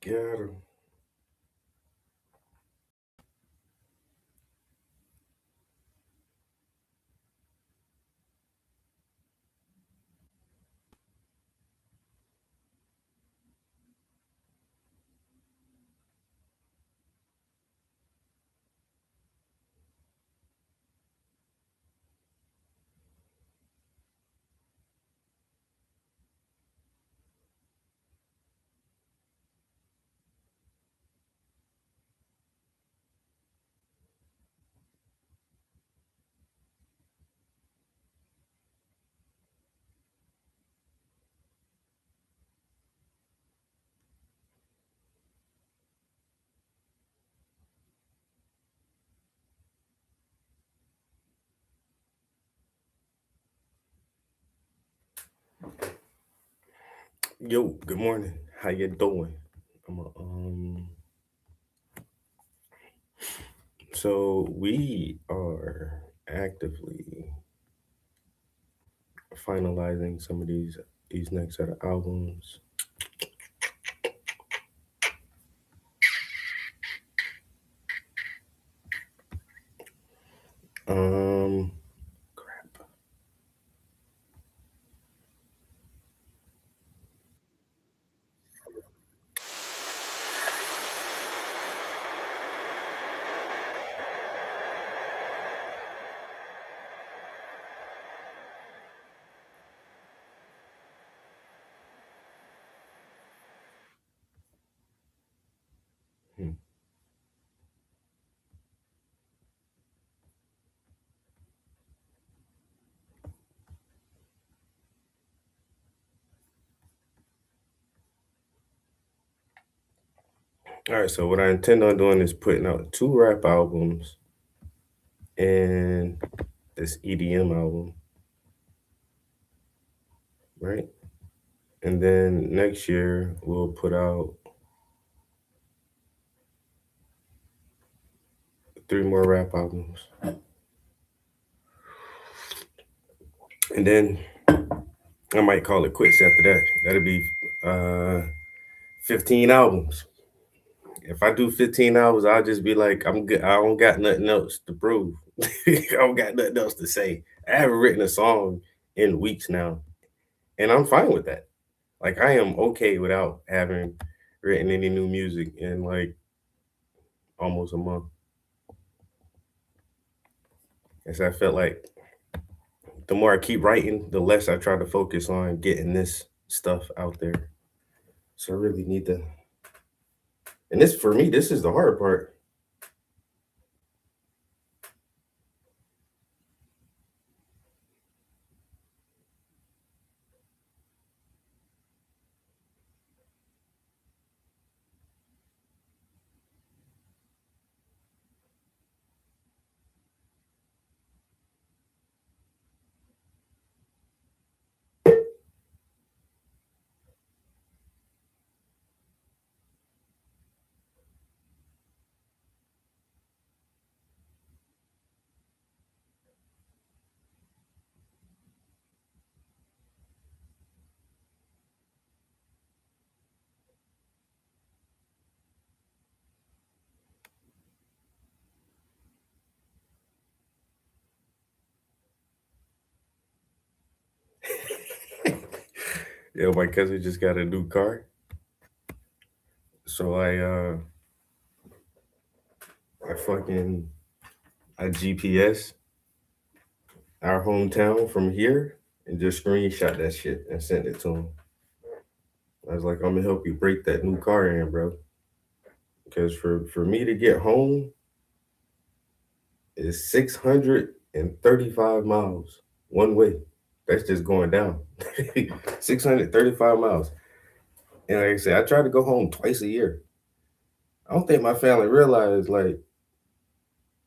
Got him. Yo, good morning. How you doing? I'm a, so we are actively finalizing some of these next set of albums. Um, Crap. Hmm. All right, so what I intend on doing is putting out two rap albums and this EDM album, right? And then next year we'll put out three more rap albums. And then I might call it quits after that. That'll be 15 albums. If I do 15 albums, I'll just be like, I'm good. I don't got nothing else to prove. I don't got nothing else to say. I haven't written a song in weeks now, and I'm fine with that. Like I am okay without having written any new music in like almost a month. As I felt like the more I keep writing, the less I try to focus on getting this stuff out there. So I really need to. And this for me, this is the hard part. Yeah, my cousin just got a new car. So I fucking I GPS our hometown from here and just screenshot that shit and sent it to him. I was like, I'm gonna help you break that new car in, bro. Because for me to get home is 635 miles one way. That's just going down. 635 miles. And like I said, I try to go home twice a year. I don't think my family realized like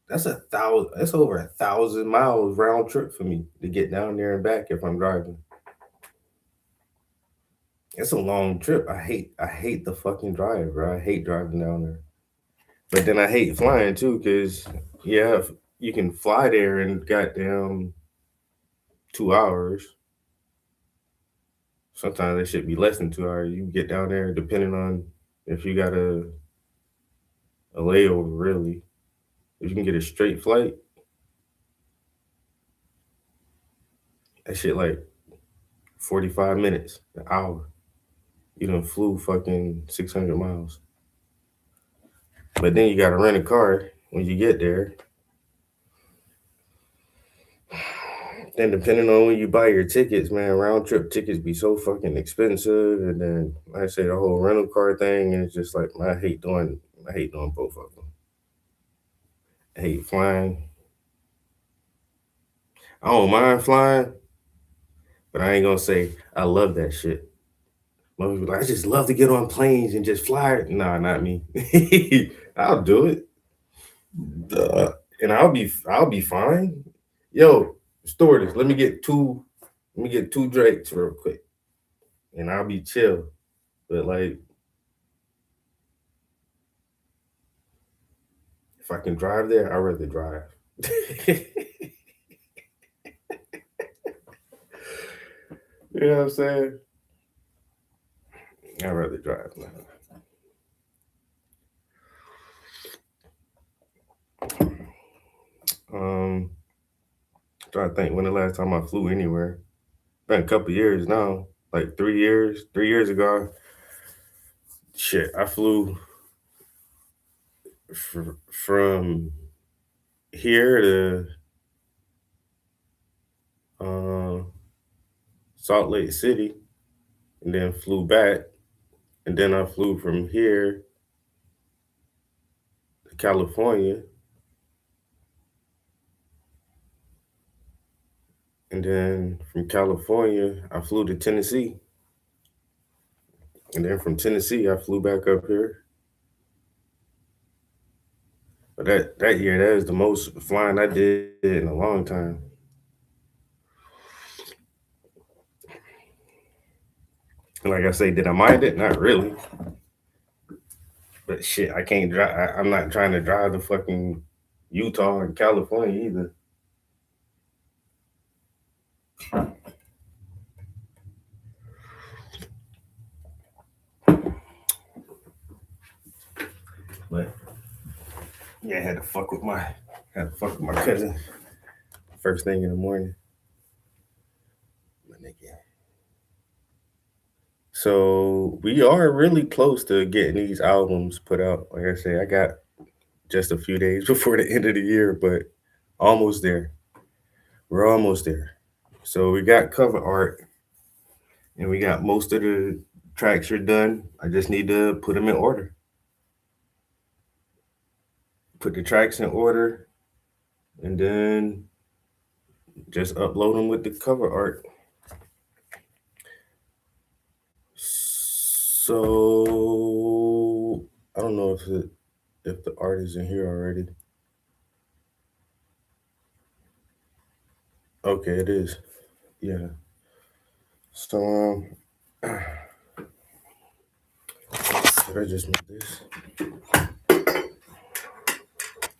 that's over 1,000 miles round trip for me to get down there and back if I'm driving. It's a long trip. I hate the fucking drive, bro. I hate driving down there. But then I hate flying too, because yeah, you can fly there in goddamn 2 hours. Sometimes it should be less than 2 hours. You can get down there depending on if you got a layover, really. If you can get a straight flight, that shit like 45 minutes, an hour. You done flew fucking 600 miles. But then you gotta rent a car when you get there. Then depending on when you buy your tickets, man, round trip tickets be so fucking expensive. And then like I say the whole rental car thing, and it's just like I hate doing both of them. I hate flying. I don't mind flying, but I ain't gonna say I love that shit. Most people like, I just love to get on planes and just fly. Nah, not me. I'll do it. Duh. And I'll be fine. Yo, stewardess, let me get two drakes real quick. And I'll be chill. But like if I can drive there, I'd rather drive. You know what I'm saying? I'd rather drive, man. Um, trying to think when the last time I flew anywhere. Been a couple years now, like 3 years. 3 years ago, shit, I flew from here to uh, Salt Lake City, and then flew back, and then I flew from here to California, and then from California I flew to Tennessee, and then from Tennessee I flew back up here. But that year, that is the most flying I did in a long time. And like I say, did I mind it? Not really. But shit, I can't drive. I'm not trying to drive to fucking Utah and California either. But yeah, I had to fuck with my cousin first thing in the morning. My nigga. So we are really close to getting these albums put out. Like I say, I got just a few days before the end of the year, but almost there. We're almost there. So we got cover art, and we got most of the tracks are done. I just need to put them in order. Put the tracks in order, and then just upload them with the cover art. So I don't know if the art is in here already. Okay, it is. Yeah. So did I just make this?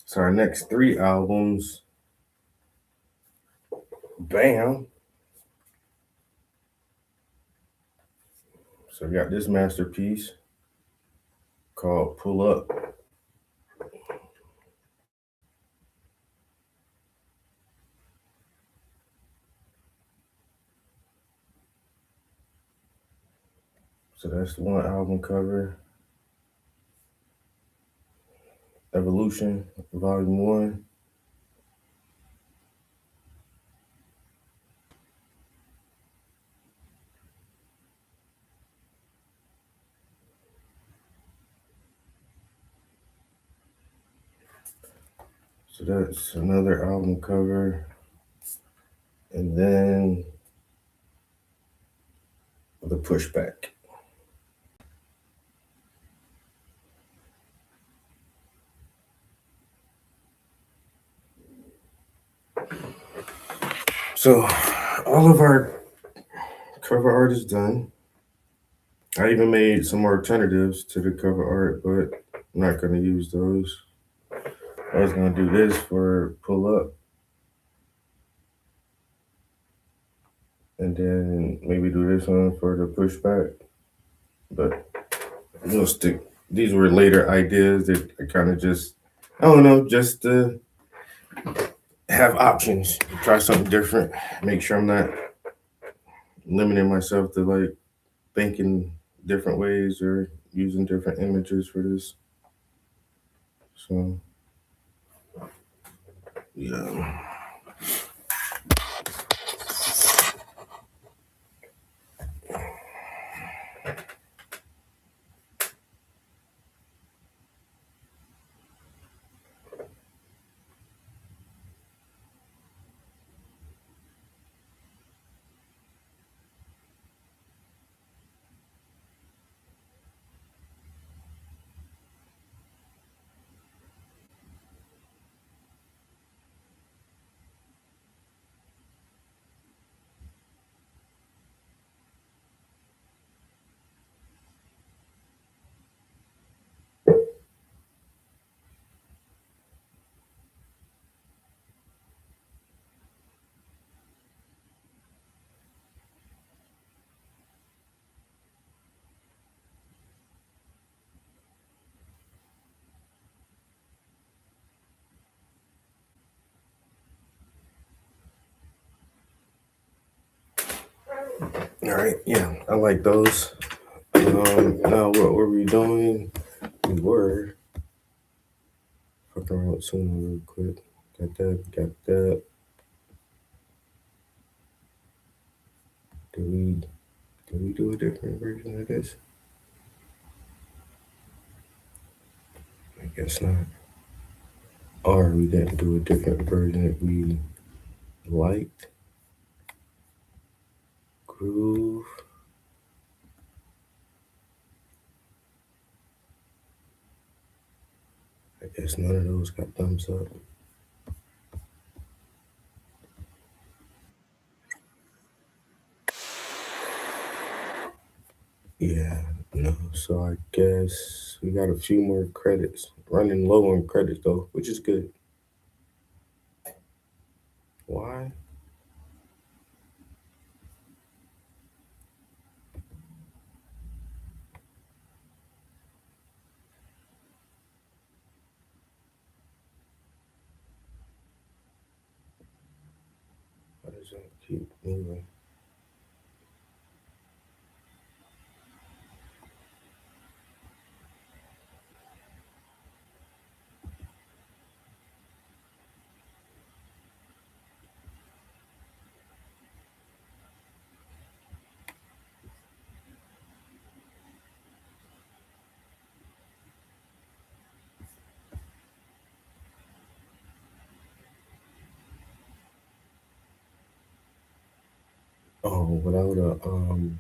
So our next three albums, bam. So I got this masterpiece called Pull Up. So that's the one album cover. Evolution, Volume 1. So that's another album cover. And then the pushback. So all of our cover art is done. I even made some alternatives to the cover art, but I'm not going to use those. I was going to do this for Pull Up, and then maybe do this one for the pushback, but we'll stick these were later ideas that I kind of just, I don't know, just to have options, try something different, make sure I'm not limiting myself to like thinking different ways or using different images for this. So yeah. All right, yeah, I like those. Now what were we doing? We were fucking around with Suno real quick. Got that, got that. Did we did we do a different version of this? I guess not. Or we didn't do a different version that we liked. Groove. I guess none of those got thumbs up. Yeah, no. So I guess we got a few more credits. Running low on credits though, which is good. Why? Why does it keep moving? Oh, without a hmm.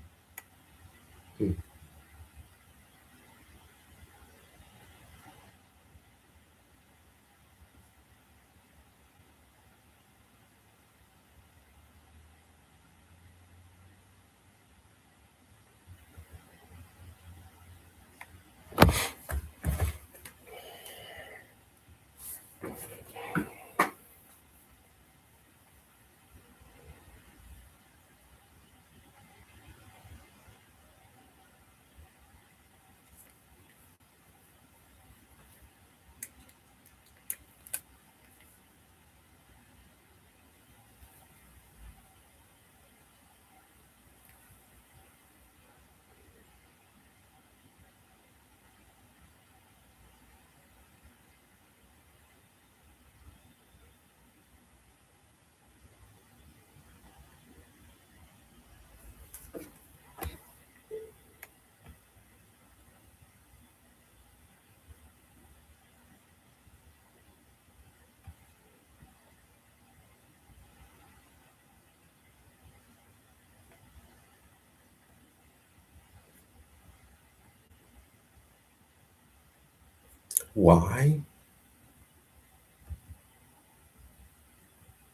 Why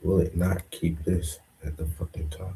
will it not keep this at the fucking top?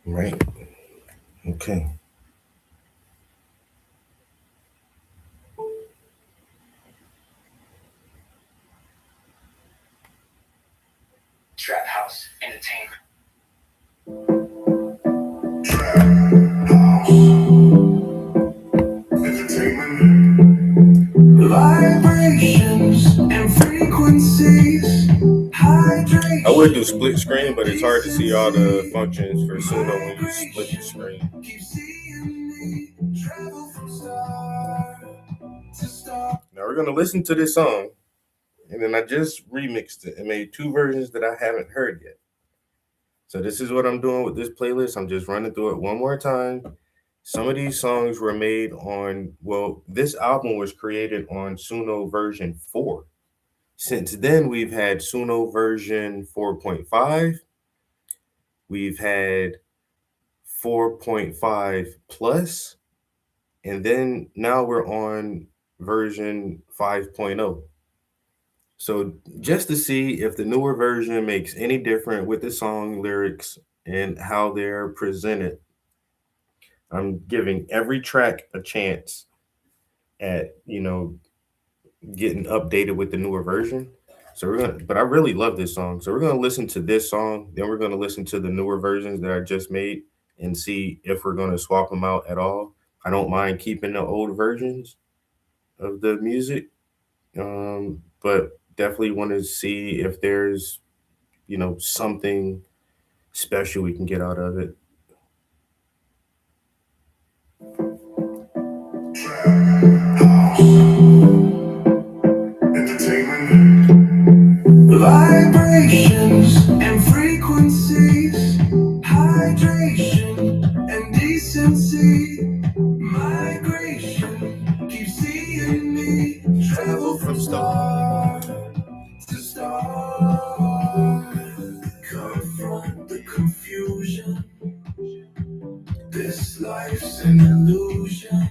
Right. Okay. Trap House Entertainment. Vibrations and frequencies. Hydration. I would do split screen, but it's hard to see all the functions for Suno when you split the screen. Now we're gonna listen to this song, and then I just remixed it and made two versions that I haven't heard yet. So this is what I'm doing with this playlist. I'm just running through it one more time. Some of these songs were made on, well, this album was created on Suno version 4. Since then, we've had Suno version 4.5. We've had 4.5 plus. And then now we're on version 5.0. So just to see if the newer version makes any different with the song lyrics and how they're presented, I'm giving every track a chance at, getting updated with the newer version. So but I really love this song. So we're gonna listen to this song, then we're gonna listen to the newer versions that I just made and see if we're gonna swap them out at all. I don't mind keeping the old versions of the music, but definitely want to see if there's, something special we can get out of it. Vibrations and frequencies, hydration and decency, migration keeps seeing me travel from star to star, confront the confusion. This life's an illusion,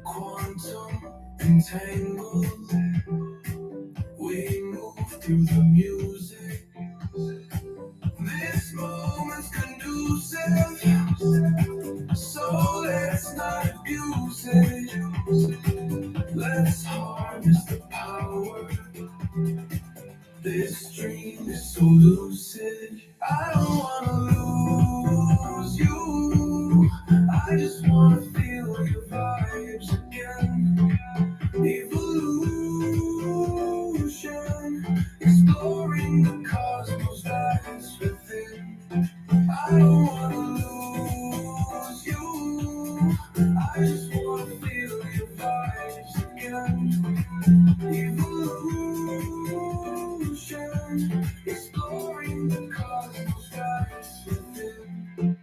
quantum entangled. We move through the music. This moment's conducive, so let's not abuse it. Let's harness the power. This dream is so lucid. I don't wanna lose you. I just wanna feel your vibes again. Evolution, exploring the cosmos that's within. I don't wanna lose you. I just wanna feel your vibes again. Evolution, exploring the cosmos that's within.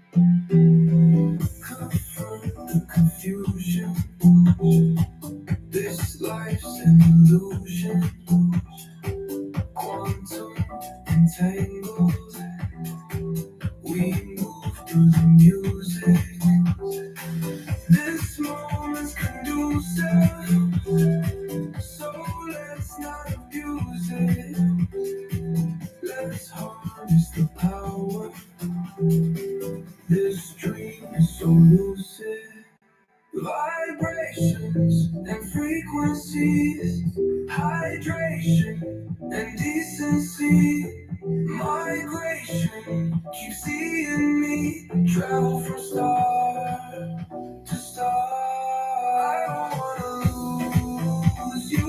Confront the confusion. This life's an illusion, quantum entangled. We move through the music. This moment's conducive, so let's not abuse it. Let's harness the power. This dream is so lucid. Vibrations and frequencies, hydration and decency, migration keeps seeing me travel from star to star. I don't wanna lose you.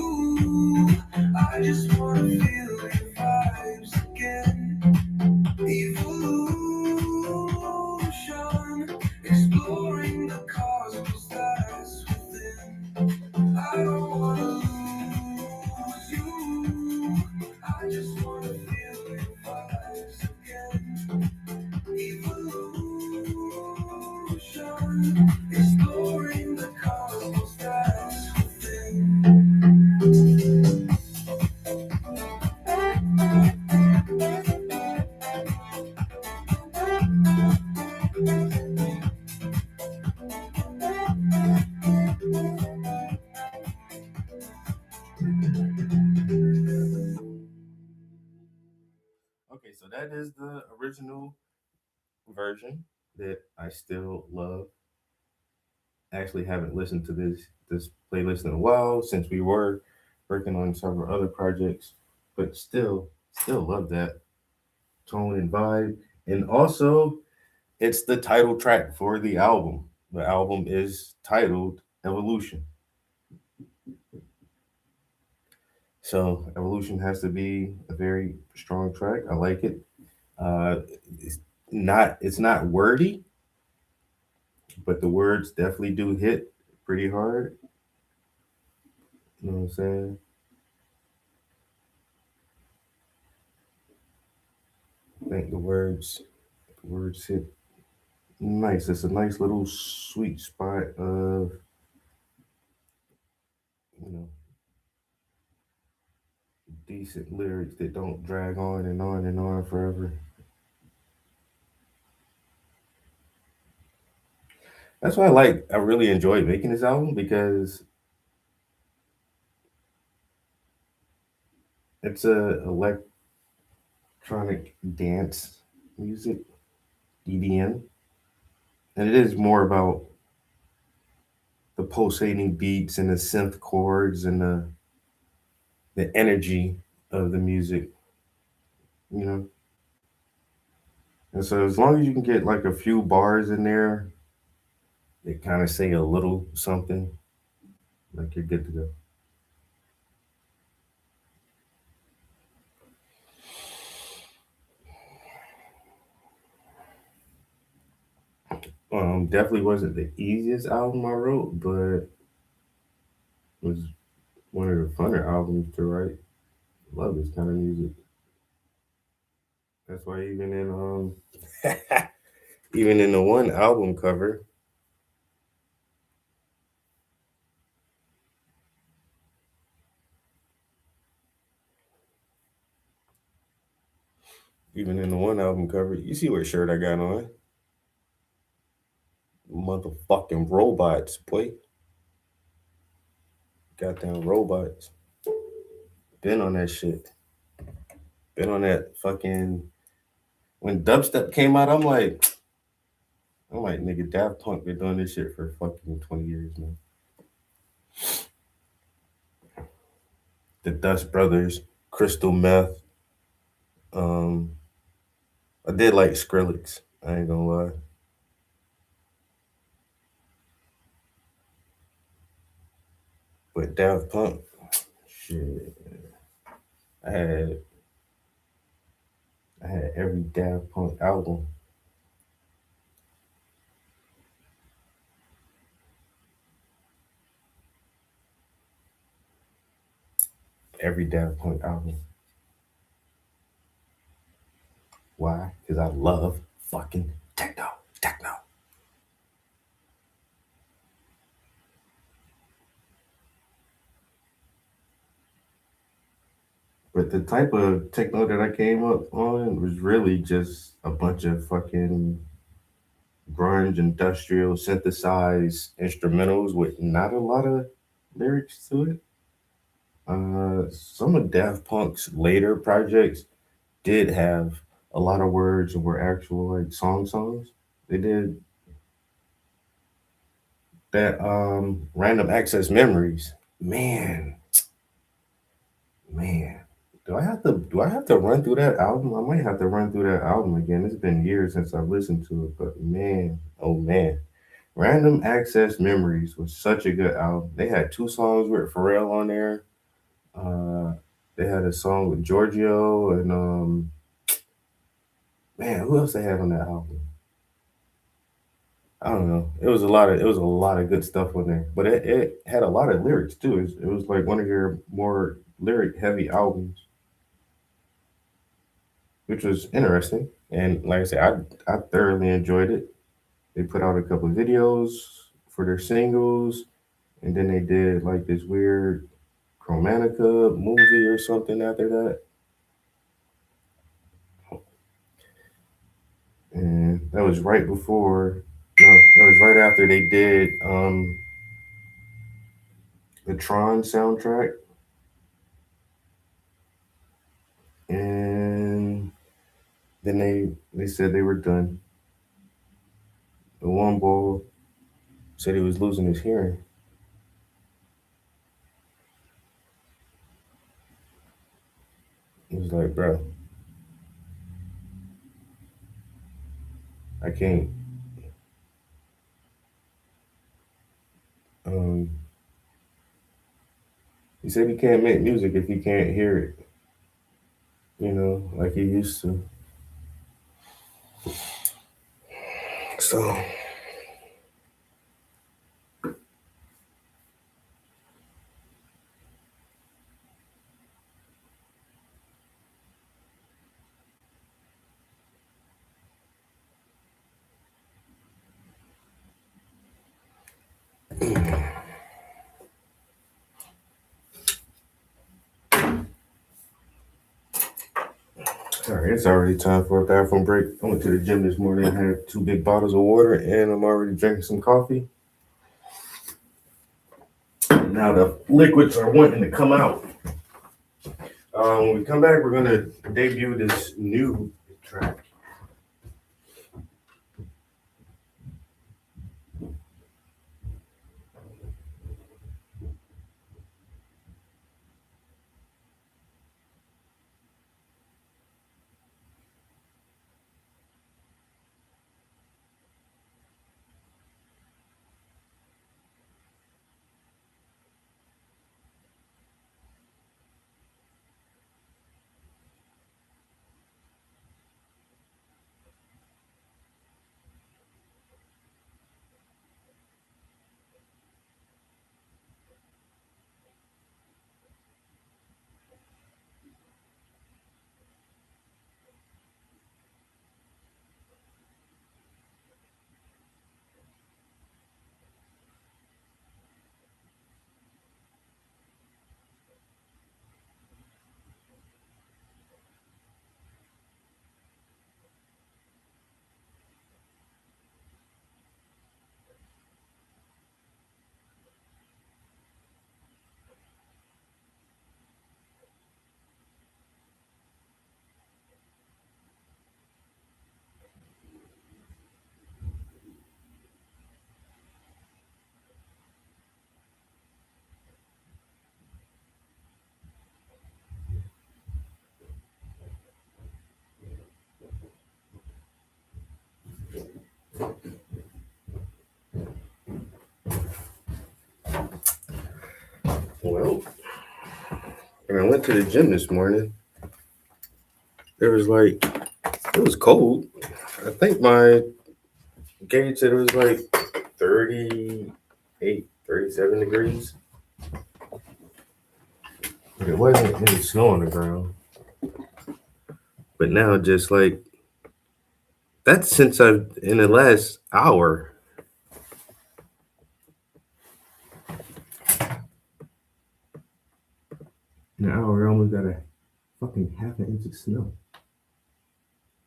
I just wanna feel your vibes again. Evolution, exploring the cosmos that's within. I don't wanna lose you. I just wanna feel your vibes again. Evolution, exploring the cosmos that's within. Okay, so that is the original version that I still love. Actually, haven't listened to this playlist in a while since we were working on several other projects, but still love that tone and vibe. And also, it's the title track for the album. The album is titled Evolution. So Evolution has to be a very strong track. I like it. Uh, it's not wordy, but the words definitely do hit pretty hard. You know what I'm saying? I think the words hit nice. It's a nice little sweet spot of you know decent lyrics that don't drag on and on and on forever. That's why I really enjoy making this album because it's a electronic dance music, EDM, and it is more about the pulsating beats and the synth chords and the energy of the music, you know. And so as long as you can get like a few bars in there that kind of say a little something, like you're good to go. Definitely wasn't the easiest album I wrote, but it was one of the funner albums to write. Love this kind of music. That's why even in the one album cover, you see what shirt I got on? Motherfucking robots, boy. Goddamn robots. Been on that shit. Been on that fucking when dubstep came out, I'm like, nigga, Daft Punk been doing this shit for fucking 20 years now. The Dust Brothers, Crystal Meth. Um, I did like Skrillex. I ain't gonna lie. But Daft Punk, shit. I had I had every Daft Punk album. Every Daft Punk album. Why? Because I love fucking techno. Techno. But the type of techno that I came up on was really just a bunch of fucking grunge, industrial, synthesized instrumentals with not a lot of lyrics to it. Some of Daft Punk's later projects did have a lot of words and were actual like songs. They did that Random Access Memories. Man, man. Do I have to run through that album? I might have to run through that album again. It's been years since I've listened to it, but man, oh man. Random Access Memories was such a good album. They had two songs with Pharrell on there. Uh, they had a song with Giorgio and man, who else they had on that album? I don't know. It was a lot of good stuff on there, but it had a lot of lyrics too. It was like one of your more lyric heavy albums, which was interesting. And like I said, I thoroughly enjoyed it. They put out a couple of videos for their singles, and then they did like this weird Chromatica movie or something after that. And that was right before, no, that was right after they did the Tron soundtrack. And then they said they were done. The one boy said he was losing his hearing. He was like, bro, I can't. Um, he said he can't make music if he can't hear it, like he used to. So, all right, it's already time for a bathroom break. I went to the gym this morning. I had 2 big bottles of water, and I'm already drinking some coffee. Now the liquids are wanting to come out. When we come back, we're gonna debut this new track. Well, when I went to the gym this morning, there was like it was cold. I think my gauge said it was like 38, 37 degrees. But it wasn't any snow on the ground. But now just like that's since I've in the last hour. In an hour, I almost got a fucking half an inch of snow.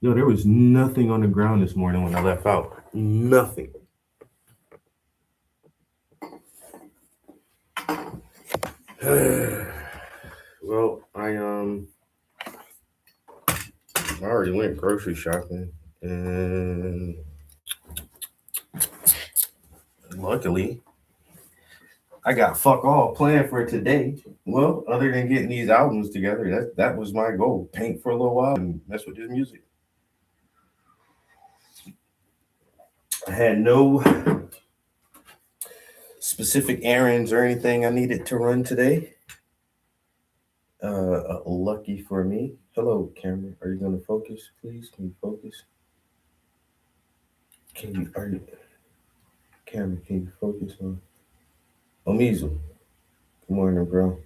Yo, there was nothing on the ground this morning when I left out. Nothing. Well, I already went grocery shopping, and luckily I got fuck all planned for today. Well, other than getting these albums together, that was my goal. Paint for a little while and mess with this music. I had no specific errands or anything I needed to run today. Lucky for me. Hello, camera. Are you gonna focus, please? Can you focus? Camera? Can you focus on Omizu? Good morning, bro.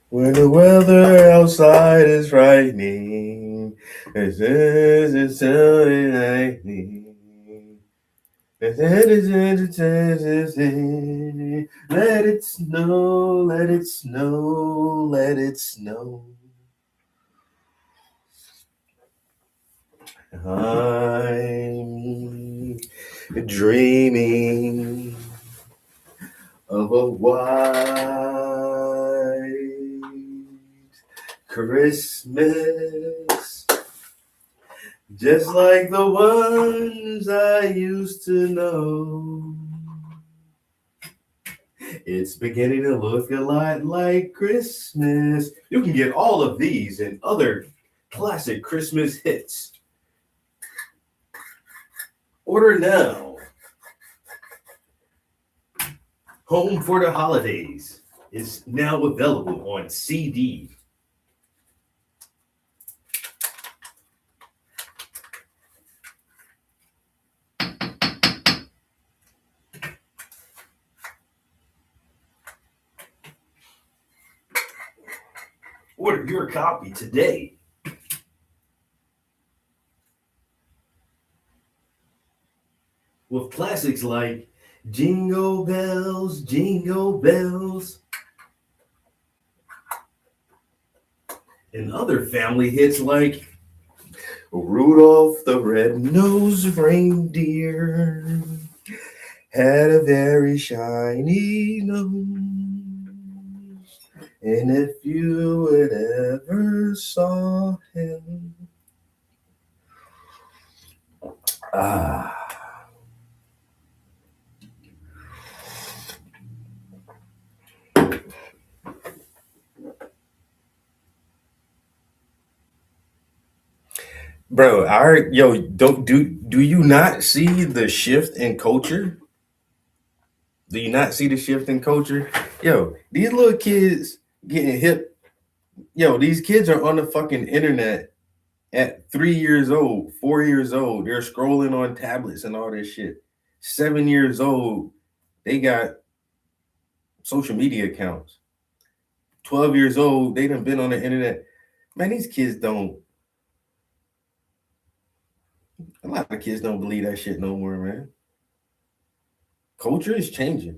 When the weather outside is frightening, it's lightning. Let it snow, let it snow, let it snow. I'm dreaming of a white Christmas just like the ones I used to know. It's beginning to look a lot like Christmas. You can get all of these and other classic Christmas hits. Order now. Home for the Holidays is now available on CD. Order your copy today. With classics like Jingle Bells, Jingle Bells, and other family hits like Rudolph the Red-Nosed Reindeer had a very shiny nose. And if you would ever saw him, ah. Bro, do you not see the shift in culture? Do you not see the shift in culture? Yo, these little kids getting hip. Yo, these kids are on the fucking internet at 3 years old, 4 years old. They're scrolling on tablets and all this shit. 7 years old, they got social media accounts. 12 years old, they done been on the internet. Man, these kids don't. A lot of kids don't believe that shit no more, man. Culture is changing.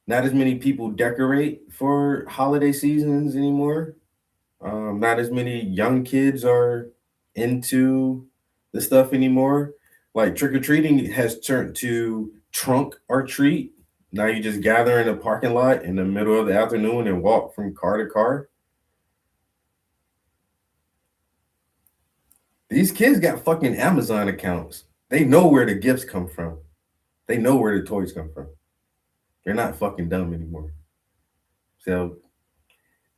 Not as many people decorate for holiday seasons anymore. Not as many young kids are into the stuff anymore. Like trick or treating has turned to trunk or treat. Now you just gather in a parking lot in the middle of the afternoon and walk from car to car. These kids got fucking Amazon accounts. They know where the gifts come from. They know where the toys come from. They're not fucking dumb anymore. So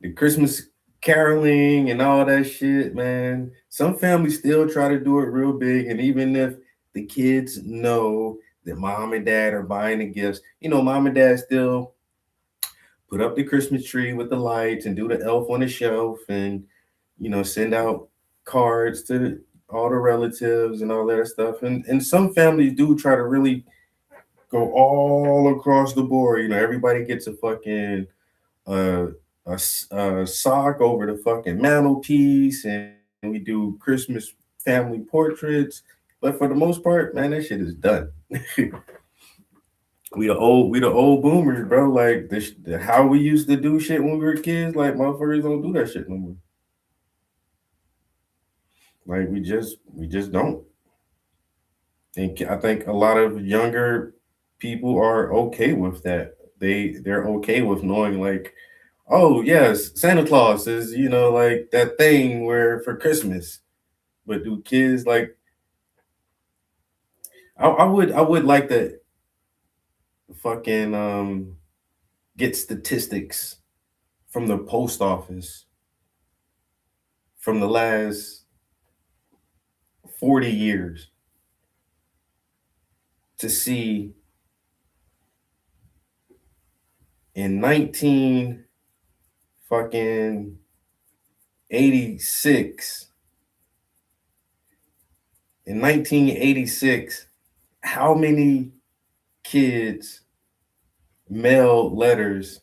the Christmas caroling and all that shit, man. Some families still try to do it real big, and even if the kids know that mom and dad are buying the gifts, mom and dad still put up the Christmas tree with the lights and do the elf on the shelf, and send out cards to all the relatives and all that stuff. And some families do try to really go all across the board. Everybody gets a fucking uh, a sock over the fucking mantelpiece, and we do Christmas family portraits. But for the most part, man, that shit is done. we the old boomers, bro. Like how we used to do shit when we were kids. Like motherfuckers don't do that shit no more. Like we just don't. And I think a lot of younger people are okay with that. They're okay with knowing like, oh yes, Santa Claus is like that thing where for Christmas. But do kids like? I would like to fucking get statistics from the post office from the last 40 years to see in 19 fucking 86 in 1986 how many kids mailed letters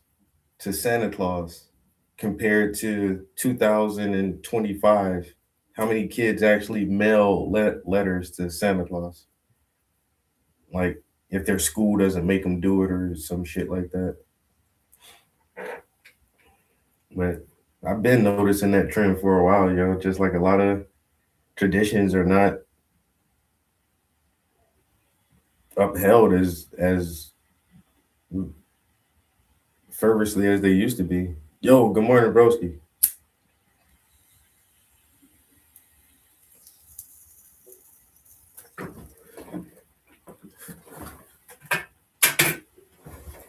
to Santa Claus compared to 2025. How many kids actually mail letters to Santa Claus? Like if their school doesn't make them do it or some shit like that. But I've been noticing that trend for a while, just like a lot of traditions are not upheld as fervently as they used to be. Yo, good morning, broski.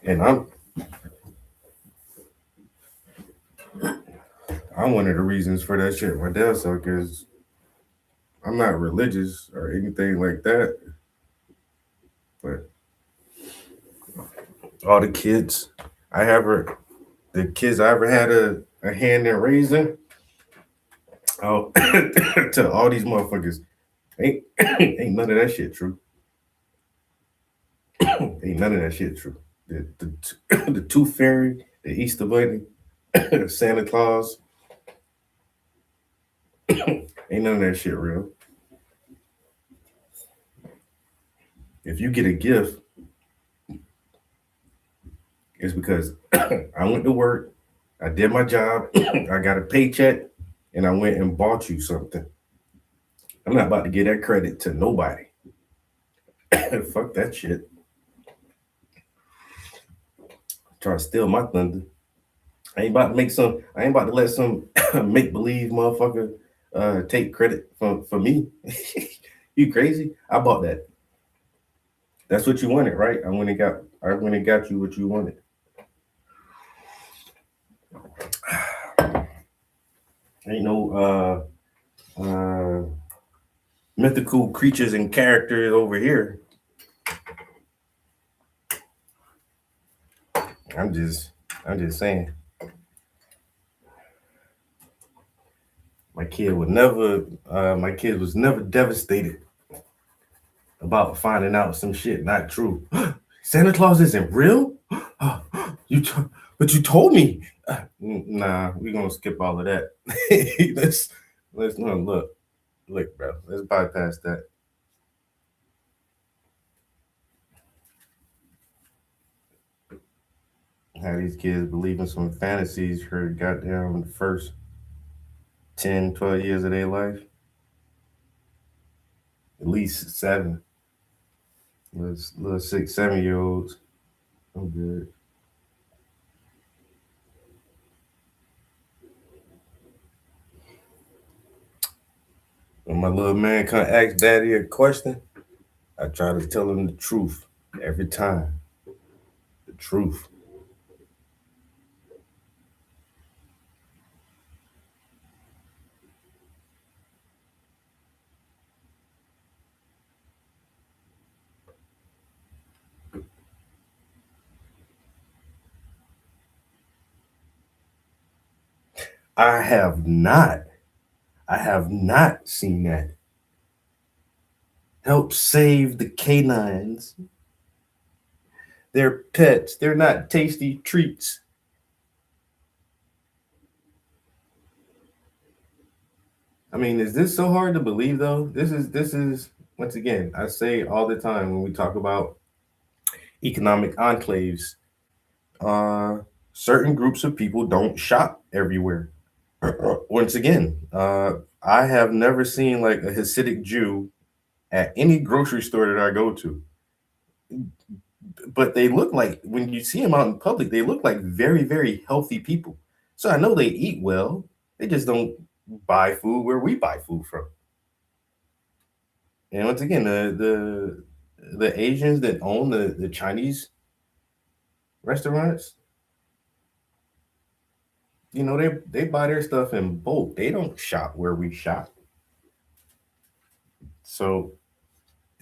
And I'm one of the reasons for that shit. My dad suck is I'm not religious or anything like that, but all the kids I ever the kids I ever had a hand in raising, oh to all these motherfuckers. Ain't none of that shit true. Ain't none of that shit true. The Tooth Fairy, the Easter Bunny, Santa Claus, ain't none of that shit real. If you get a gift, it's because I went to work, I did my job, I got a paycheck, and I went and bought you something. I'm not about to give that credit to nobody. Fuck that shit. Try to steal my thunder. I ain't about to let some make believe motherfucker take credit for me. You crazy? I bought that. That's what you wanted, right? I went and got you what you wanted. Ain't no mythical creatures and characters over here. I'm just I'm just saying. My kid was never devastated about finding out some shit not true. Santa Claus isn't real? you t- but you told me. Nah, we gonna skip all of that. let's let's no look, bro. Let's bypass that. How these kids believe in some fantasies for goddamn the first 10, 12 years of their life. At least seven. Little 6, 7 year olds. I'm good. When my little man come ask daddy a question, I try to tell him the truth every time. The truth. I have not. I have not seen that. Help save the canines. They're pets. They're not tasty treats. I mean, is this so hard to believe though? This is once again, I say all the time when we talk about economic enclaves, uh certain groups of people don't shop everywhere. Once again, I have never seen like a Hasidic Jew at any grocery store that I go to. But they look like when you see them out in public, they look like very, very healthy people. So I know they eat well. They just don't buy food where we buy food from. And once again, the Asians that own the Chinese restaurants, they buy their stuff in bulk. They don't shop where we shop. So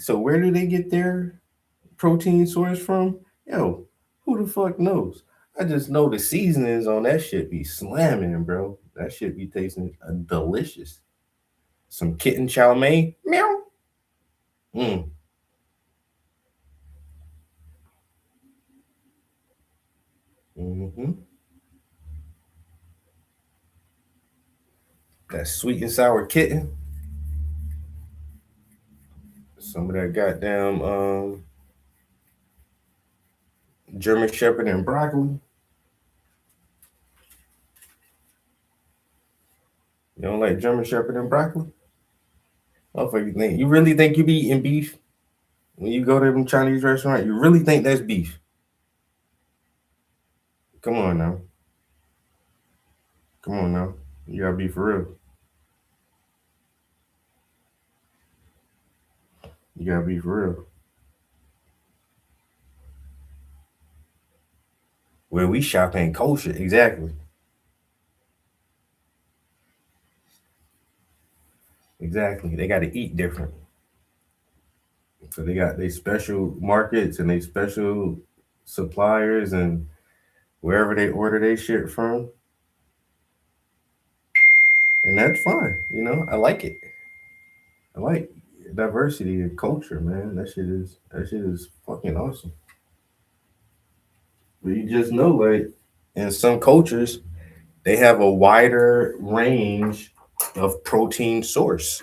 where do they get their protein source from? Yo, who the fuck knows? I just know the seasonings on that shit be slamming, bro. That shit be tasting delicious. Some kitten chow mein, meow. Mm. Hmm. That sweet and sour kitten. Some of that goddamn German Shepherd and broccoli. You don't like German Shepherd and broccoli? You really think you be eating beef when you go to them Chinese restaurant? You really think that's beef? Come on now, come on now. You gotta be for real. You gotta be for real. Where we shop ain't kosher. Exactly. Exactly. They got to eat different. So they got they special markets and they special suppliers and wherever they order their shit from, and that's fine. I like it. I like diversity and culture, man. That shit is fucking awesome. But you just know, like in some cultures, they have a wider range of protein source,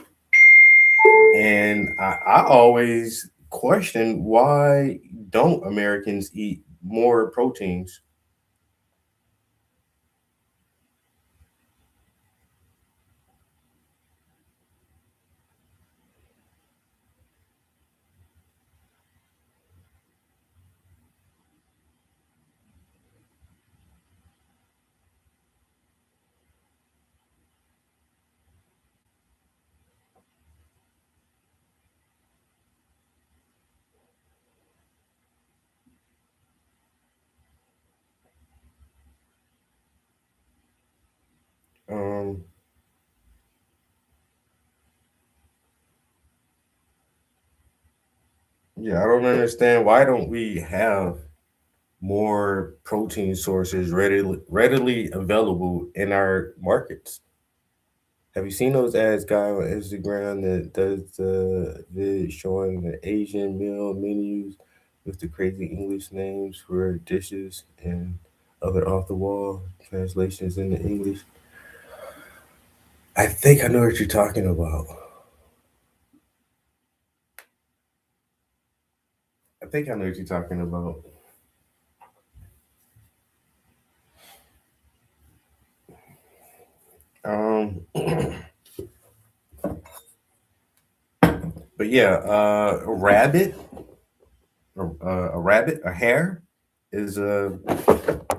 and I always question why don't Americans eat more proteins? Um, yeah, I don't understand why don't we have more protein sources readily available in our markets. Have you seen those ads guy on Instagram that does the vid showing the Asian meal menus with the crazy English names for dishes and other off the wall translations into English? I think I know what you're talking about. I think I know what you're talking about. But yeah, a rabbit, a hare is a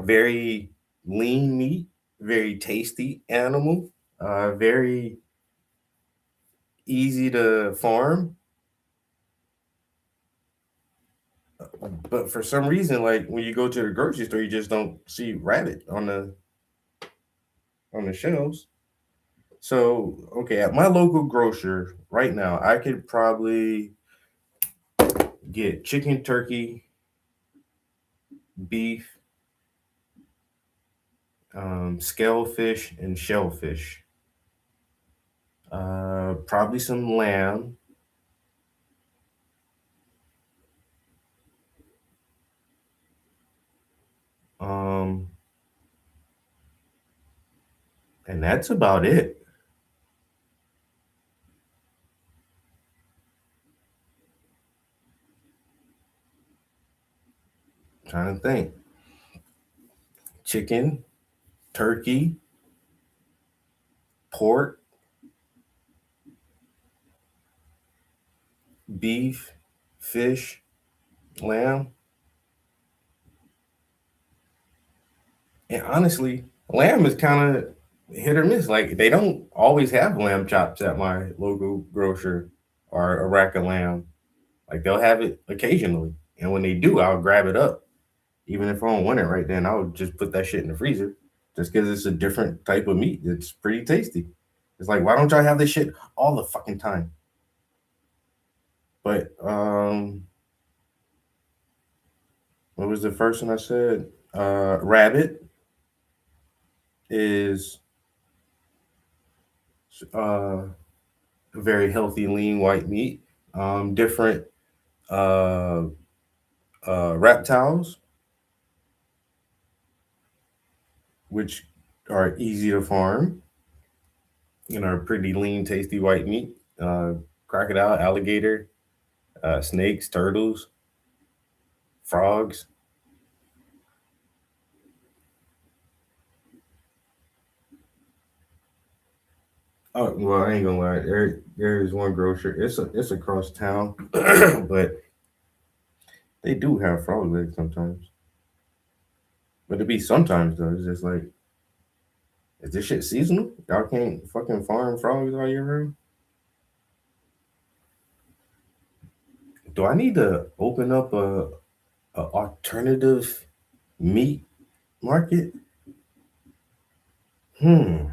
very lean meat, very tasty animal, very easy to farm. But for some reason, like when you go to the grocery store, you just don't see rabbit on the shelves. So okay, at my local grocer right now, I could probably get chicken, turkey, beef, scale fish, and shellfish. Probably some lamb. Um, and that's about it. Trying to think. Chicken, turkey, pork, beef, fish, lamb. And honestly, lamb is kind of hit or miss. Like they don't always have lamb chops at my local grocer or a rack of lamb. Like they'll have it occasionally. And when they do, I'll grab it up. Even if I don't want it right then, I'll just put that shit in the freezer. Just because it's a different type of meat. It's pretty tasty. It's like, why don't y'all have this shit all the fucking time? But what was the first one I said? Rabbit is uh very healthy, lean white meat. Different uh, reptiles, which are easy to farm and are pretty lean, tasty white meat. Crocodile, alligator, snakes, turtles, frogs. Oh well, I ain't gonna lie. There's one grocer. It's across town, but they do have frog legs sometimes. But it be sometimes though. It's just like, is this shit seasonal? Y'all can't fucking farm frogs all year round? Do I need to open up a alternative meat? market. Hmm.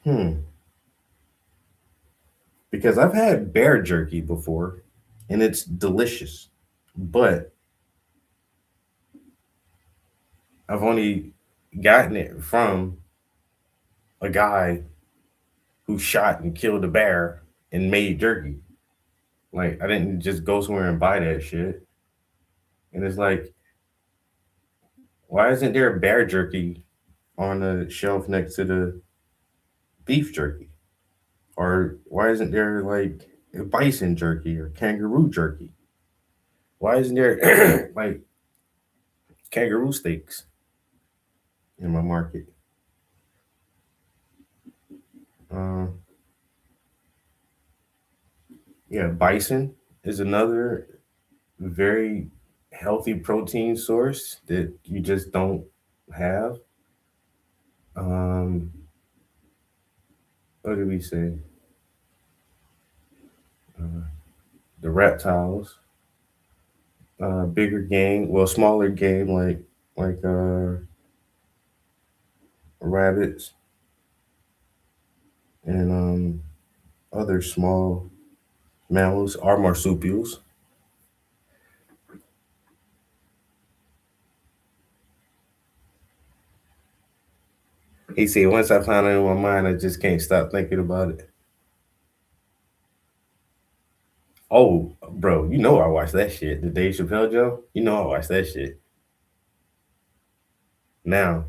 Hmm. Because I've had bear jerky before, and it's delicious, but I've only gotten it from a guy who shot and killed a bear and made jerky. Like I didn't just go somewhere and buy that shit. And it's like, why isn't there bear jerky on the shelf next to the beef jerky? Or why isn't there like bison jerky or kangaroo jerky? Why isn't there like kangaroo steaks in my market? Uh, yeah, bison is another very healthy protein source that you just don't have. Um, what did we say? Uh, the reptiles, bigger game, well, smaller game like rabbits and other small mammals are marsupials. He said, once I find it in my mind, I just can't stop thinking about it. Oh, bro, you know I watched that shit. The Dave Chappelle Joe. You know I watched that shit. Now,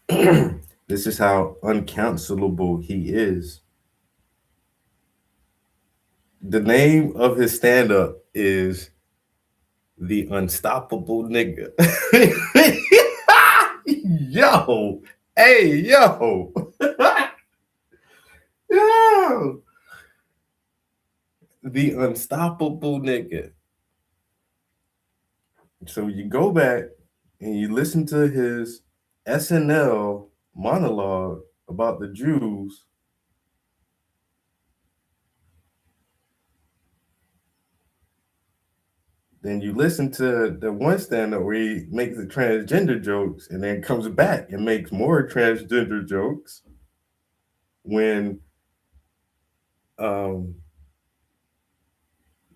this is how uncounselable he is. The name of his stand-up is The Unstoppable Nigga. Yo, hey, yo, yo, The Unstoppable Nigga. So you go back and you listen to his SNL monologue about the Jews, then you listen to the one stand up where he makes the transgender jokes and then comes back and makes more transgender jokes when um,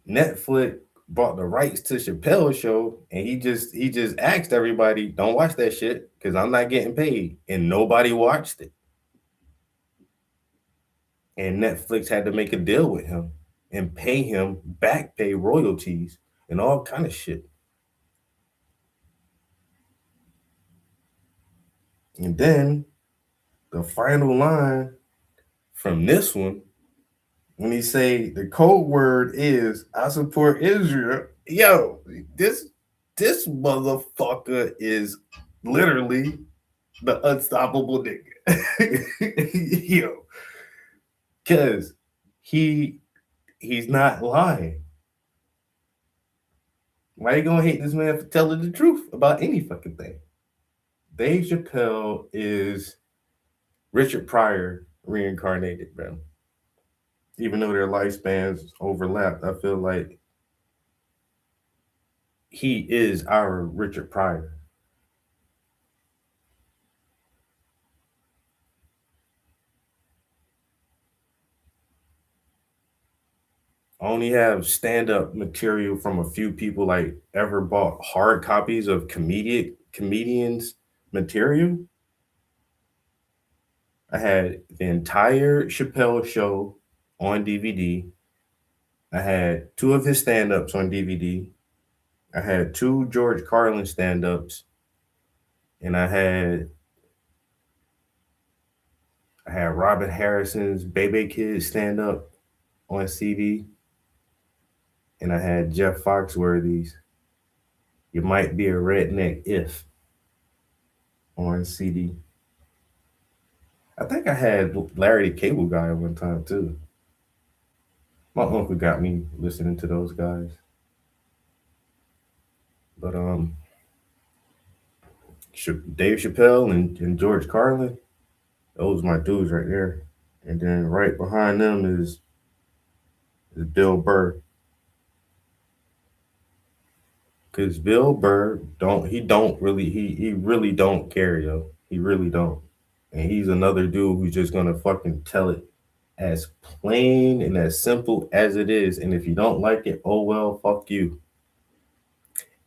Netflix bought the rights to Chappelle's show and he just asked everybody, don't watch that shit because I'm not getting paid. And nobody watched it. And Netflix had to make a deal with him and pay him back pay royalties and all kind of shit. And then the final line from this one, when he say the code word is I support Israel, yo, this motherfucker is literally the unstoppable nigga. Yo, cause he he's not lying. Why you gonna hate this man for telling the truth about any fucking thing? Dave Chappelle is Richard Pryor reincarnated, bro. Even though their lifespans overlapped, I feel like he is our Richard Pryor. I only have stand-up material from a few people like ever bought hard copies of comedians material. I had the entire Chappelle show on DVD. I had two of his stand-ups on DVD. I had two George Carlin stand-ups, and I had Robin Harrison's Baby Kids stand-up on CD, and I had Jeff Foxworthy's You Might Be a Redneck If on CD. I think I had Larry the Cable Guy one time too. My uncle got me listening to those guys. But Dave Chappelle and George Carlin, those my dudes right there. And then right behind them is Bill Burr. Cause Bill Burr he really don't care, yo. He really don't. And he's another dude who's just gonna fucking tell it as plain and as simple as it is. And if you don't like it, oh well, fuck you.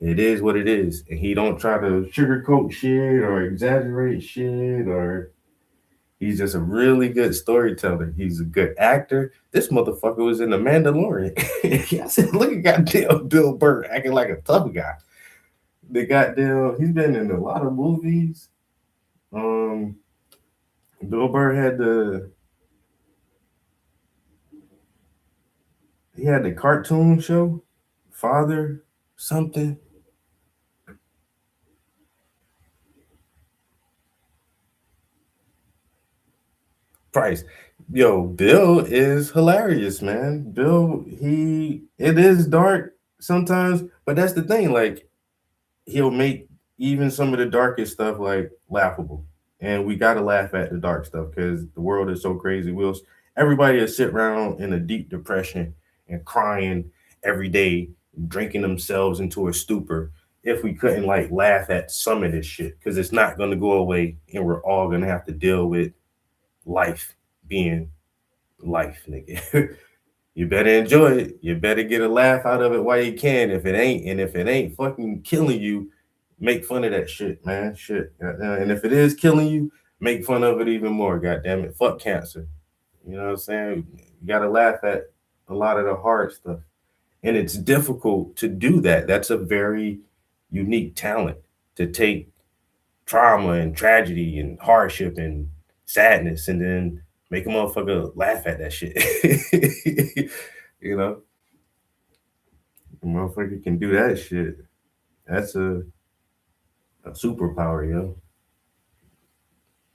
It is what it is. And he don't try to sugarcoat shit or exaggerate shit or he's just a really good storyteller. He's a good actor. This motherfucker was in The Mandalorian. I said, look at goddamn Bill Burr acting like a tough guy. The goddamn, he's been in a lot of movies. Um, Bill Burr he had the cartoon show, Father something. Price. Yo, Bill is hilarious, man. Bill, it is dark sometimes, but that's the thing. Like, he'll make even some of the darkest stuff like laughable. And we gotta laugh at the dark stuff because the world is so crazy. Everybody will sit around in a deep depression and crying every day, drinking themselves into a stupor if we couldn't like laugh at some of this shit because it's not gonna go away and we're all gonna have to deal with life being life, nigga. You better enjoy it. You better get a laugh out of it while you can. If it ain't fucking killing you, make fun of that shit, man. Shit. And if it is killing you, make fun of it even more. God damn it. Fuck cancer. You know what I'm saying? You gotta laugh at a lot of the hard stuff. And it's difficult to do that. That's a very unique talent to take trauma and tragedy and hardship and sadness and then make a motherfucker laugh at that shit. You know, a motherfucker can do that shit. That's a superpower, yo.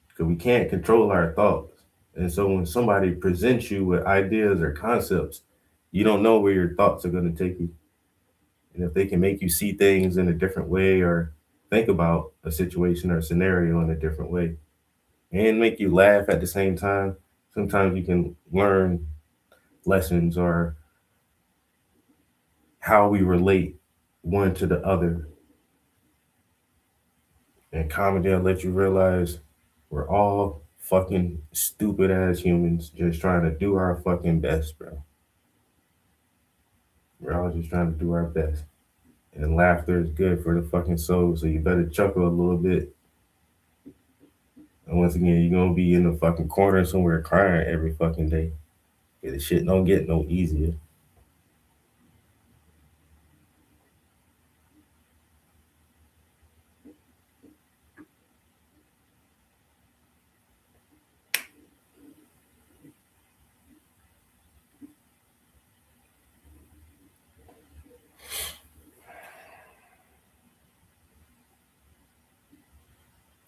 Because we can't control our thoughts. And so when somebody presents you with ideas or concepts, you don't know where your thoughts are going to take you. And if they can make you see things in a different way or think about a situation or scenario in a different way and make you laugh at the same time, sometimes you can learn lessons or how we relate one to the other. And comedy will let you realize we're all fucking stupid ass humans just trying to do our fucking best, bro. We're all just trying to do our best. And laughter is good for the fucking soul, so you better chuckle a little bit. And once again, you're gonna be in the fucking corner somewhere crying every fucking day. The shit don't get no easier.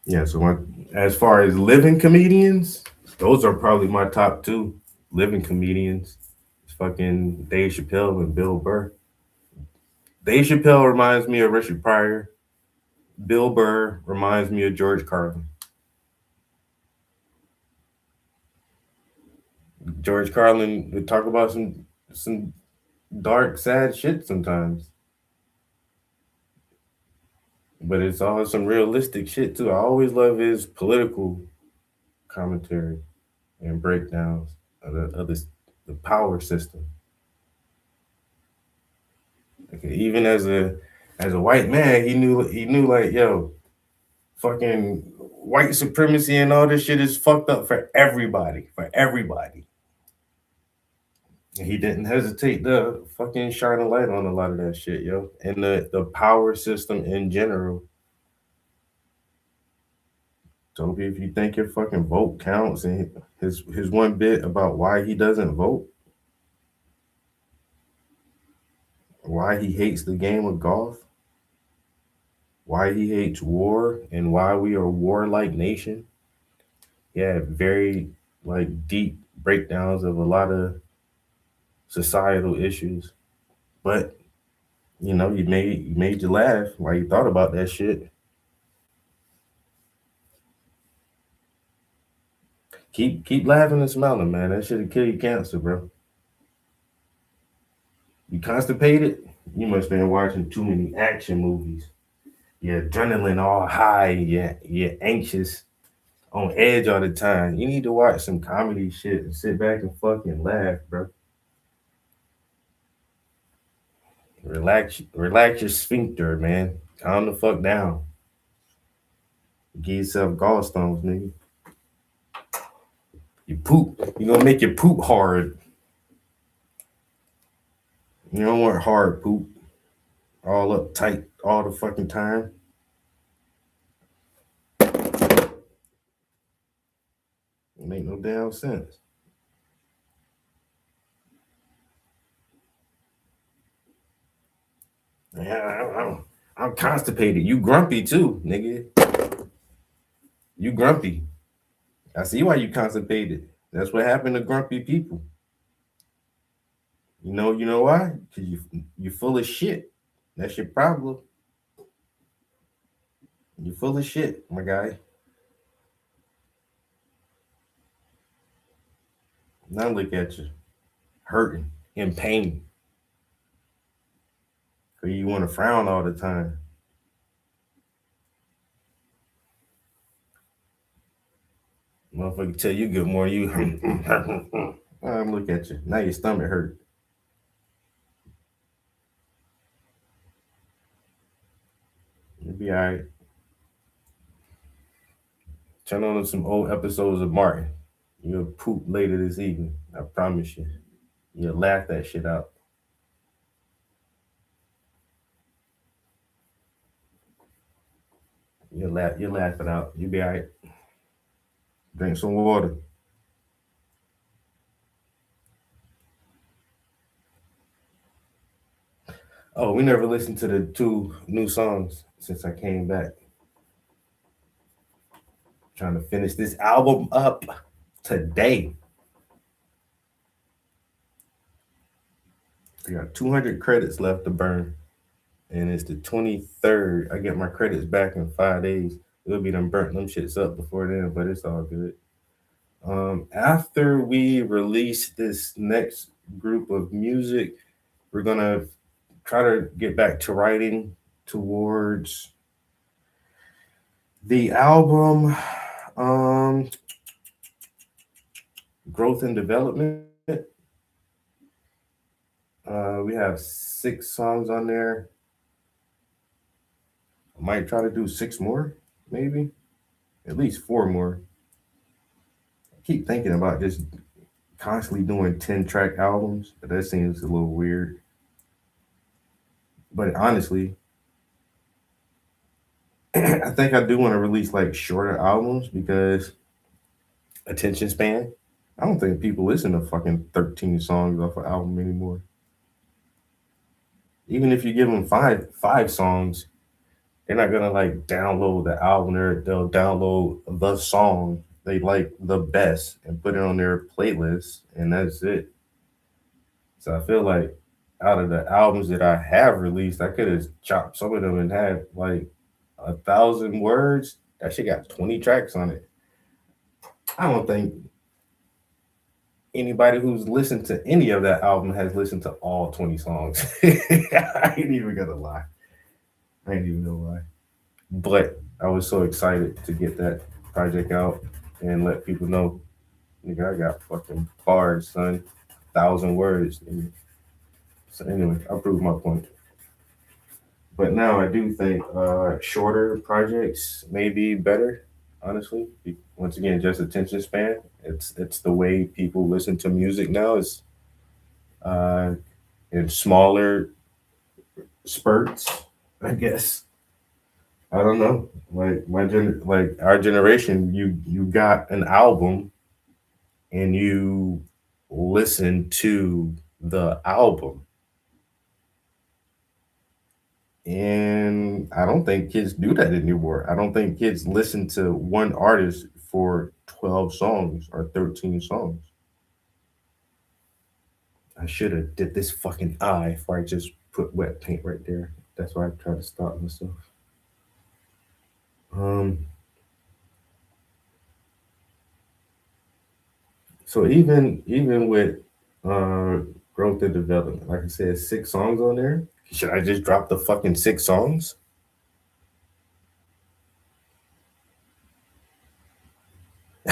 Yeah, so as far as living comedians, those are probably my top two living comedians. It's fucking Dave Chappelle and Bill Burr. Dave Chappelle reminds me of Richard Pryor. Bill Burr reminds me of George Carlin. George Carlin would talk about some dark, sad shit sometimes, but it's all some realistic shit too. I always love his political commentary and breakdowns of the power system. Like, even as a white man, he knew like yo, fucking white supremacy and all this shit is fucked up for everybody, for everybody. And he didn't hesitate to fucking shine a light on a lot of that shit, yo, and the power system in general. So if you think your fucking vote counts, and his one bit about why he doesn't vote, why he hates the game of golf, why he hates war, and why we are a warlike nation. Yeah, very like deep breakdowns of a lot of societal issues. But you made you laugh while you thought about that shit. Keep laughing and smiling, man. That shit'll kill your cancer, bro. You constipated? You must have been watching too many action movies. Your adrenaline all high. You're anxious, on edge all the time. You need to watch some comedy shit and sit back and fucking laugh, bro. Relax your sphincter, man. Calm the fuck down. Give yourself gallstones, nigga. You poop. You gonna make your poop hard. You don't want hard poop. All up tight all the fucking time. It make no damn sense. Yeah, I'm constipated. You grumpy too, nigga. You grumpy. I see why you constipated. That's what happened to grumpy people. You know why? Cause you full of shit. That's your problem. You full of shit, my guy. Now look at you, hurting, in pain. Cause you want to frown all the time. Motherfucker tell you good morning, you look at you. Now your stomach hurt. You'll be alright. Turn on some old episodes of Martin. You'll poop later this evening. I promise you. You'll laugh that shit out. You'll laugh it out. You'll be alright. Drink some water. Oh, we never listened to the two new songs since I came back. Trying to finish this album up today. I got 200 credits left to burn, and it's the 23rd. I get my credits back in 5 days. It'll be them burnt them shits up before then, but it's all good. After we release this next group of music, we're gonna try to get back to writing towards the album growth and development. We have 6 songs on there. I might try to do 6 more, maybe at least 4 more. I keep thinking about just constantly doing 10-track albums, but that seems a little weird. But honestly, I think I do want to release like shorter albums because attention span. I don't think people listen to fucking 13 songs off an album anymore. Even if you give them five songs, they're not gonna like download the album. They'll download the song they like the best and put it on their playlist, and that's it. So I feel like out of the albums that I have released, I could have chopped some of them and had like 1,000 words. That shit got 20 tracks on it. I don't think anybody who's listened to any of that album has listened to all 20 songs. I ain't even gonna lie. I ain't even gonna lie. But I was so excited to get that project out and let people know, nigga, I got fucking bars, son. 1,000 words. Nigga. So anyway, I proved my point. But now I do think shorter projects may be better, honestly. Once again, just attention span. It's the way people listen to music now. Is uh, in smaller spurts, I guess. I don't know. Like our generation, you got an album and you listen to the album. And I don't think kids do that anymore. I don't think kids listen to one artist for 12 songs or 13 songs. I should have did this fucking eye before I just put wet paint right there. That's why I try to stop myself. Um, so even with uh growth and development, like I said, 6 songs on there. Should I just drop the fucking 6 songs?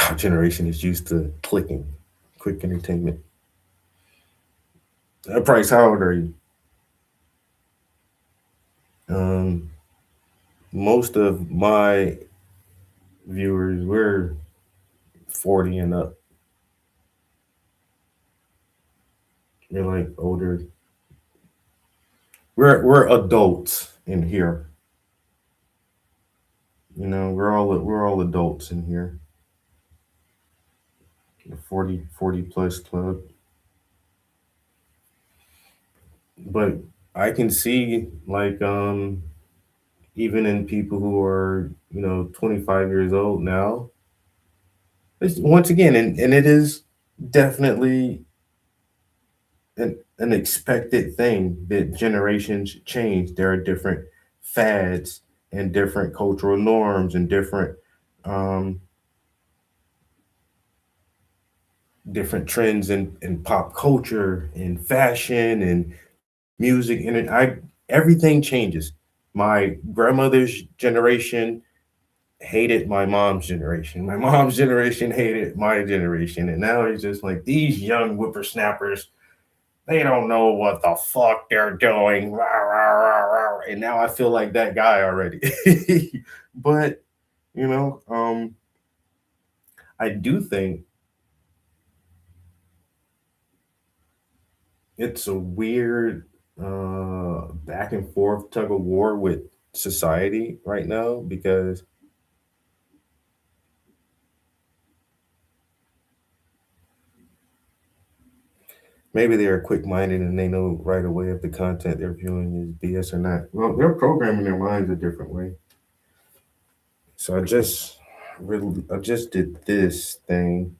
Our generation is used to clicking, quick entertainment. Price, how old are you? Um, most of my viewers, we're 40 and up. We're like older. We're adults in here. You know, we're all adults in here. The 40 plus club. But I can see like even in people who are, 25 years old now, it's, once again, and it is definitely an expected thing that generations change. There are different fads and different cultural norms and um, different trends in pop culture and fashion and music and everything changes. My grandmother's generation hated my mom's generation. My mom's generation hated my generation, and now it's just like these young whippersnappers. They don't know what the fuck they're doing. Rah, rah, rah, rah. And now I feel like that guy already. But you know, I do think it's a weird back and forth tug of war with society right now because maybe they are quick minded and they know right away if the content they're viewing is BS or not. Well, they're programming their minds a different way. So I just did this thing.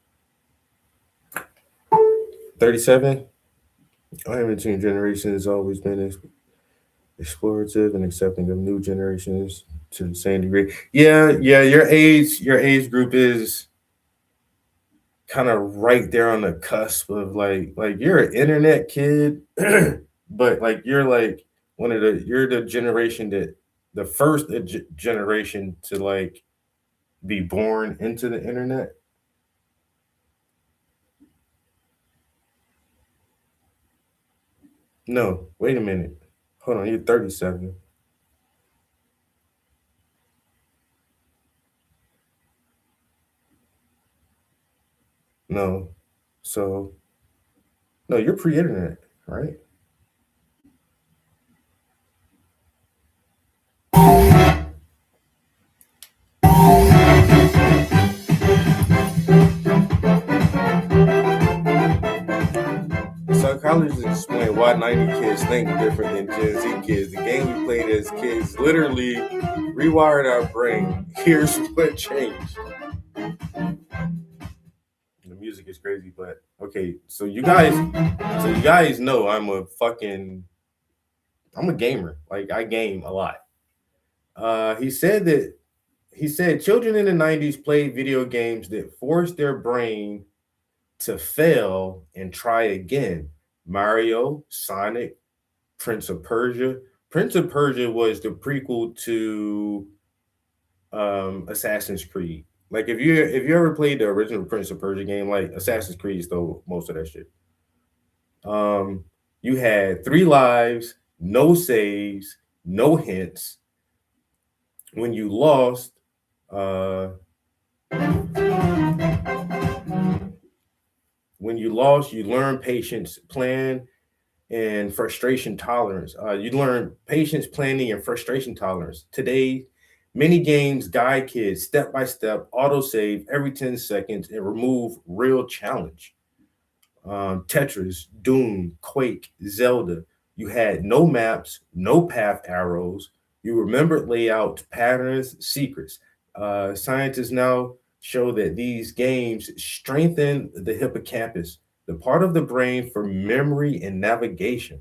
37. I have between generations has always been explorative and accepting of new generations to the same degree. Yeah, yeah, your age group is kind of right there on the cusp of like you're an internet kid, but like you're like you're the generation that the first generation to like be born into the internet. No, wait a minute. Hold on, you're 37. No. So no, you're pre-internet, right? Psychologists explain why 90 kids think different than Gen Z kids. The game we played as kids literally rewired our brain. Here's what changed. The music is crazy, but okay. So you guys know I'm a gamer. Like I game a lot. He said children in the 90s played video games that forced their brain to fail and try again. Mario, Sonic, Prince of Persia. Prince of Persia was the prequel to Assassin's Creed. Like if you ever played the original Prince of Persia game, like Assassin's Creed stole most of that shit. Um, you had 3 lives, no saves, no hints. When you lost, uh, you learn patience, plan, and frustration tolerance. You learn patience, planning, and frustration tolerance. Today, many games guide kids step by step, autosave every 10 seconds, and remove real challenge. Tetris, Doom, Quake, Zelda. You had no maps, no path arrows. You remembered layouts, patterns, secrets. Scientists now show that these games strengthen the hippocampus, the part of the brain for memory and navigation.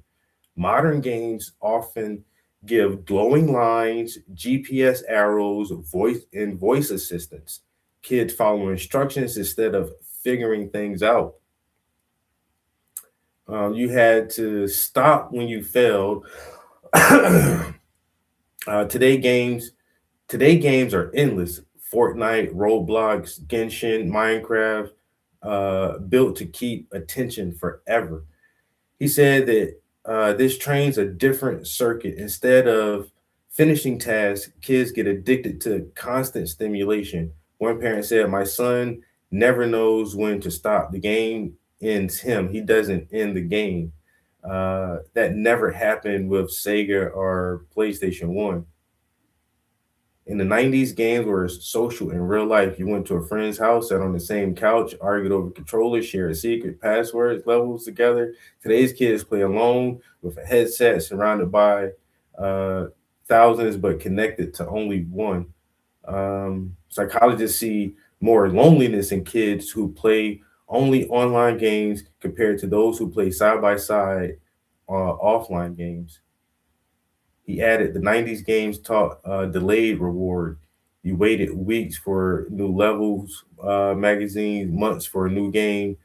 Modern games often give glowing lines, GPS arrows, voice assistance. Kids follow instructions instead of figuring things out. You had to stop when you failed, Today games are endless. Fortnite, Roblox, Genshin, Minecraft, built to keep attention forever. He said that this trains a different circuit. Instead of finishing tasks, kids get addicted to constant stimulation. One parent said, "My son never knows when to stop. The game ends him. He doesn't end the game." That never happened with Sega or PlayStation 1. In the 90s, games were social in real life. You went to a friend's house, sat on the same couch, argued over controllers, shared secret passwords, levels together. Today's kids play alone with a headset surrounded by uh, thousands, but connected to only one. Psychologists see more loneliness in kids who play only online games compared to those who play side by side offline games. He added the 90s games taught delayed reward. You waited weeks for new levels, magazines, months for a new game.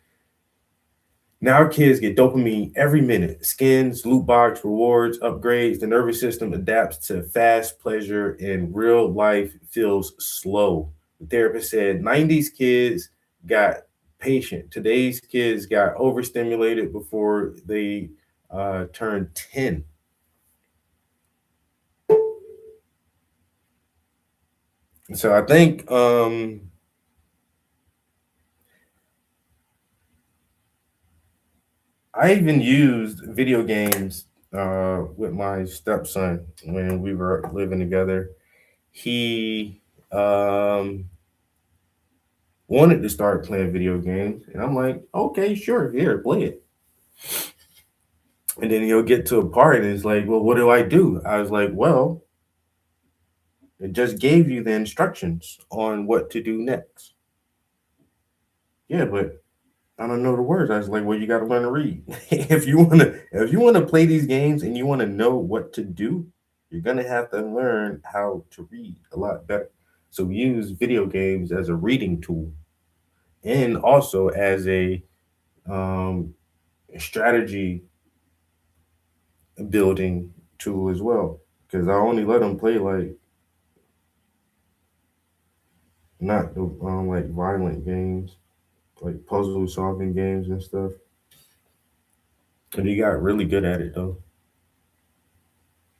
Now our kids get dopamine every minute. Skins, loot box, rewards, upgrades. The nervous system adapts to fast pleasure and real life feels slow. The therapist said 90s kids got patient. Today's kids got overstimulated before they turned 10. So I think I even used video games with my stepson when we were living together. He wanted to start playing video games, and I'm like, okay, sure, here, play it. And then he'll get to a part, and it's like, well, what do I do? I was like, well, it just gave you the instructions on what to do next. Yeah, but I don't know the words. I was like, well, you got to learn to read. If you want to play these games and you want to know what to do, you're gonna have to learn how to read a lot better. So we use video games as a reading tool and also as a um, strategy building tool as well. Because I only let them play like not the like violent games, like puzzle solving games and stuff. And he got really good at it though.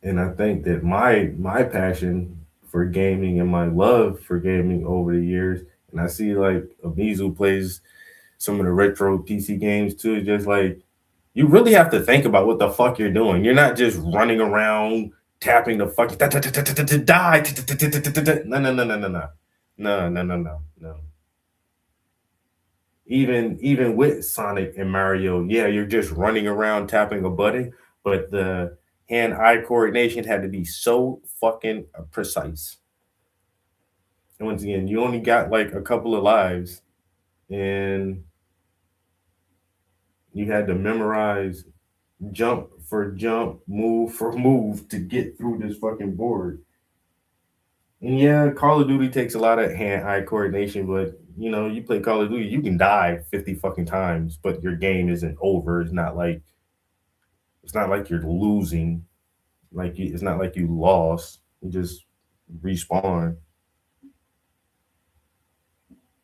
And I think that my passion for gaming and my love for gaming over the years, and I see like Amizu plays some of the retro PC games too. It's just like you really have to think about what the fuck you're doing. You're not just running around tapping the fucking die. No, no, no, no, no, no, no, no, no, no, no. Even with Sonic and Mario, yeah, you're just running around tapping a button, but the hand-eye coordination had to be so fucking precise. And once again, you only got like a couple of lives, and you had to memorize jump for jump, move for move to get through this fucking board. And yeah, Call of Duty takes a lot of hand-eye coordination, but you play Call of Duty, you can die 50 fucking times, but your game isn't over. It's not like you're losing. It's not like you lost. You just respawn.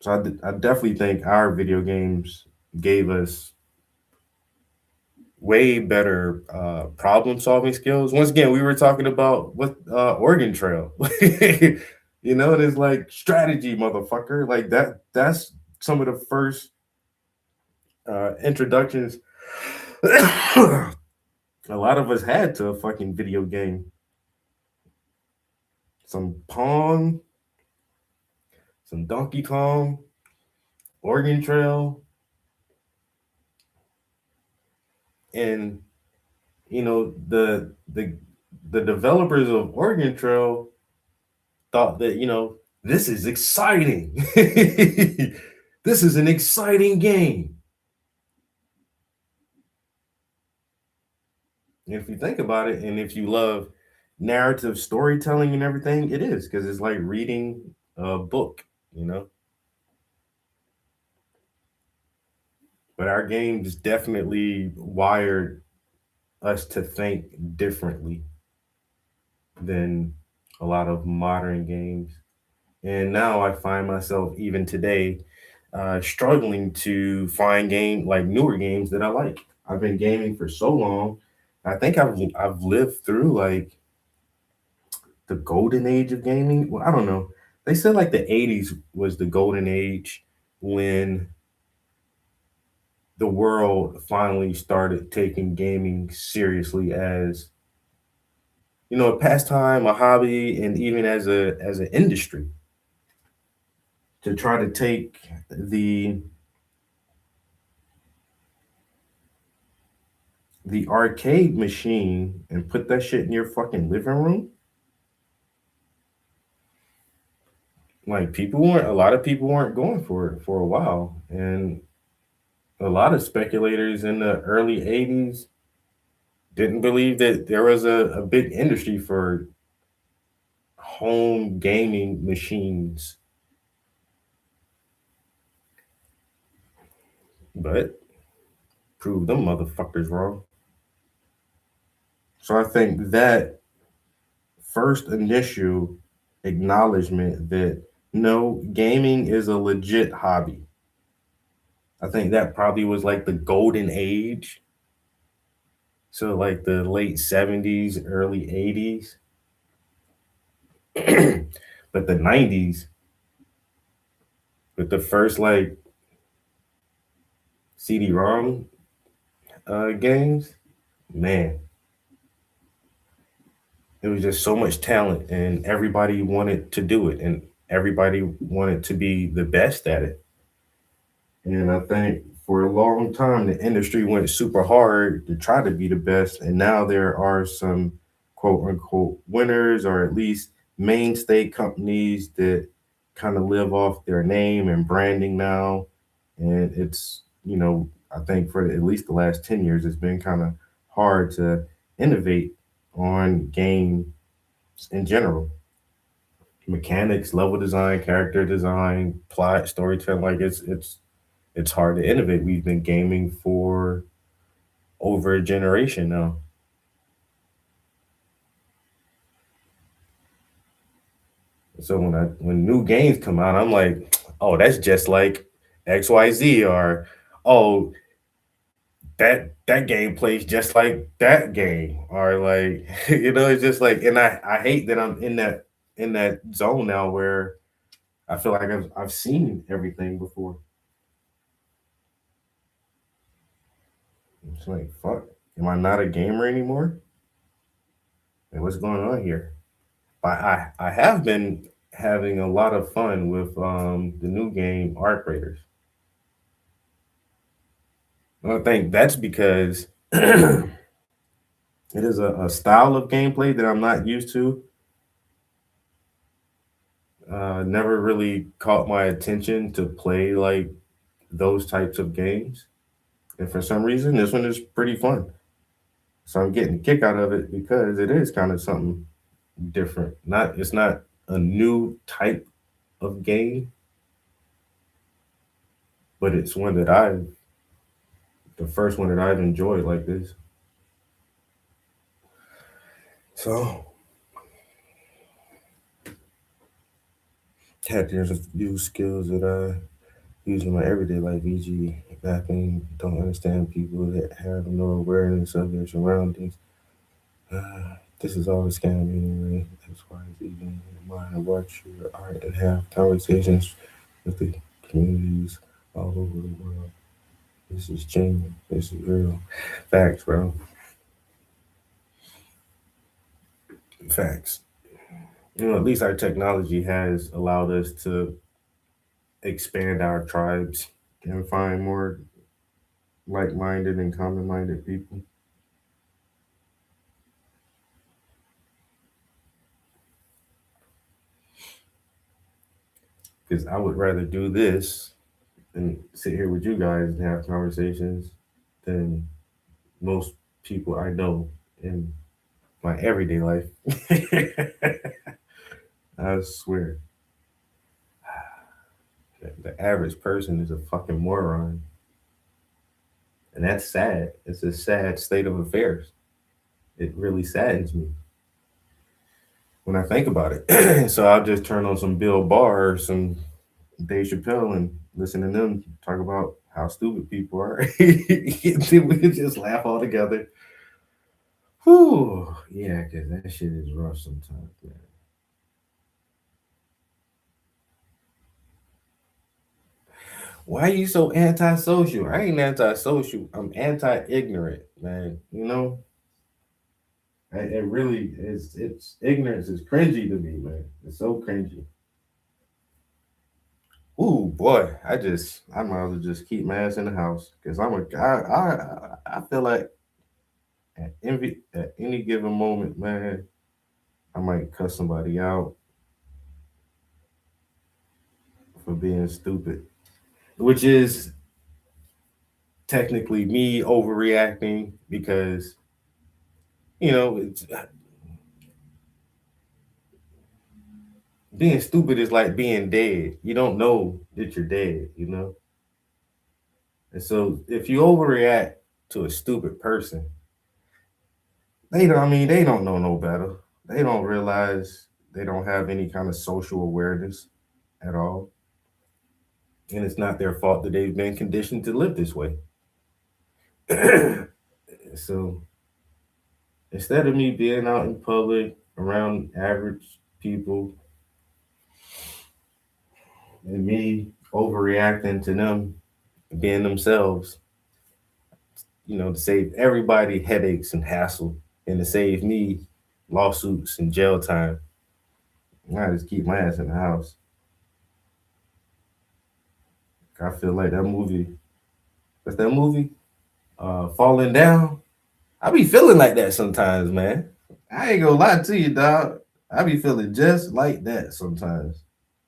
So I definitely think our video games gave us way better problem solving skills. Once again, we were talking about what Oregon Trail. And it's like strategy, motherfucker. Like that's some of the first introductions a lot of us had to a fucking video game. Some Pong, some Donkey Kong, Oregon Trail, and the developers of Oregon Trail thought that this is exciting. This is an exciting game. And if you think about it, and if you love narrative storytelling and everything, it is because it's like reading a book, you know. But our games definitely wired us to think differently. than a lot of modern games. And now I find myself even today struggling to find newer games that I like. I've been gaming for so long. I think I've lived through like the golden age of gaming. Well, I don't know. They said like the 80s was the golden age when the world finally started taking gaming seriously as a pastime, a hobby, and even as an industry to try to take the the arcade machine and put that shit in your fucking living room. Like a lot of people weren't going for it for a while, and a lot of speculators in the early 80s didn't believe that there was a big industry for home gaming machines, but proved them motherfuckers wrong. So I think that first initial acknowledgement that no, gaming is a legit hobby. I think that probably was like the golden age. So like the late 70s, early 80s. But the 90s with the first like CD-ROM games, man, it was just so much talent and everybody wanted to do it and everybody wanted to be the best at it. And I think for a long time, the industry went super hard to try to be the best. And now there are some quote unquote winners, or at least mainstay companies that kind of live off their name and branding now. And I think for at least the last 10 years, it's been kind of hard to innovate on games in general. Mechanics, level design, character design, plot, storytelling, like it's hard to innovate. We've been gaming for over a generation now. So when new games come out, I'm like, oh, that's just like XYZ, or oh, that game plays just like that game, or like it's just like, and I hate that I'm in that zone now where I feel like I've seen everything before. It's like fuck, am I not a gamer anymore? Like, what's going on here? I have been having a lot of fun with the new game Arc Raiders. I think that's because it is a style of gameplay that I'm not used to. Never really caught my attention to play like those types of games, and for some reason, this one is pretty fun. So I'm getting a kick out of it because it is kind of something different. It's not a new type of game, but it's one that the first one that I've enjoyed like this. So there's a few skills that I use in my everyday life, e.g., mapping, don't understand people that have no awareness of their surroundings. This is all a scam anyway. That's why it's even in mind. Watch your art and have conversations with the communities all over the world. This is genuine. This is real. Facts, bro. Facts. At least our technology has allowed us to expand our tribes and find more like-minded and common-minded people. Because I would rather do this and sit here with you guys and have conversations than most people I know in my everyday life. I swear, the average person is a fucking moron, and that's sad. It's a sad state of affairs. It really saddens me. when I think about it. So I'll just turn on some Bill Barr or some Dave Chappelle and listen to them talk about how stupid people are. Then we could just laugh all together. Whew. Yeah, because that shit is rough sometimes, man. Why are you so antisocial? I ain't antisocial. I'm anti-ignorant, man. You know, it really is. It's ignorance is cringy to me, man. It's so cringy. Ooh, boy, I might as well just keep my ass in the house because I feel like at any given moment, man, I might cuss somebody out for being stupid, which is technically me overreacting because it's being stupid is like being dead. You don't know that you're dead, and so if you overreact to a stupid person, they don't. I mean, they don't know no better. They don't realize they don't have any kind of social awareness at all, and it's not their fault that they've been conditioned to live this way. So instead of me being out in public around average people and me overreacting to them being themselves, to save everybody headaches and hassle and to save me lawsuits and jail time, I just keep my ass in the house. I feel like that movie, what's that movie? Falling Down. I be feeling like that sometimes, man. I ain't gonna lie to you, dog. I be feeling just like that sometimes.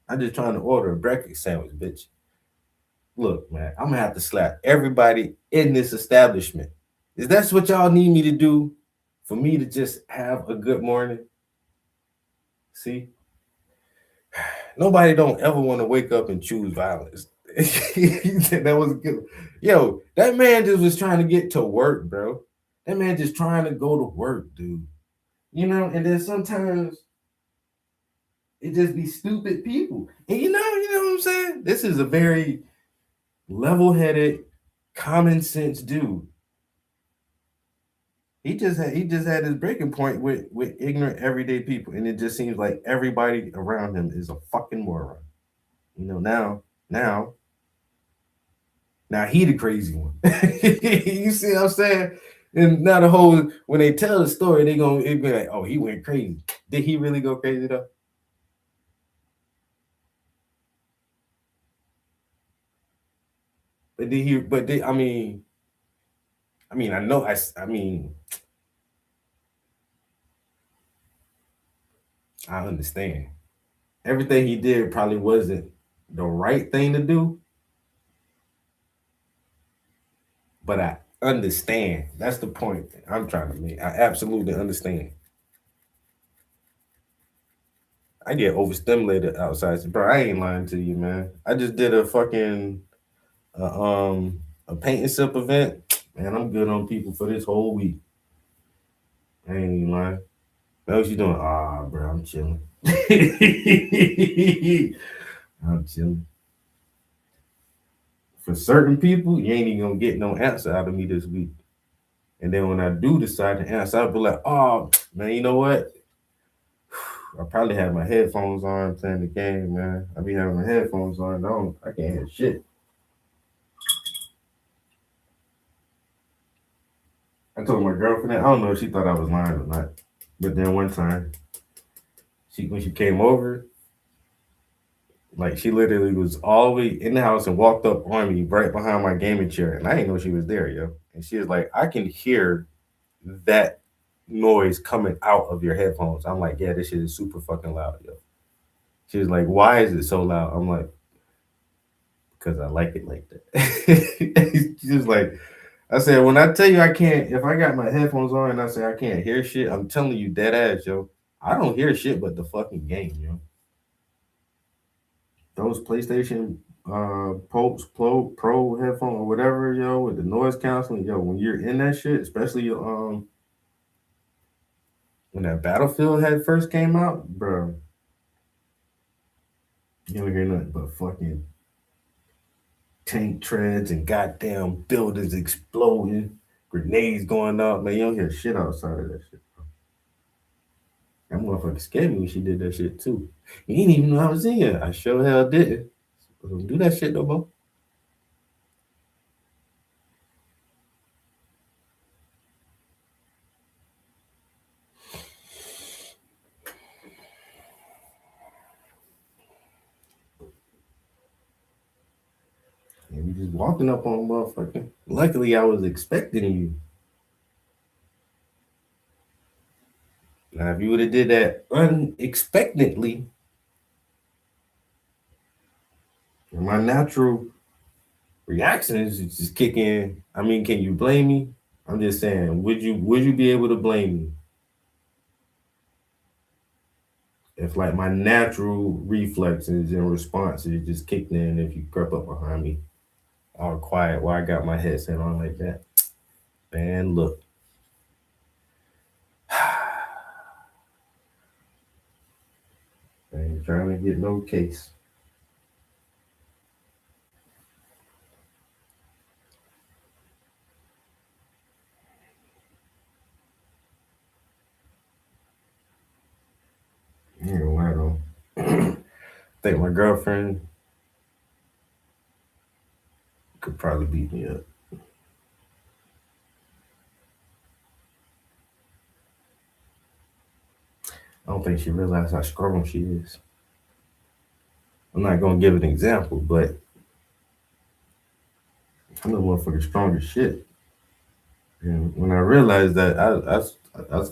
I'm just trying to order a breakfast sandwich, bitch. Look, man, I'm gonna have to slap everybody in this establishment. Is that what y'all need me to do for me to just have a good morning? See, nobody don't ever want to wake up and choose violence. That was good. Yo, that man just was trying to get to work, bro. That man just trying to go to work, dude. And then sometimes it just be stupid people. And you know what I'm saying? This is a very level-headed, common sense dude. He just had his breaking point with ignorant everyday people, and it just seems like everybody around him is a fucking moron. Now now he the crazy one. You see what I'm saying? And now the whole when they tell the story, it be like, oh, he went crazy. Did he really go crazy though? But did he? But did I know I mean I understand everything he did probably wasn't the right thing to do, but I understand. That's the point I'm trying to make. I absolutely understand. I get overstimulated outside. Bro, I ain't lying to you, man. I just did a fucking uh, um a paint and sip event, man. I'm good on people for this whole week. I ain't even lying. What you doing? Ah, bro, I'm chilling. I'm chilling. For certain people, you ain't even gonna get no answer out of me this week. And then when I do decide to answer, I'll be like, oh man, you know what? I probably have my headphones on playing the game, man. I be having my headphones on. I can't hear shit. I told my girlfriend that. I don't know if she thought I was lying or not. But then one time, when she came over, like she literally was all the way in the house and walked up on me right behind my gaming chair, and I didn't know she was there, yo. And she was like, "I can hear that noise coming out of your headphones." I'm like, "Yeah, this shit is super fucking loud, yo." She was like, "Why is it so loud?" I'm like, "Because I like it like that." She was like, I said, when I tell you I can't, if I got my headphones on and I say I can't hear shit, I'm telling you dead ass, yo. I don't hear shit but the fucking game, yo. Those PlayStation Pro headphone or whatever, yo, with the noise canceling, yo, when you're in that shit, especially when that Battlefield had first came out, bro, you don't hear nothing but fucking tank treads and goddamn buildings exploding, grenades going up. Man, you don't hear shit outside of that shit. That motherfucker scared me when she did that shit too. You didn't even know I was in here. I sure hell didn't. Don't do that shit no more. And you just walking up on motherfucker. Luckily, I was expecting you. Now, if you would have did that unexpectedly, my natural reaction is just kick in. I mean, can you blame me? I'm just saying, would you be able to blame me if like my natural reflexes and responses just kicked in if you crept up behind me all quiet while I got my headset on like that? Man, look. I ain't trying to get no case. You know, I don't think my girlfriend could probably beat me up. I don't think she realized how strong she is. I'm not gonna give an example, but I'm the motherfucker strong as shit. And when I realized that, I was,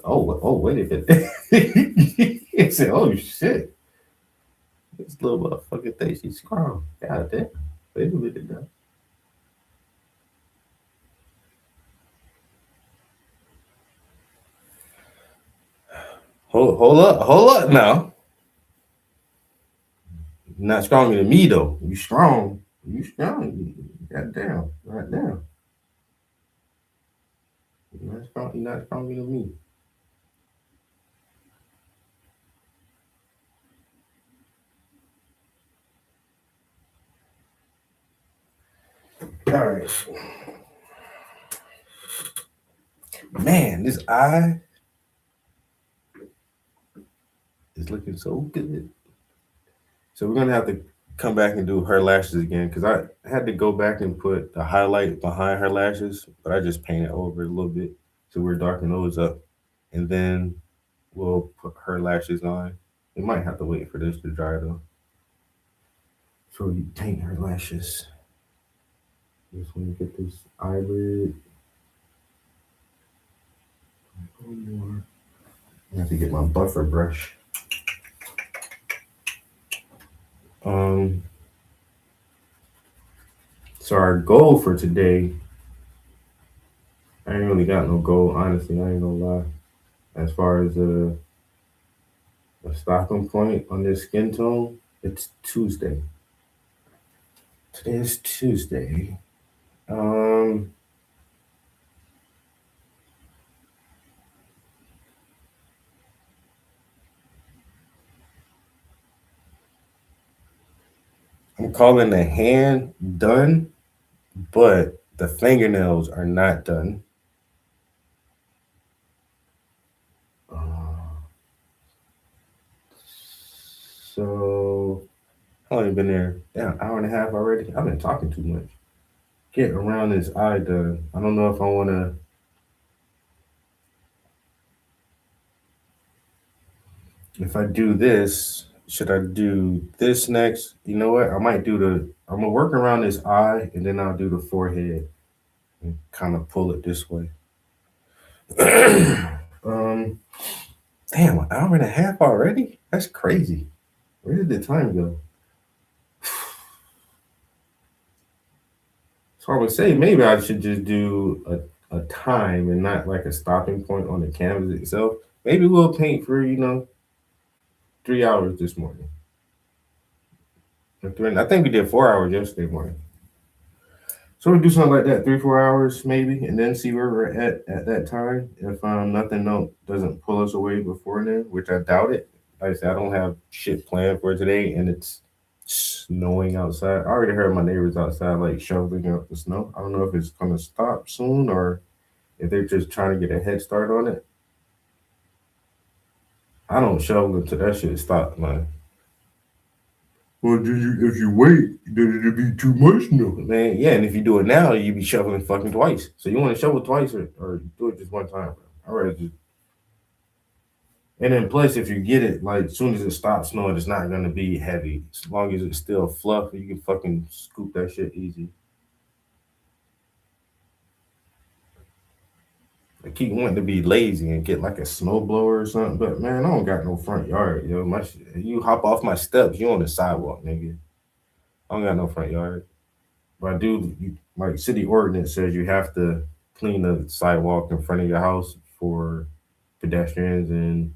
oh, wait a minute. He said, oh shit, this little motherfucker thinks she's strong. God damn. Wait a minute now. Hold up now. You're not stronger than me though. You strong. You strong. God damn. Right now. You're not strong. You're not stronger than me. All right. Man, this eye is looking so good. So we're gonna have to come back and do her lashes again because I had to go back and put the highlight behind her lashes, but I just painted over it a little bit so we're darken those up, and then we'll put her lashes on. We might have to wait for this to dry though. So we paint her lashes. Just want to get this eyelid. One more. I have to get my buffer brush. Um. So our goal for today, I ain't really got no goal. Honestly, I ain't gonna lie. As far as a stopping point on this skin tone, it's Tuesday. Today is Tuesday. Um, I'm calling the hand done, but the fingernails are not done. Uh, so I've only been there, damn, hour and a half already. I've been talking too much. Get around this eye done. I don't know if I want to. If I do this, should I do this next? You know what? I might do the. I'm gonna work around this eye, and then I'll do the forehead and kind of pull it this way. um, damn, an hour and a half already? That's crazy. Where did the time go? So I would say maybe I should just do a time and not like a stopping point on the canvas itself. Maybe we'll paint for 3 hours this morning. I think we did 4 hours yesterday morning. So we do something like that, 3 4 hours maybe, and then see where we're at that time. If nothing no doesn't pull us away before then, which I doubt it. Like I said, I don't have shit planned for today, and it's snowing outside. I already heard my neighbors outside like shoveling up the snow. I don't know if it's gonna stop soon or if they're just trying to get a head start on it. I don't shovel until that shit stop, man. Well, if you wait, then it'll be too much snow. Man, yeah, and if you do it now, you be shoveling fucking twice. So you want to shovel twice or do it just one time, bro. I rather just. And then plus, if you get it, like as soon as it stops snowing, it's not gonna be heavy. As long as it's still fluffy, you can fucking scoop that shit easy. I keep wanting to be lazy and get like a snow blower or something, but man, I don't got no front yard, yo. You hop off my steps, you on the sidewalk, nigga. I don't got no front yard. But I do like city ordinance says you have to clean the sidewalk in front of your house for pedestrians and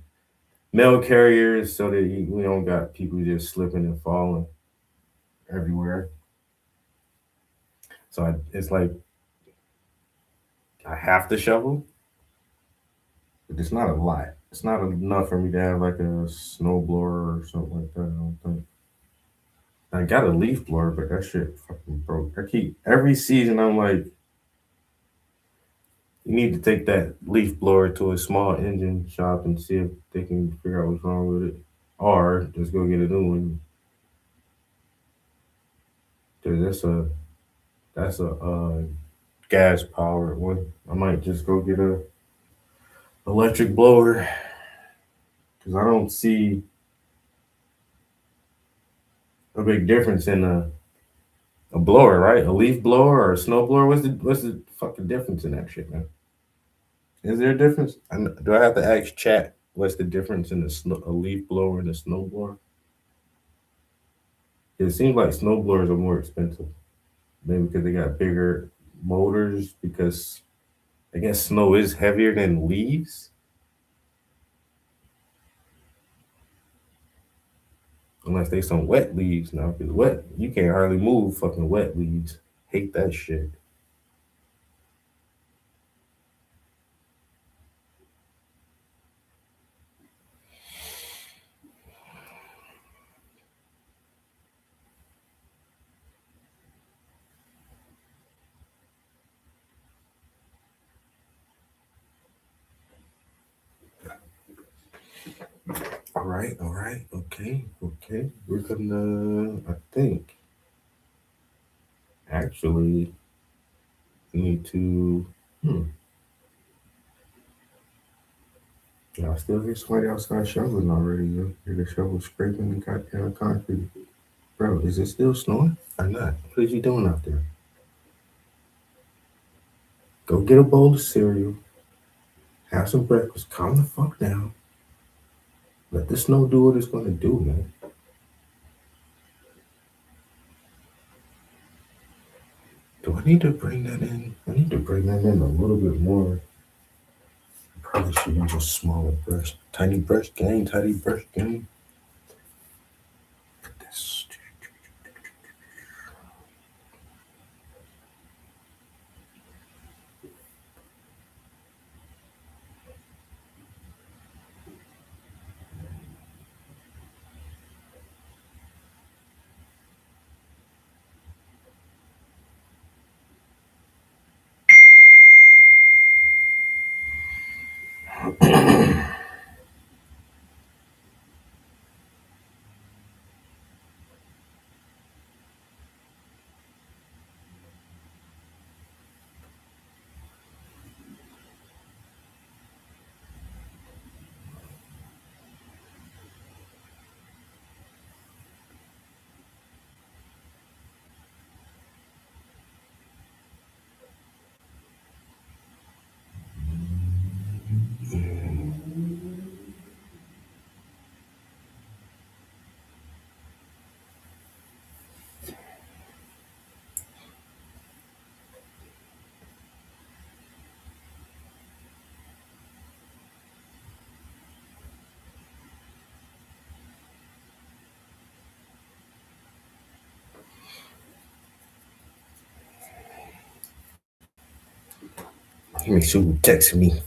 mail carriers so that we don't got people just slipping and falling everywhere. So it's like I have to shovel, but it's not a lot. It's not enough for me to have like a snow blower or something like that. I don't think. I got a leaf blower, but that shit fucking broke. I keep every season. I'm like, you need to take that leaf blower to a small engine shop and see if they can figure out what's wrong with it, or just go get a new one. Cause that's a gas powered one. I might just go get a electric blower because I don't see a big difference in a blower, right? A leaf blower or a snow blower. What's the fucking difference in that shit, man? Is there a difference? Do I have to ask chat what's the difference in a leaf blower and a snow blower? It seems like snow blowers are more expensive. Maybe because they got bigger motors. Because I guess snow is heavier than leaves, unless they some wet leaves now. Because wet, you can't hardly move fucking wet leaves. Hate that shit. All right, okay, okay. We're gonna, I think, actually need to. Hmm. Yeah, I still hear somebody outside shoveling already. You hear the shovel scraping the goddamn concrete. Bro, is it still snowing or not? What is you doing out there? Go get a bowl of cereal, have some breakfast, calm the fuck down. Let the snow do what it's gonna do, man. Do I need to bring that in? I need to bring that in a little bit more. Probably should use a smaller brush. Tiny brush gang. This. Let me see who texted me.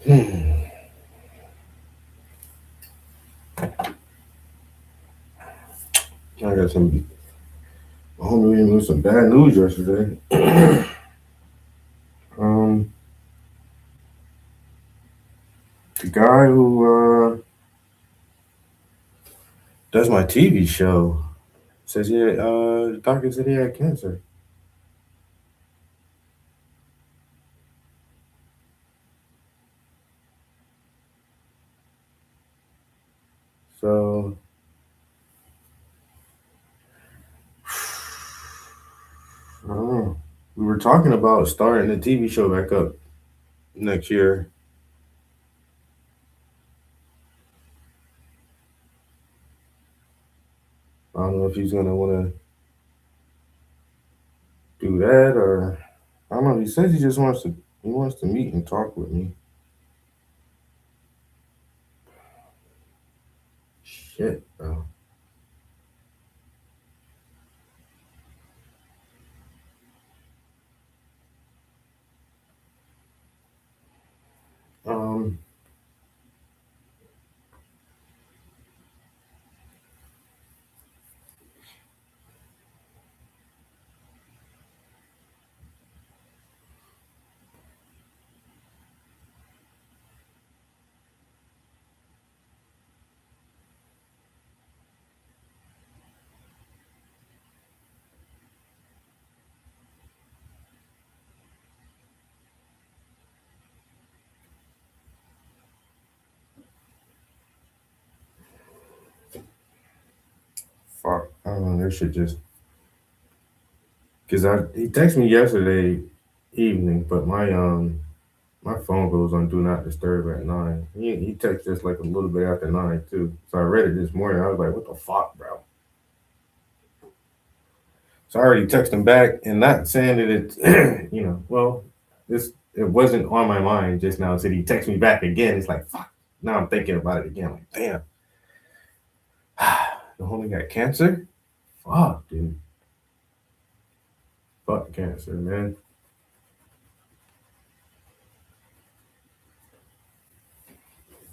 Hmm. I got some. My homie gave me some bad news yesterday. um, the guy who does my TV show says the doctor said he had cancer. So I don't know. We were talking about starting the TV show back up next year. I don't know if he's gonna want to do that or I don't know. He says he wants to meet and talk with me. Shit, bro. Um, fuck. I don't know. That shit just because I he texted me yesterday evening, but my phone goes on do not disturb at 9. He texted us like a little bit after 9 too. So I read it this morning. I was like, what the fuck, bro? So I already texted him back and not saying that it's well, it wasn't on my mind just now. Said he texted me back again. It's like fuck. Now I'm thinking about it again. Like, damn, the homie got cancer? Fuck, dude. Fuck cancer, man.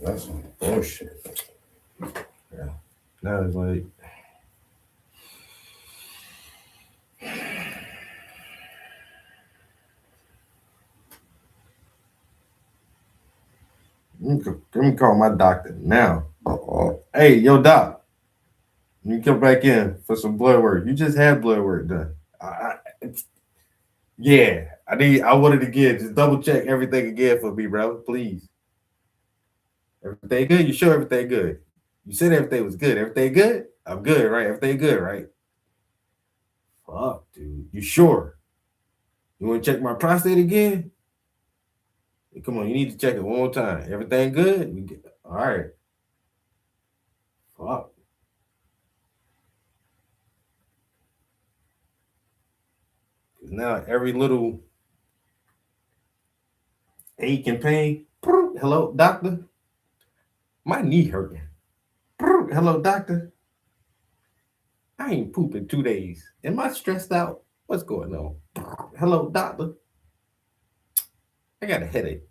That's some bullshit. Yeah. Now it's like let me call my doctor now. Hey, yo, doc, you come back in for some blood work. You just had blood work done. Yeah, I wanted to get just double check everything again for me, bro. Please. Everything good? You sure everything good? You said everything was good. Everything good? I'm good, right? Everything good, right? Fuck, dude. You sure? You want to check my prostate again? Hey, come on, you need to check it one more time. Everything good? All right. Fuck. 'Cause now every little ache and pain. Hello, doctor. My knee hurting. Hello, doctor. I ain't pooping 2 days. Am I stressed out? What's going on? Hello, doctor. I got a headache.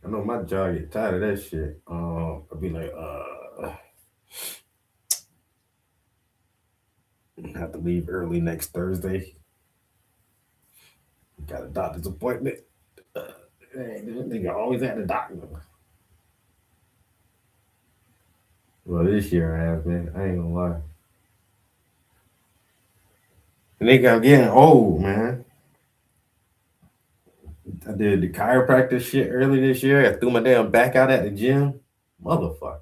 I know my jaw get tired of that shit. I'll be like, I have to leave early next Thursday. Got a doctor's appointment. Hey, this nigga always at the doctor. Well, this year I have, man. I ain't gonna lie. Nigga, I'm getting old, man. I did the chiropractor shit early this year. I threw my damn back out at the gym. Motherfucker.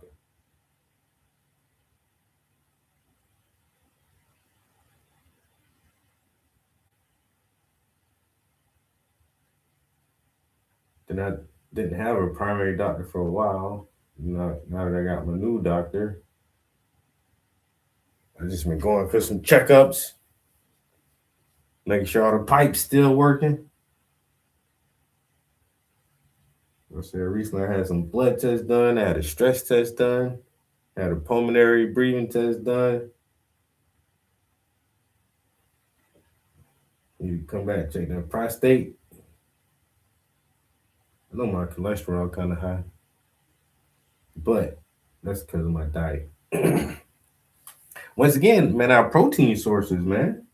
Then I didn't have a primary doctor for a while. Now that I got my new doctor, I just been going for some checkups, making sure all the pipes still working. I said recently I had some blood tests done, I had a stress test done, I had a pulmonary breathing test done. You come back, check that prostate. I know my cholesterol kind of high, but that's because of my diet. Once again, man, our protein sources, man.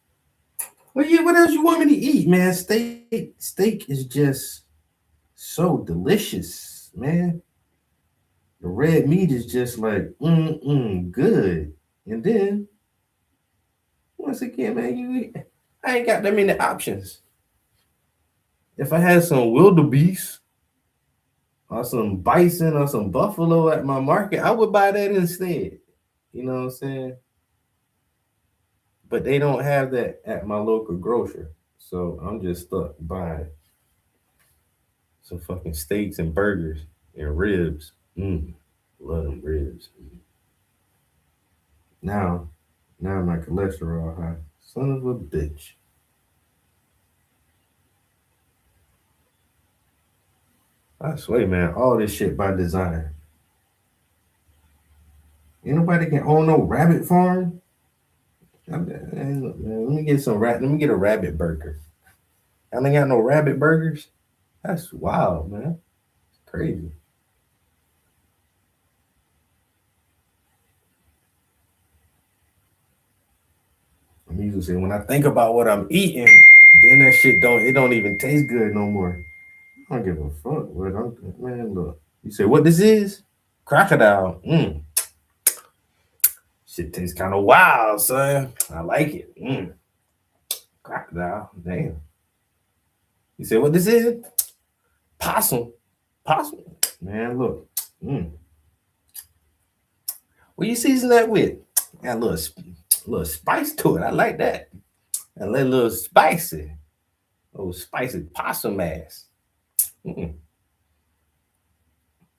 Well, yeah, what else you want me to eat, man? Steak is just so delicious, man. The red meat is just like good. And then once again, man, I ain't got that many options. If I had some wildebeest or some bison or some buffalo at my market, I would buy that instead. You know what I'm saying? But they don't have that at my local grocer. So I'm just stuck buying some fucking steaks and burgers and ribs. Love them ribs. Now, now my cholesterol high. Son of a bitch. I swear, man, all this shit by design. Ain't nobody can own no rabbit farm. Let me get some rat. Let me get a rabbit burger. I ain't got no rabbit burgers. That's wild, man. It's crazy. I'm usually saying when I think about what I'm eating, then that shit don't even taste good no more. I don't give a fuck. Man, look. You say what this is? Crocodile. Shit tastes kind of wild, son. I like it. Crocodile. Damn. You say what this is? Possum. Possum. Man, look. What you season that with? Got a little spice to it. I like that. A little spicy. Oh, spicy possum ass. I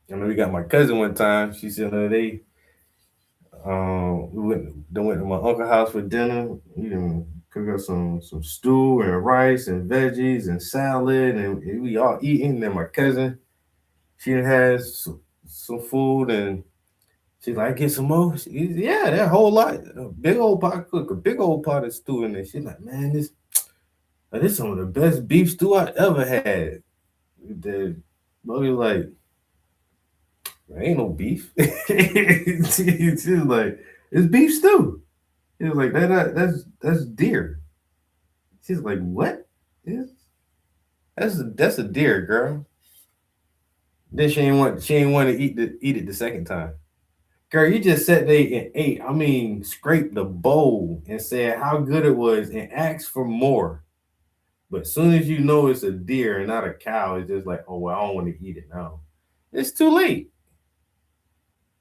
know we got my cousin one time. She said they we went to my uncle's house for dinner. We done cook up some stew and rice and veggies and salad and we all eating. And then my cousin, she had some food and she's like, get some more. Yeah, that whole lot, a big old pot cook, a big old pot of stew in there. She's like, man, this is some of the best beef stew I ever had. The Bobby was like, there ain't no beef. She was like, it's beef stew. He was like, that's deer. She's like, what? Yes. That's a deer, girl. Then she ain't want to eat it the second time. Girl, you just sat there and ate. I mean, scraped the bowl and said how good it was and asked for more. But as soon as you know it's a deer and not a cow, it's just like, oh well, I don't want to eat it now. It's too late.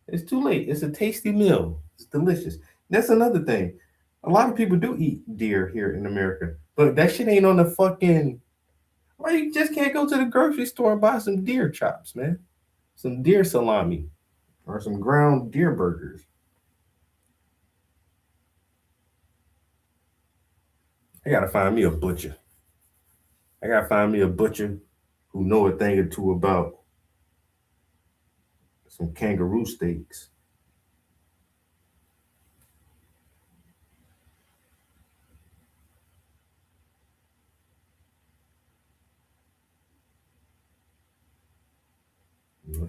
It's too late. It's a tasty meal. It's delicious. That's another thing. A lot of people do eat deer here in America, but that shit ain't on the fucking. Why you just can't go to the grocery store and buy some deer chops, man? Some deer salami or some ground deer burgers. I gotta find me a butcher. I gotta find me a butcher who know a thing or two about some kangaroo steaks.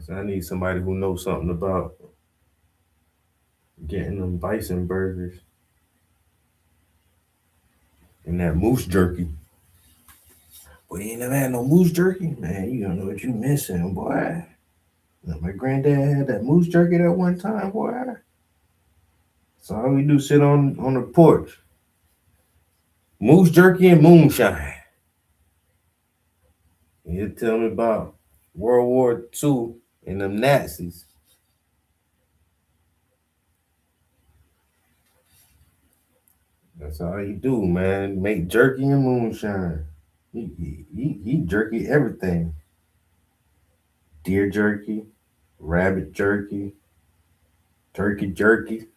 So I need somebody who knows something about getting them bison burgers and that moose jerky. Boy, you ain't never had no moose jerky? Man, you don't know what you missing, boy. Now, my granddad had that moose jerky that one time, boy. So all we do sit on the porch. Moose jerky and moonshine. And he'll tell me about World War II and them Nazis. That's all he do, man. Make jerky and moonshine. He jerky everything. Deer jerky, rabbit jerky, turkey jerky,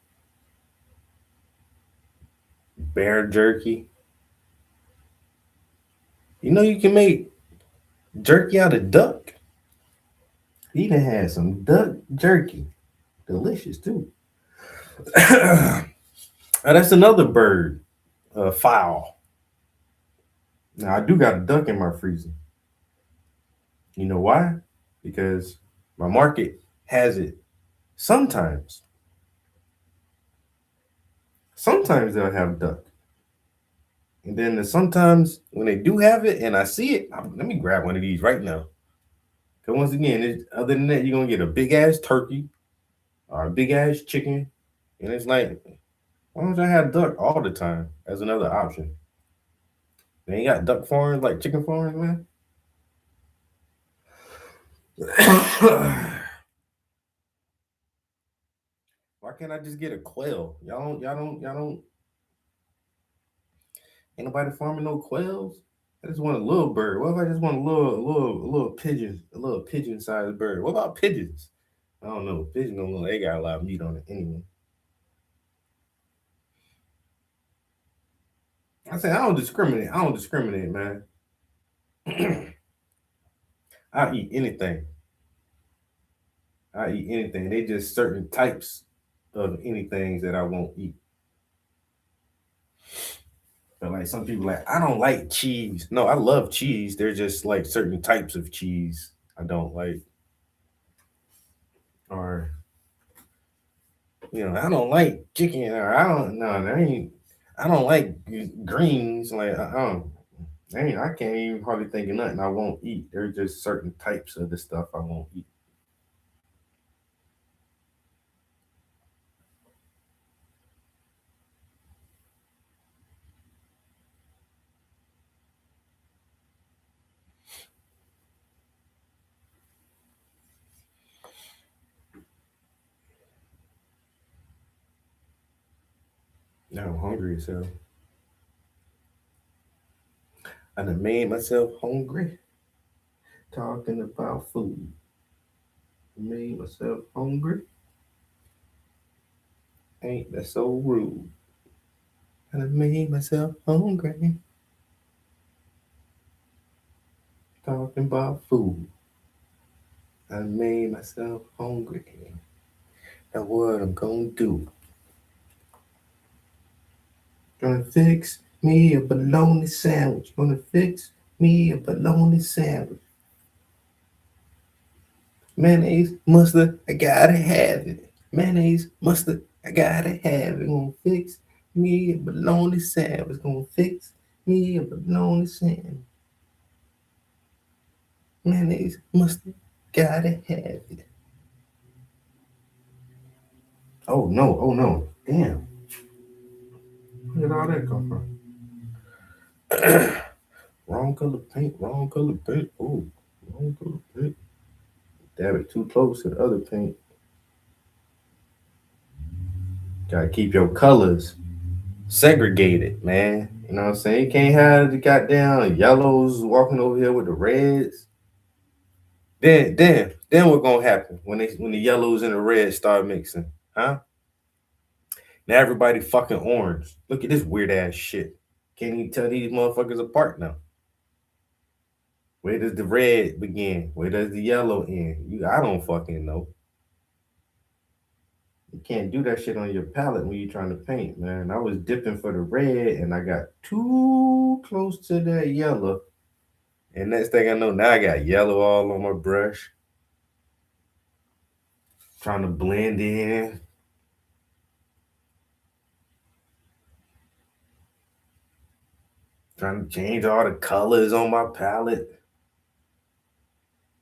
bear jerky. You know you can make jerky out of duck. He done had some duck jerky. Delicious too. That's another bird, fowl. Now I do got a duck in my freezer. You know why? Because my market has it. Sometimes, sometimes they'll have duck, and then sometimes when they do have it, and I see it, let me grab one of these right now. Because once again, other than that, you're gonna get a big ass turkey or a big ass chicken, and it's like, why don't I have duck all the time as another option? They ain't got duck farms like chicken farms, man. Why can't I just get a quail? Y'all don't. Ain't nobody farming no quails. I just want a little bird. What if I just want a little pigeon, a little pigeon-sized bird? What about pigeons? I don't know. Pigeon don't know they got a lot of meat on it anyway. I say I don't discriminate. I don't discriminate, man. I eat anything. I eat anything. They just certain types of anything that I won't eat. But like some people like, I don't like cheese. No, I love cheese. There's just like certain types of cheese I don't like. Or I don't like chicken. Or I don't no, there ain't I don't like greens. Like I can't even hardly think of nothing I won't eat. There's just certain types of the stuff I won't eat. Now I'm hungry as hell. I done made myself hungry talking about food. Made myself hungry. Ain't that so rude? I done made myself hungry talking about food. I done made myself hungry. Now what I'm gonna do? Gonna fix me a bologna sandwich. Gonna fix me a bologna sandwich. Mayonnaise, mustard, I gotta have it. Mayonnaise, mustard, I gotta have it. Gonna fix me a bologna sandwich. Gonna fix me a bologna sandwich. Mayonnaise, mustard, gotta have it. Oh no, oh no. Damn. Where did all that come from? Wrong color paint, wrong color paint. Oh, wrong color paint. Dab it too close to the other paint. Gotta keep your colors segregated, man. You know what I'm saying? You can't have the goddamn yellows walking over here with the reds. Then what gonna happen when the yellows and the reds start mixing? Huh? Now everybody fucking orange. Look at this weird ass shit. Can't even tell these motherfuckers apart now. Where does the red begin? Where does the yellow end? I don't fucking know. You can't do that shit on your palette when you're trying to paint, man. I was dipping for the red and I got too close to that yellow. And next thing I know, now I got yellow all on my brush. Trying to blend in. Trying to change all the colors on my palette.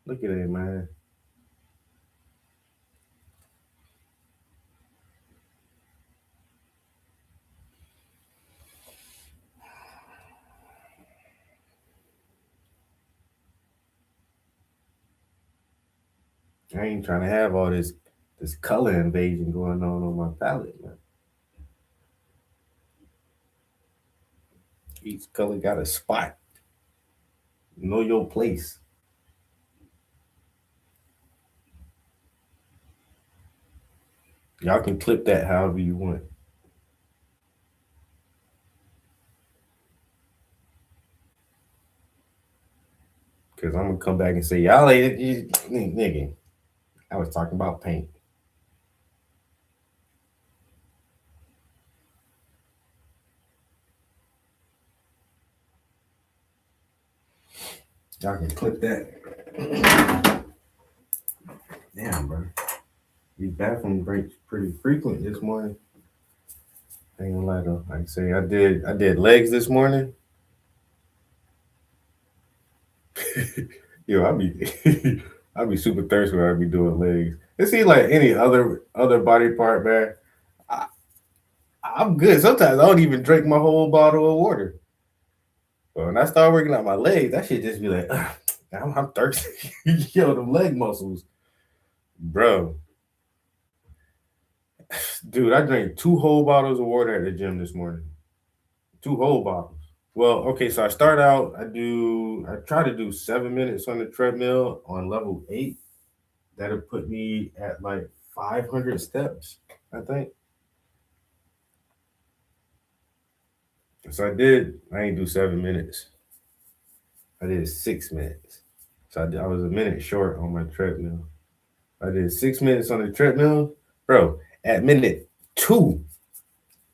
Look at it, man. I ain't trying to have all this color invasion going on my palette, man. Each color got a spot. Know your place. Y'all can clip that however you want. Cause I'm gonna come back and say, y'all ain't nigga. I was talking about paint. Y'all can clip that. Damn, bro. These bathroom breaks pretty frequent this morning. I ain't gonna lie though. Like I say, I did legs this morning. Yo, I be I be super thirsty when I be doing legs. It seems like any other body part, man. I, I'm good. Sometimes I don't even drink my whole bottle of water. But when I start working out my legs, that shit just be like, I'm thirsty. Yo, them leg muscles, bro. Dude, I drank 2 whole bottles of water at the gym this morning. 2 whole bottles. Well, okay, so I start out, I try to do 7 minutes on the treadmill on level 8. That'll put me at like 500 steps, I think. So I ain't do 7 minutes. I did 6 minutes. So I was a minute short on my treadmill. I did 6 minutes on the treadmill. Bro, at minute 2,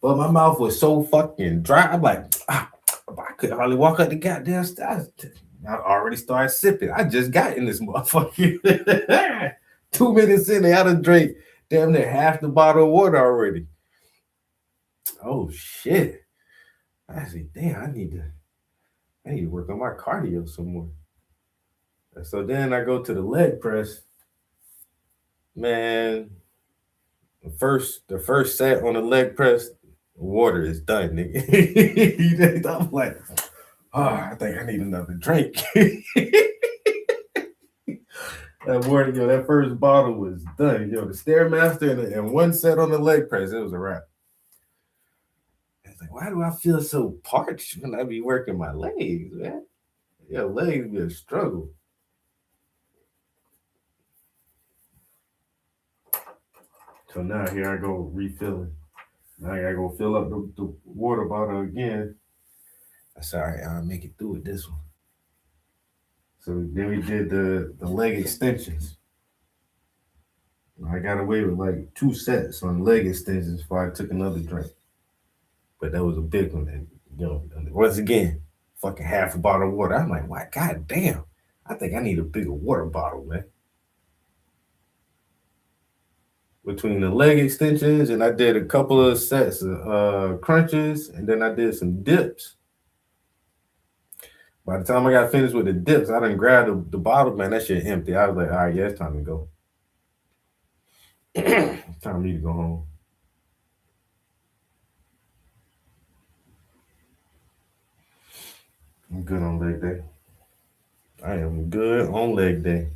but my mouth was so fucking dry. I'm like, I could hardly walk up the goddamn stairs. I already started sipping. I just got in this motherfucker. 2 minutes in, they had to drink damn near half the bottle of water already. Oh shit. I said, damn, I need to work on my cardio some more. So then I go to the leg press. Man, the first set on the leg press, water is done, nigga. I'm like, I think I need another drink. That water, yo, that first bottle was done. Yo, the Stairmaster and one set on the leg press, it was a wrap. I was like, why do I feel so parched when I be working my legs, man? Yo, legs be a struggle. So now here I go refilling. Now I gotta go fill up the water bottle again. I said, all right, I'll make it through with this one. So then we did the leg extensions. I got away with like 2 sets on leg extensions before I took another drink. But that was a big one. And, once again, fucking half a bottle of water. I'm like, why? God damn. I think I need a bigger water bottle, man. Between the leg extensions and I did a couple of sets of crunches and then I did some dips. By the time I got finished with the dips, I didn't grab the bottle, man. That shit empty. I was like, all right, yeah, it's time to go. It's time for me to go home. I'm good on leg day. I am good on leg day.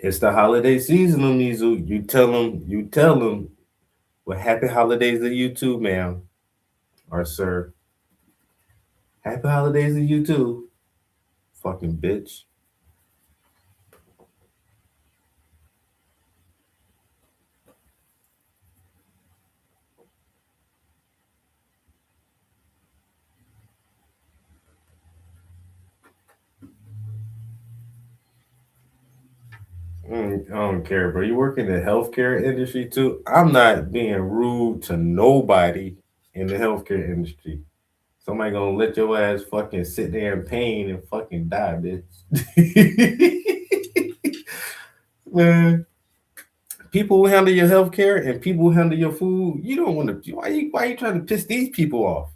It's the holiday season, Mizu. You tell them, well, happy holidays to you too, ma'am or sir. Happy holidays to you too, fucking bitch. I don't care, bro. You work in the healthcare industry too. I'm not being rude to nobody in the healthcare industry. Somebody gonna let your ass fucking sit there in pain and fucking die, bitch. Man, people who handle your health care and people who handle your food, you don't want to. Why you trying to piss these people off?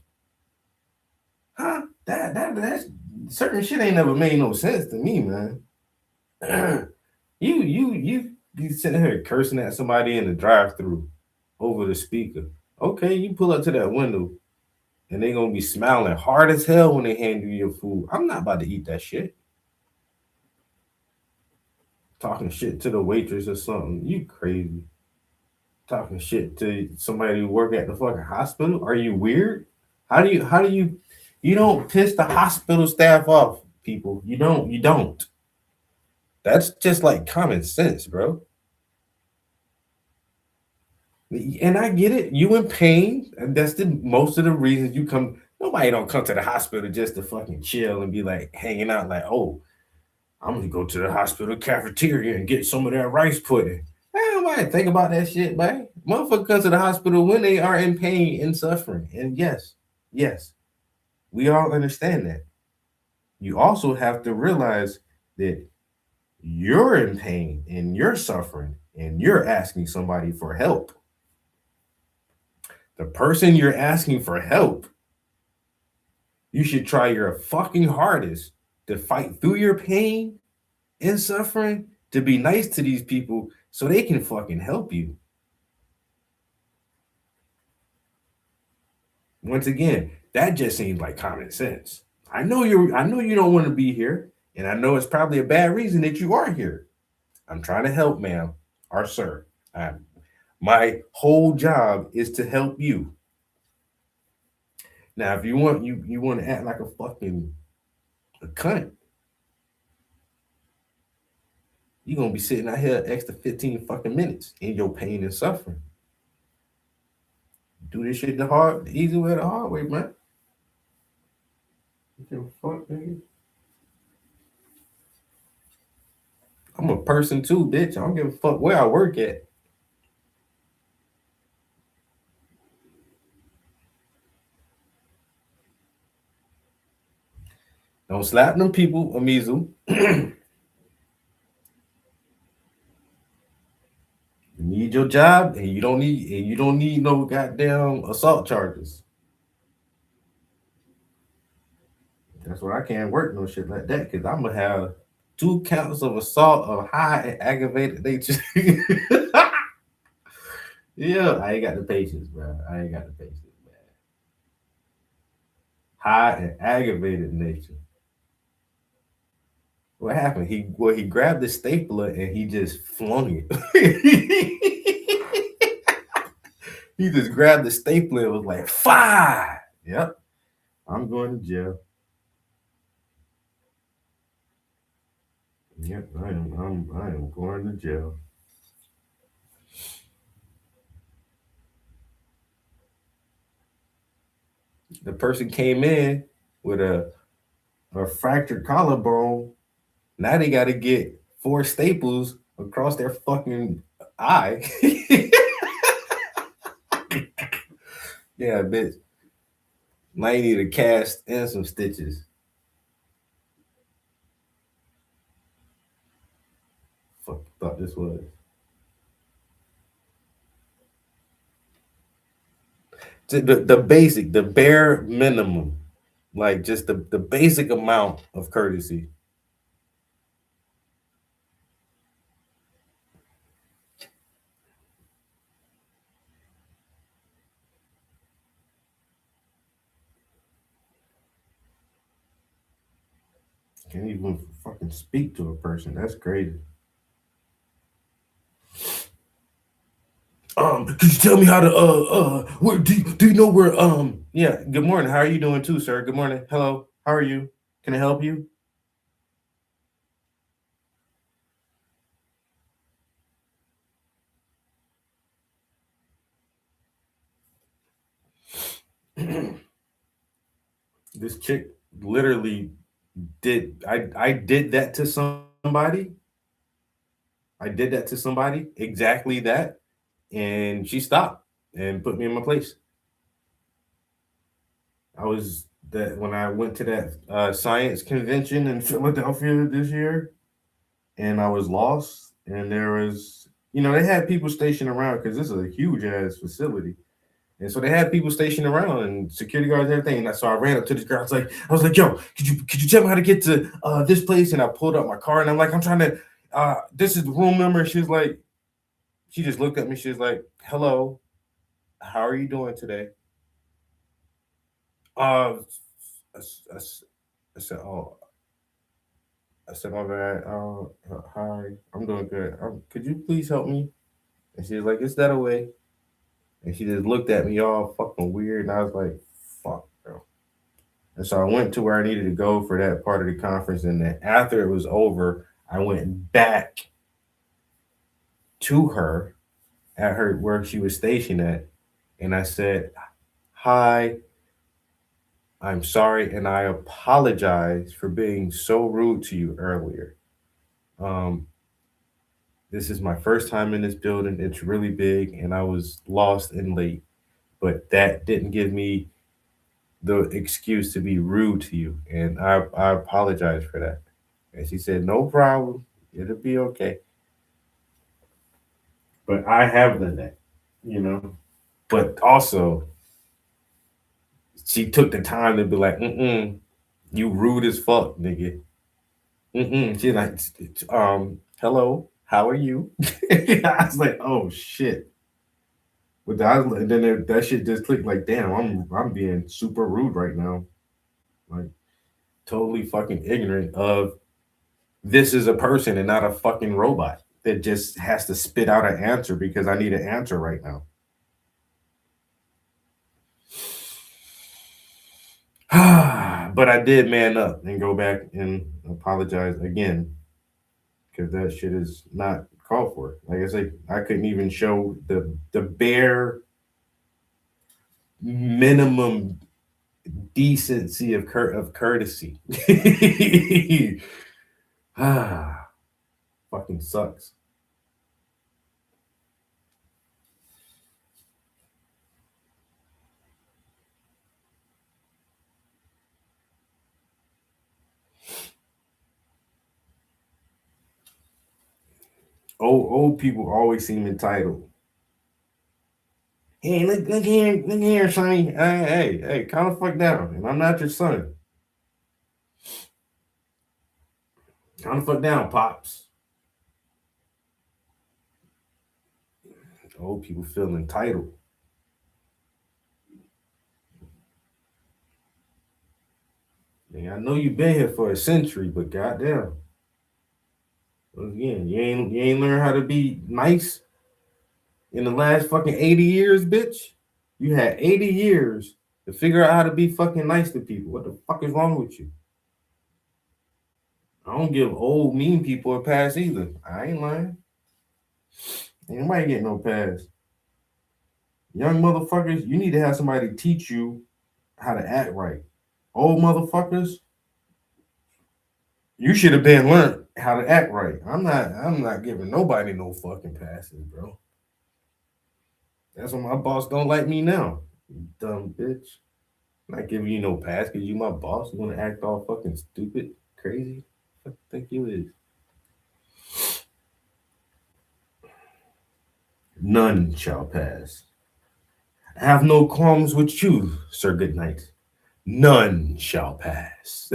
Huh? That's certain shit ain't never made no sense to me, man. You sitting here cursing at somebody in the drive-through over the speaker. Okay, you pull up to that window and they gonna be smiling hard as hell when they hand you your food. I'm not about to eat that shit. Talking shit to the waitress or something. You crazy. Talking shit to somebody who work at the fucking hospital. Are you weird? How do you you don't piss the hospital staff off, people. You don't. That's just like common sense, bro. And I get it. You in pain. And that's the most of the reasons you come. Nobody don't come to the hospital just to fucking chill and be like hanging out like, oh, I'm gonna go to the hospital cafeteria and get some of that rice pudding. Ain't nobody think about that shit, man. Motherfucker come to the hospital when they are in pain and suffering. And yes, we all understand that. You also have to realize that you're in pain and you're suffering and you're asking somebody for help. The person you're asking for help, you should try your fucking hardest to fight through your pain and suffering to be nice to these people so they can fucking help you. Once again, that just seems like common sense. I know you don't want to be here, and I know it's probably a bad reason that you are here. I'm trying to help, ma'am or sir. My whole job is to help you. Now, if you want to act like a fucking a cunt, you're gonna be sitting out here extra 15 fucking minutes in your pain and suffering. Do this shit the easy way, the hard way, man. You give a fuck, nigga. I'm a person too, bitch. I don't give a fuck where I work at. Don't slap them people, Amizu. You need your job, and you don't need no goddamn assault charges. That's why I can't work no shit like that because I'm gonna have 2 counts of assault of high and aggravated nature. Yeah, I ain't got the patience, bro. I ain't got the patience, man. High and aggravated nature. What happened? He grabbed the stapler and he just flung it. He just grabbed the stapler and was like, "Fire!" Yep, I'm going to jail. Yep, I am going to jail. The person came in with a fractured collarbone. Now they got to get 4 staples across their fucking eye. Yeah, bitch. Now you need a cast and some stitches. Fuck, thought this was. The basic, the bare minimum, like just the basic amount of courtesy. Can't even fucking speak to a person. That's crazy. Could you tell me how to where do you know where yeah, good morning. How are you doing too, sir? Good morning. Hello. How are you? Can I help you? This chick literally did I did that to somebody. I did that to somebody, exactly that, and she stopped and put me in my place. I was that when I went to that science convention in Philadelphia this year, and I was lost, and there was, they had people stationed around because this is a huge ass facility. And so they had people stationed around and security guards and everything. So I ran up to this girl. I was like, yo, could you tell me how to get to this place? And I pulled up my car and I'm like, I'm trying to this is the room number. She was like, she just looked at me. She was like, hello, how are you doing today? Uh I, I, I said, oh, I said, my bad. Hi, I'm doing good. Could you please help me? And she was like, is that a way? And she just looked at me all fucking weird. And I was like, fuck, bro. And so I went to where I needed to go for that part of the conference. And then after it was over, I went back to her at her where she was stationed at. And I said, hi, I'm sorry. And I apologize for being so rude to you earlier. Um, this is my first time in this building. It's really big. And I was lost and late. But that didn't give me the excuse to be rude to you. And I apologize for that. And she said, no problem. It'll be okay. But I have done that, you know. But also, she took the time to be like, you rude as fuck, nigga. She's like, hello, how are you? I was like, oh shit. But that shit just clicked like, damn, I'm being super rude right now. Like totally fucking ignorant of this is a person and not a fucking robot that just has to spit out an answer because I need an answer right now. But I did man up and go back and apologize again because that shit is not called for. Like I say, I couldn't even show the bare minimum decency of courtesy. Fucking sucks. Old people always seem entitled. Hey, look here, Sonny. Hey, calm the fuck down. And I'm not your son. Calm the fuck down, pops. Old people feel entitled. Man, I know you've been here for a century, but goddamn. Again, you ain't learned how to be nice in the last fucking 80 years, bitch. You had 80 years to figure out how to be fucking nice to people. What the fuck is wrong with you? I don't give old mean people a pass either. I ain't lying. Ain't nobody get no pass. Young motherfuckers, you need to have somebody teach you how to act right. Old motherfuckers, you should have been learned how to act right. I'm not giving nobody no fucking passes, bro. That's why my boss don't like me now. You dumb bitch. I'm not giving you no pass because you my boss. You want to act all fucking stupid, crazy? What the think you is? None shall pass. I have no qualms with you, Sir Goodnight. None shall pass.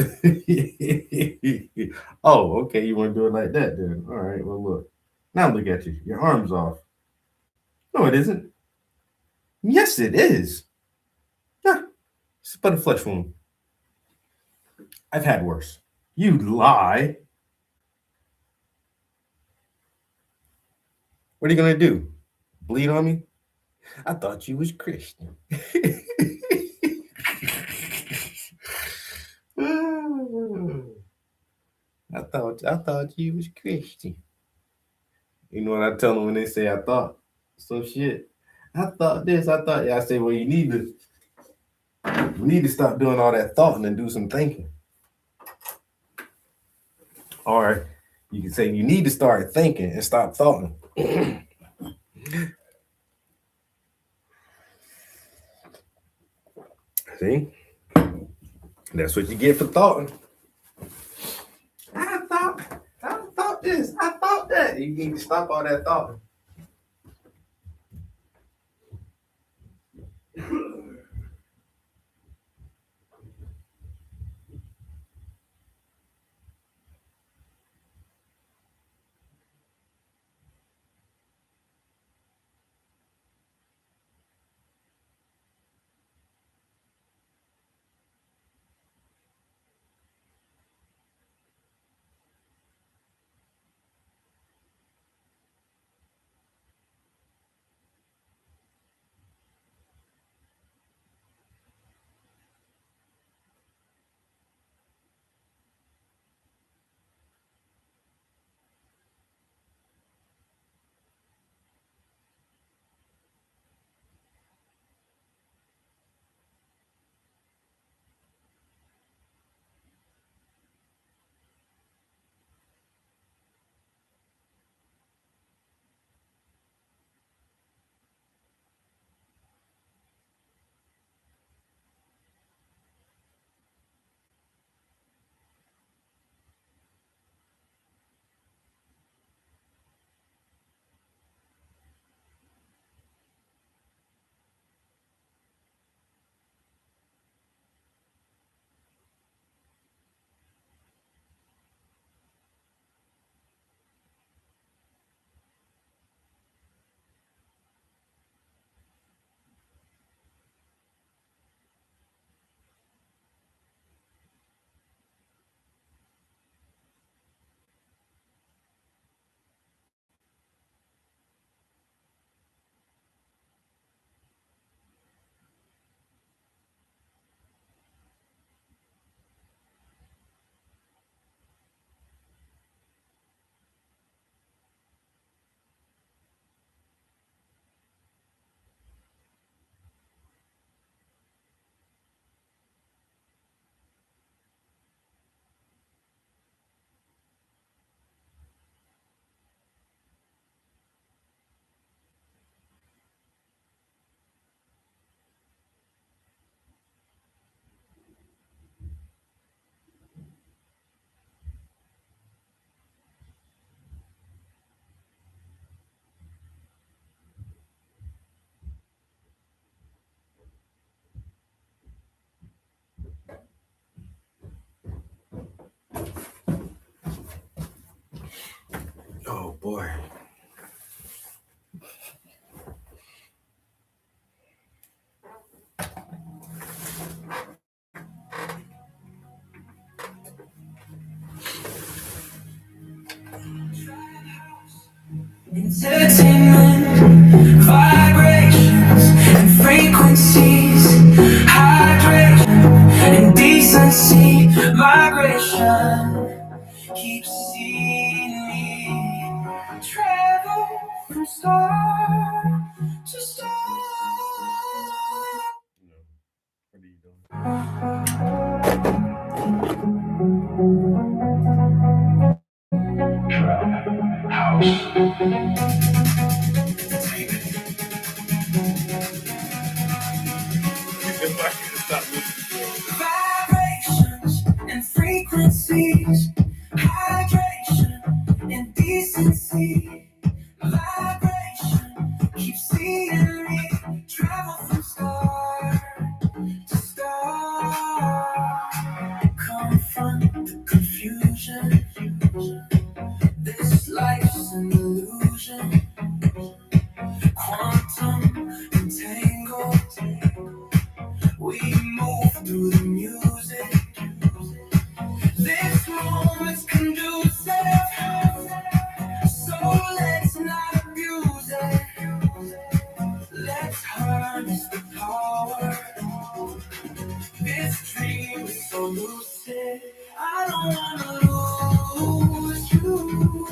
Oh, okay. You want to do it like that then? All right. Well, look. Now look at you. Your arm's off. No, it isn't. Yes, it is. Ah, it's but a flesh wound. I've had worse. You lie. What are you gonna do? Bleed on me? I thought you was Christian. I thought you was Christian. You know what I tell them when they say I thought some shit? I thought this, I thought yeah. I say, well, you need to stop doing all that thought and do some thinking. Or you can say you need to start thinking and stop thoughting. See? That's what you get for thought. I thought this, I thought that. You need to stop all that thought. Oh boy. Entertainment, vibrations and frequencies, hydration and decency, migration keeps seeing me travel from star to star. What are you doing? If I could stop listening Vibrations and frequencies, hydration and decency, vibration keeps seeing me travel from star to star. Confront the confusion. This life's an illusion. Quantum entangled. We move through the music. This moment's conducive, so let's not abuse it. Let's harness the power. This dream is so lucid. I don't wanna lose you.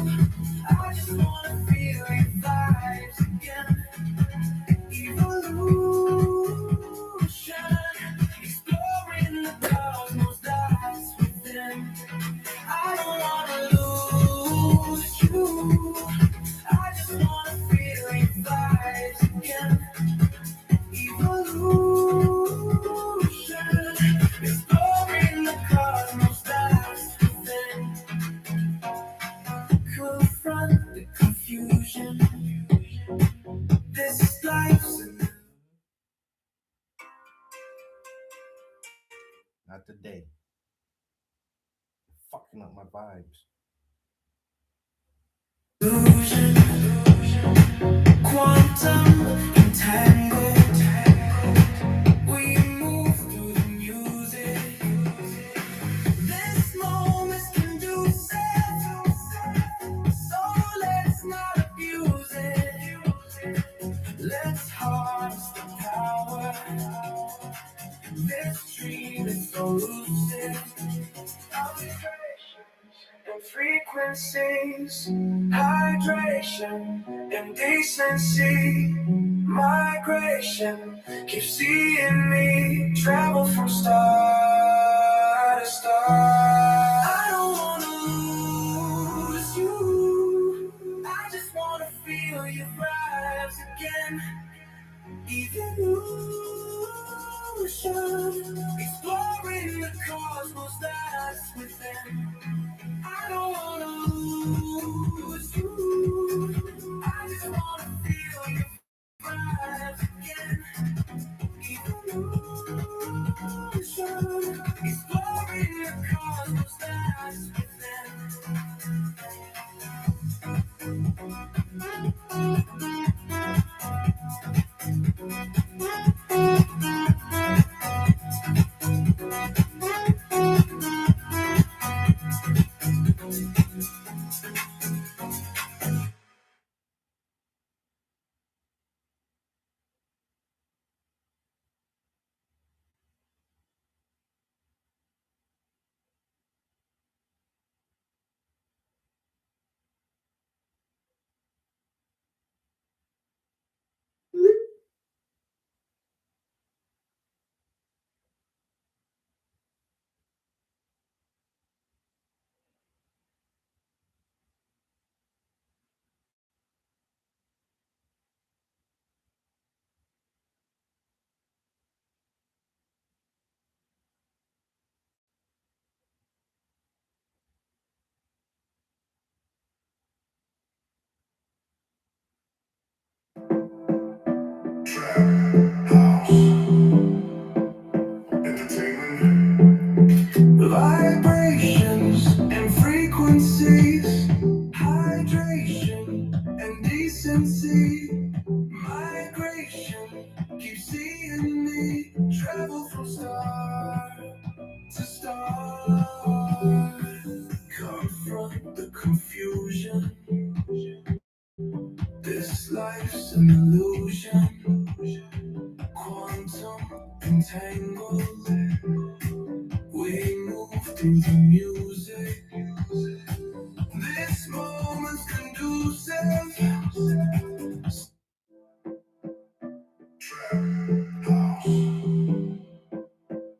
I just wanna feel your vibes again. Evolution, exploring the cosmos that's within. I don't wanna lose you. I just wanna feel your vibes again. Evolution, exploring fucking up my vibes. Quantum entangled, we move through the music. This moment's conducive, so let's not abuse it. Let's harness the power. This dream is so lucid. And frequencies, hydration and decency, migration. Keep seeing me travel from star to star. I don't wanna lose you. I just wanna feel your vibes again. Even ocean, exploring the cosmos that's within. I don't wanna lose you. I just wanna feel your vibes again. Even ocean, exploring the cosmos that's within. Vibrations and frequencies, hydration and decency, migration. Keep seeing me travel from star to star. Confront the confusion. This life's an illusion. Quantum entangled. We move through the music. This moment's conducive. House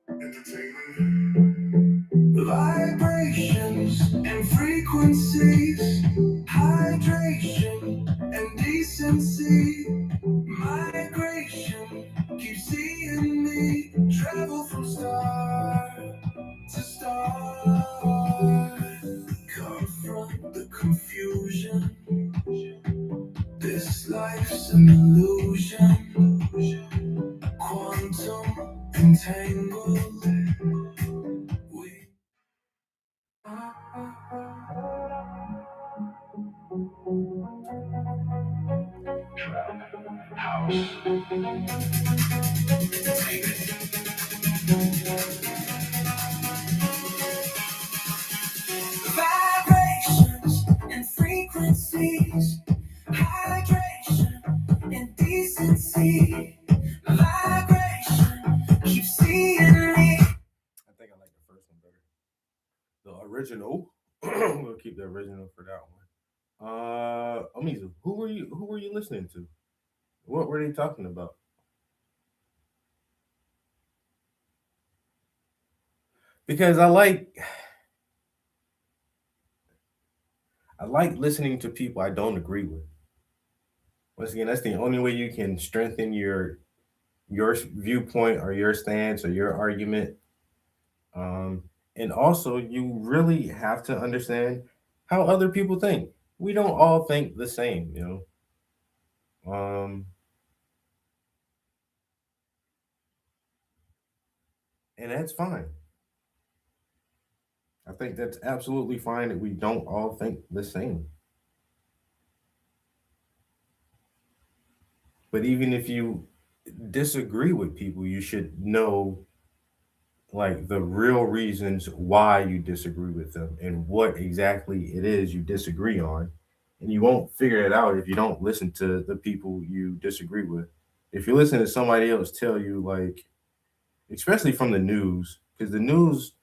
entertainment. Vibrations and frequencies, hydration and decency, migration. Keep seeing me travel from star to star. Confront the confusion. This life's an illusion. Quantum entangled. We vibrations and frequencies, hydration and decency, vibration. Keep seeing me. I think I like the first one better. The original. We'll keep the original for that one. Amizu, who were you listening to? What were they talking about? Because I like listening to people I don't agree with. Once again, that's the only way you can strengthen your viewpoint or your stance or your argument. Um, and also, you really have to understand how other people think. We don't all think the same. Um, and that's fine. think that's absolutely fine that we don't all think the same. But even if you disagree with people, you should know like the real reasons why you disagree with them and what exactly it is you disagree on. And you won't figure it out if you don't listen to the people you disagree with. If you listen to somebody else tell you, like, especially from the news, because the news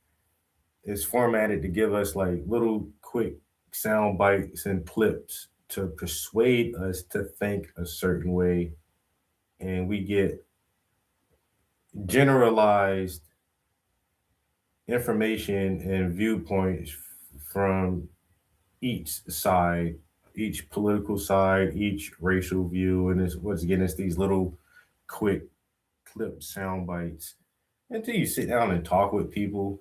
is formatted to give us like little quick sound bites and clips to persuade us to think a certain way, and we get generalized information and viewpoints from each side, each political side, each racial view, and it's once again it's these little quick clip sound bites. Until you sit down and talk with people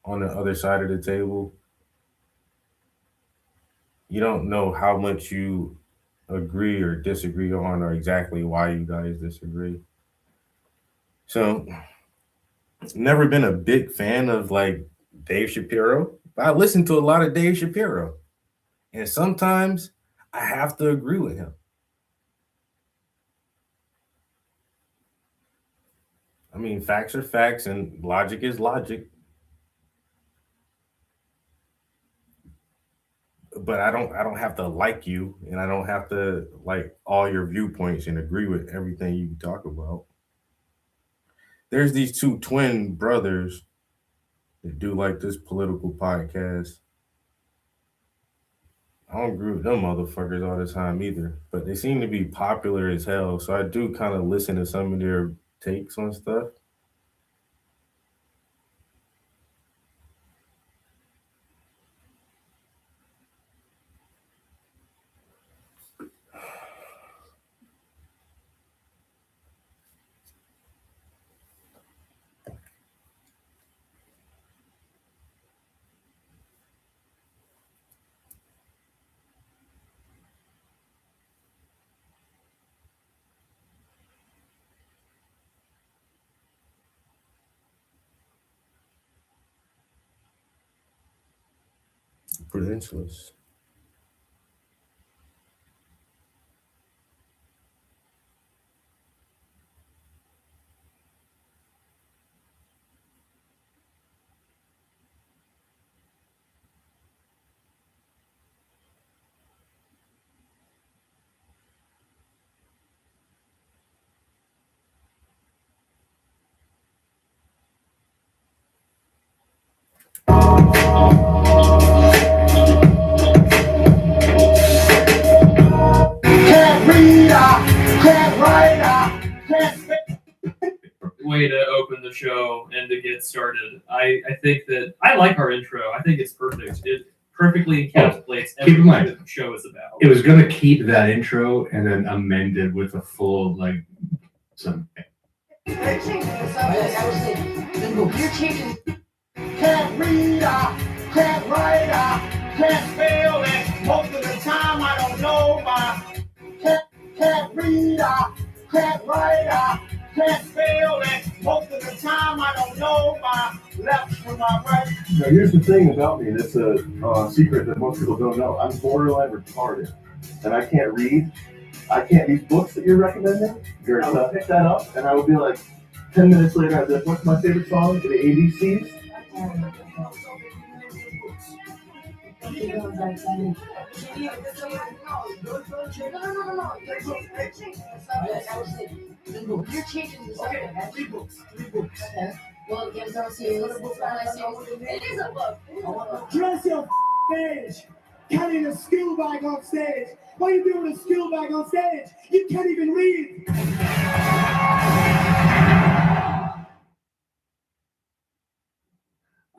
on the other side of the table, you don't know how much you agree or disagree on, or exactly why you guys disagree. So, never been a big fan of like Dave Shapiro, but I listen to a lot of Dave Shapiro, and sometimes I have to agree with him. I mean, facts are facts and logic is logic, but I don't have to like you, and I don't have to like all your viewpoints and agree with everything you talk about. There's these two twin brothers that do like this political podcast. I don't agree with them motherfuckers all the time either, but they seem to be popular as hell. So I do kind of listen to some of their takes on stuff. Prudentialist. Can't read, can't write, can't way to open the show and to get started. I think that I like our intro. I think it's perfect. It perfectly encapsulates Keep in everything mind, that the show is about. It was gonna keep that intro and then amend it with a full like some. You're changing the subject. I was thinking, you're changing. Can't read, can't write, can't spell it. Most of the time I don't know my. Can't read, can't write, can't spell it. Most of the time I don't know my left from my right. Now, here's the thing about me that's a secret that most people don't know. I'm borderline retarded, and I can't read. I can't. These books that you're recommending, I would pick that up, and I would be like, 10 minutes later, I'd be like, what's my favorite song? The ABCs? You're changing the subject. I have books. Okay. Well, Game Zone series. It is a book. Dress your stage. Carrying a skill bag on stage. What are you doing with a skill bag on stage? You can't even read.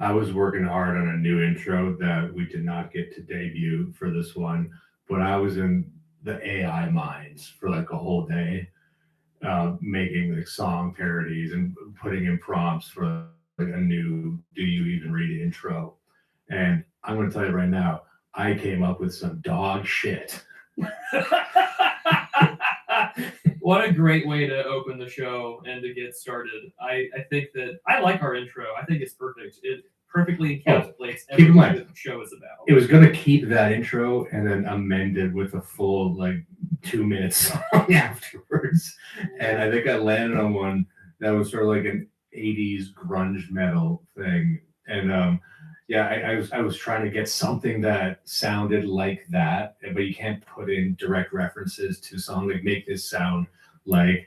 I was working hard on a new intro that we did not get to debut for this one, but I was in the AI minds for like a whole day, making like song parodies and putting in prompts for like a new "Do You Even Read" intro. And I'm going to tell you right now, I came up with some dog shit. What a great way to open the show and to get started. I think that I like our intro. I think it's perfect. It perfectly encapsulates keep in everything mind, that the show is about. It was gonna keep that intro and then amend it with a full 2-minute song afterwards. And I think I landed on one that was sort of like an 80s grunge metal thing. And I was trying to get something that sounded like that, but you can't put in direct references to song, like make this sound like,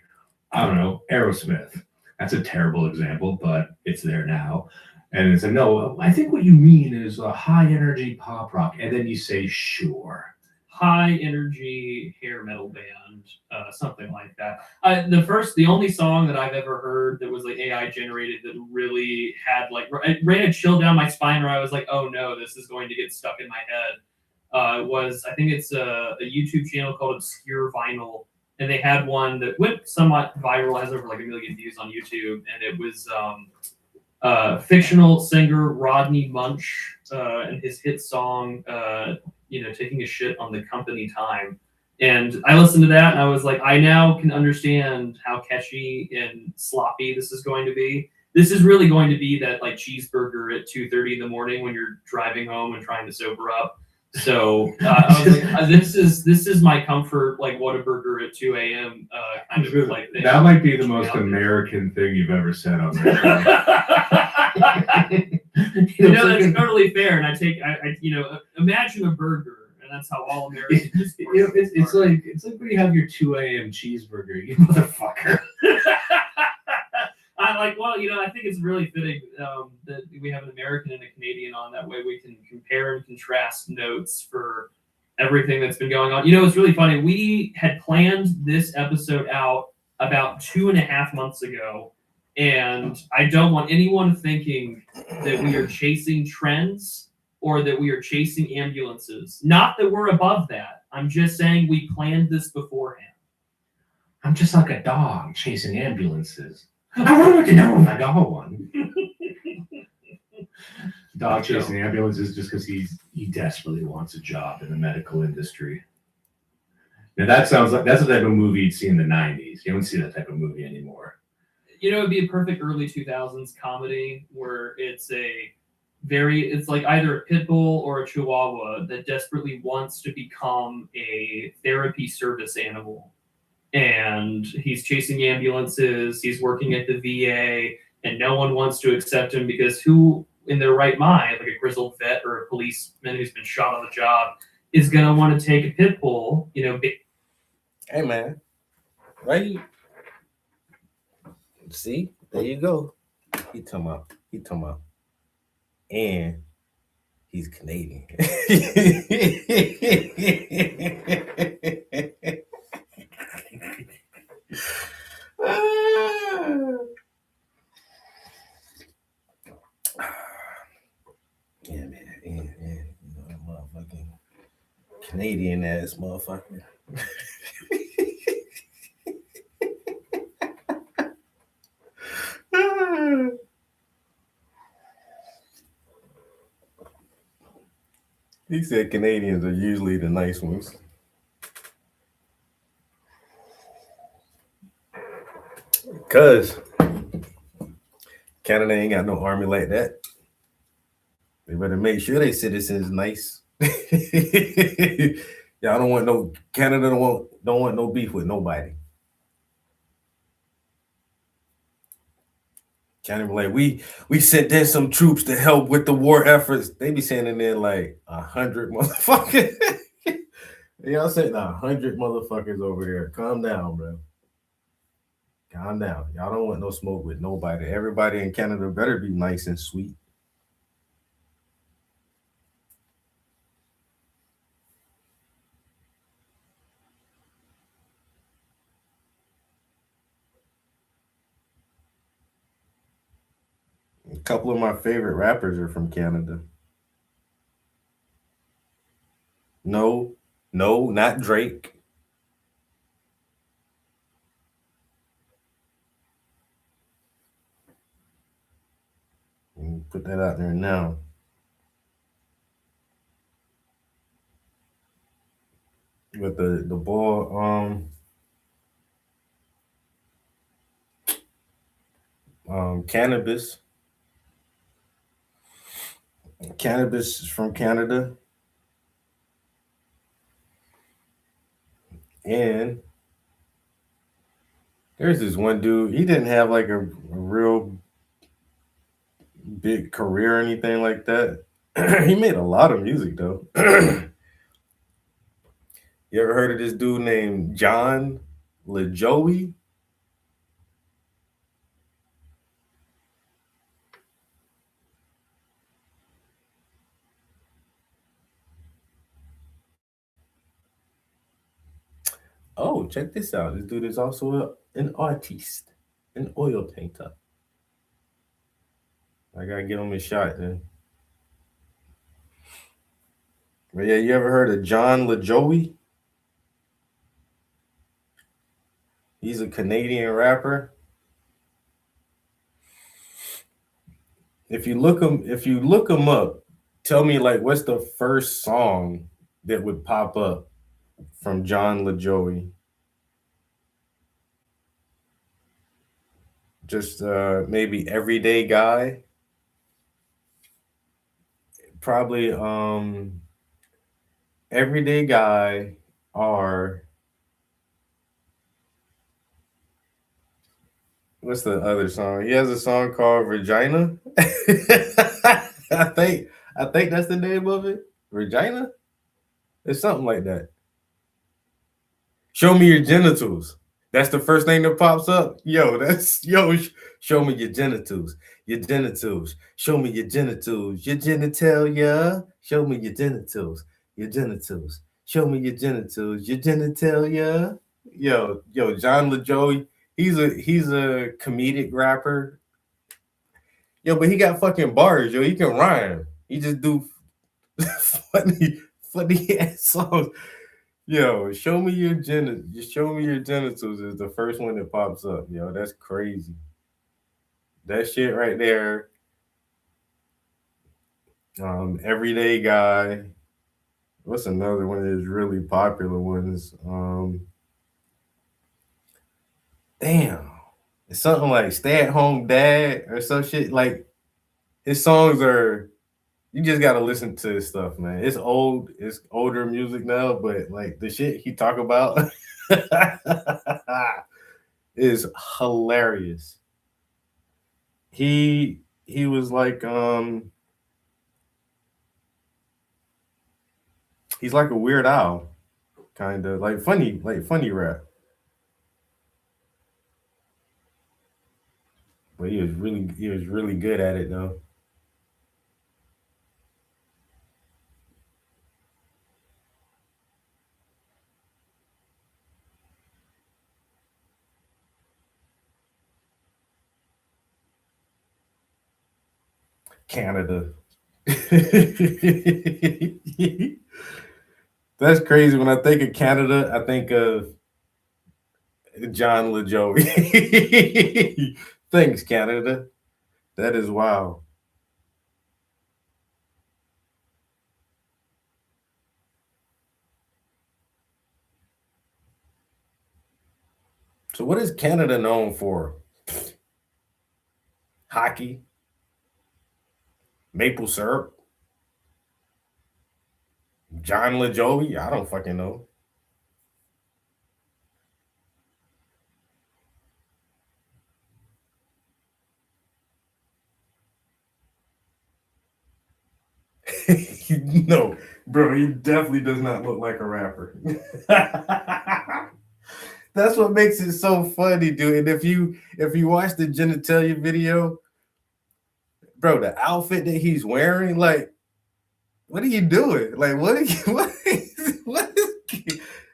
I don't know, Aerosmith. That's a terrible example, but it's there now. And it's like, no, I think what you mean is a high energy pop rock. And then you say, sure. High energy hair metal band, something like that. The only song that I've ever heard that was like AI generated that really had it ran a chill down my spine, where I was like, oh no, this is going to get stuck in my head. Was, I think it's a YouTube channel called Obscure Vinyl, and they had one that went somewhat viral, has over 1 million views on YouTube, and it was fictional singer Rodney Munch and his hit song, taking a shit on the company time. And I listened to that and I was like, I now can understand how catchy and sloppy this is going to be. This is really going to be that cheeseburger at 2:30 in the morning when you're driving home and trying to sober up. So I was like, this is my comfort, Whataburger at 2 a.m. Kind of thing. That might be the most American thing you've ever said on this show. That's totally fair. And I imagine a burger, and that's how all Americans. It's like when you have your 2 a.m. cheeseburger, you motherfucker. I think it's really fitting that we have an American and a Canadian on. That way we can compare and contrast notes for everything that's been going on. It's really funny. We had planned this episode out about 2.5 months ago, and I don't want anyone thinking that we are chasing trends or that we are chasing ambulances. Not that we're above that. I'm just saying we planned this beforehand. I'm just like a dog chasing ambulances. I wanted to know if I got one. Dog chasing ambulances just because he desperately wants a job in the medical industry. Now that sounds like that's the type of movie you'd see in the 90s. You don't see that type of movie anymore. It'd be a perfect early 2000s comedy where it's like either a pit bull or a chihuahua that desperately wants to become a therapy service animal. And he's chasing ambulances, he's working at the VA, and no one wants to accept him because who in their right mind, like a grizzled vet or a policeman who's been shot on the job, is going to want to take a pit bull, Hey, man. Right? See? There you go. He talking about. And he's Canadian. Yeah, man. Yeah. Motherfucking Canadian ass motherfucker. He said Canadians are usually the nice ones. Because Canada ain't got no army like that. They better make sure they citizens nice. Y'all don't want no Canada don't want no beef with nobody. Canada like we sent in some troops to help with the war efforts. They be sending in 100 motherfuckers. Y'all sending 100 motherfuckers over there. Calm down, bro. Calm down. Y'all don't want no smoke with nobody. Everybody in Canada better be nice and sweet. A couple of my favorite rappers are from Canada. No, not Drake. Put that out there now. With the ball, cannabis. Cannabis is from Canada. And there's this one dude, he didn't have like a real big career or anything like that. He made a lot of music though. You ever heard of this dude named John LaJoie? Oh, check this out. This dude is also an artist, an oil painter. I gotta give him a shot then. But yeah, you ever heard of John LaJoie? He's a Canadian rapper. If you look him up, tell me like what's the first song that would pop up from John LaJoie? Just maybe Everyday Guy. Probably Everyday Guy or what's the other song? He has a song called Regina. I think that's the name of it. Regina? It's something like that. Show me your genitals. That's the first thing that pops up. Show me your genitals. Your genitals. Show me your genitals. Your genitalia. Show me your genitals. Your genitals. Show me your genitals. Your genitalia. John LaJoie. He's a comedic rapper. Yo, but he got fucking bars, yo. He can rhyme. He just do funny ass songs. Yo, show me your genitals is the first one that pops up. Yo, that's crazy. That shit right there. Everyday Guy. What's another one of his really popular ones? Damn. It's something like Stay at Home Dad or some shit. Like his songs are you just gotta listen to his stuff, man. It's older music now, but like the shit he talk about is hilarious. He was like he's like a Weird Al, kind of like funny rap. But he was really good at it though. Canada. That's crazy. When I think of Canada, I think of John LaJoie. Thanks, Canada. That is wild. So, what is Canada known for? Hockey, maple syrup, John LaJoie. I don't fucking know. No, bro, he definitely does not look like a rapper. That's what makes it so funny, dude. And if you watch the genitalia video, bro, the outfit that he's wearing, like, what are you doing? Like, what are you what is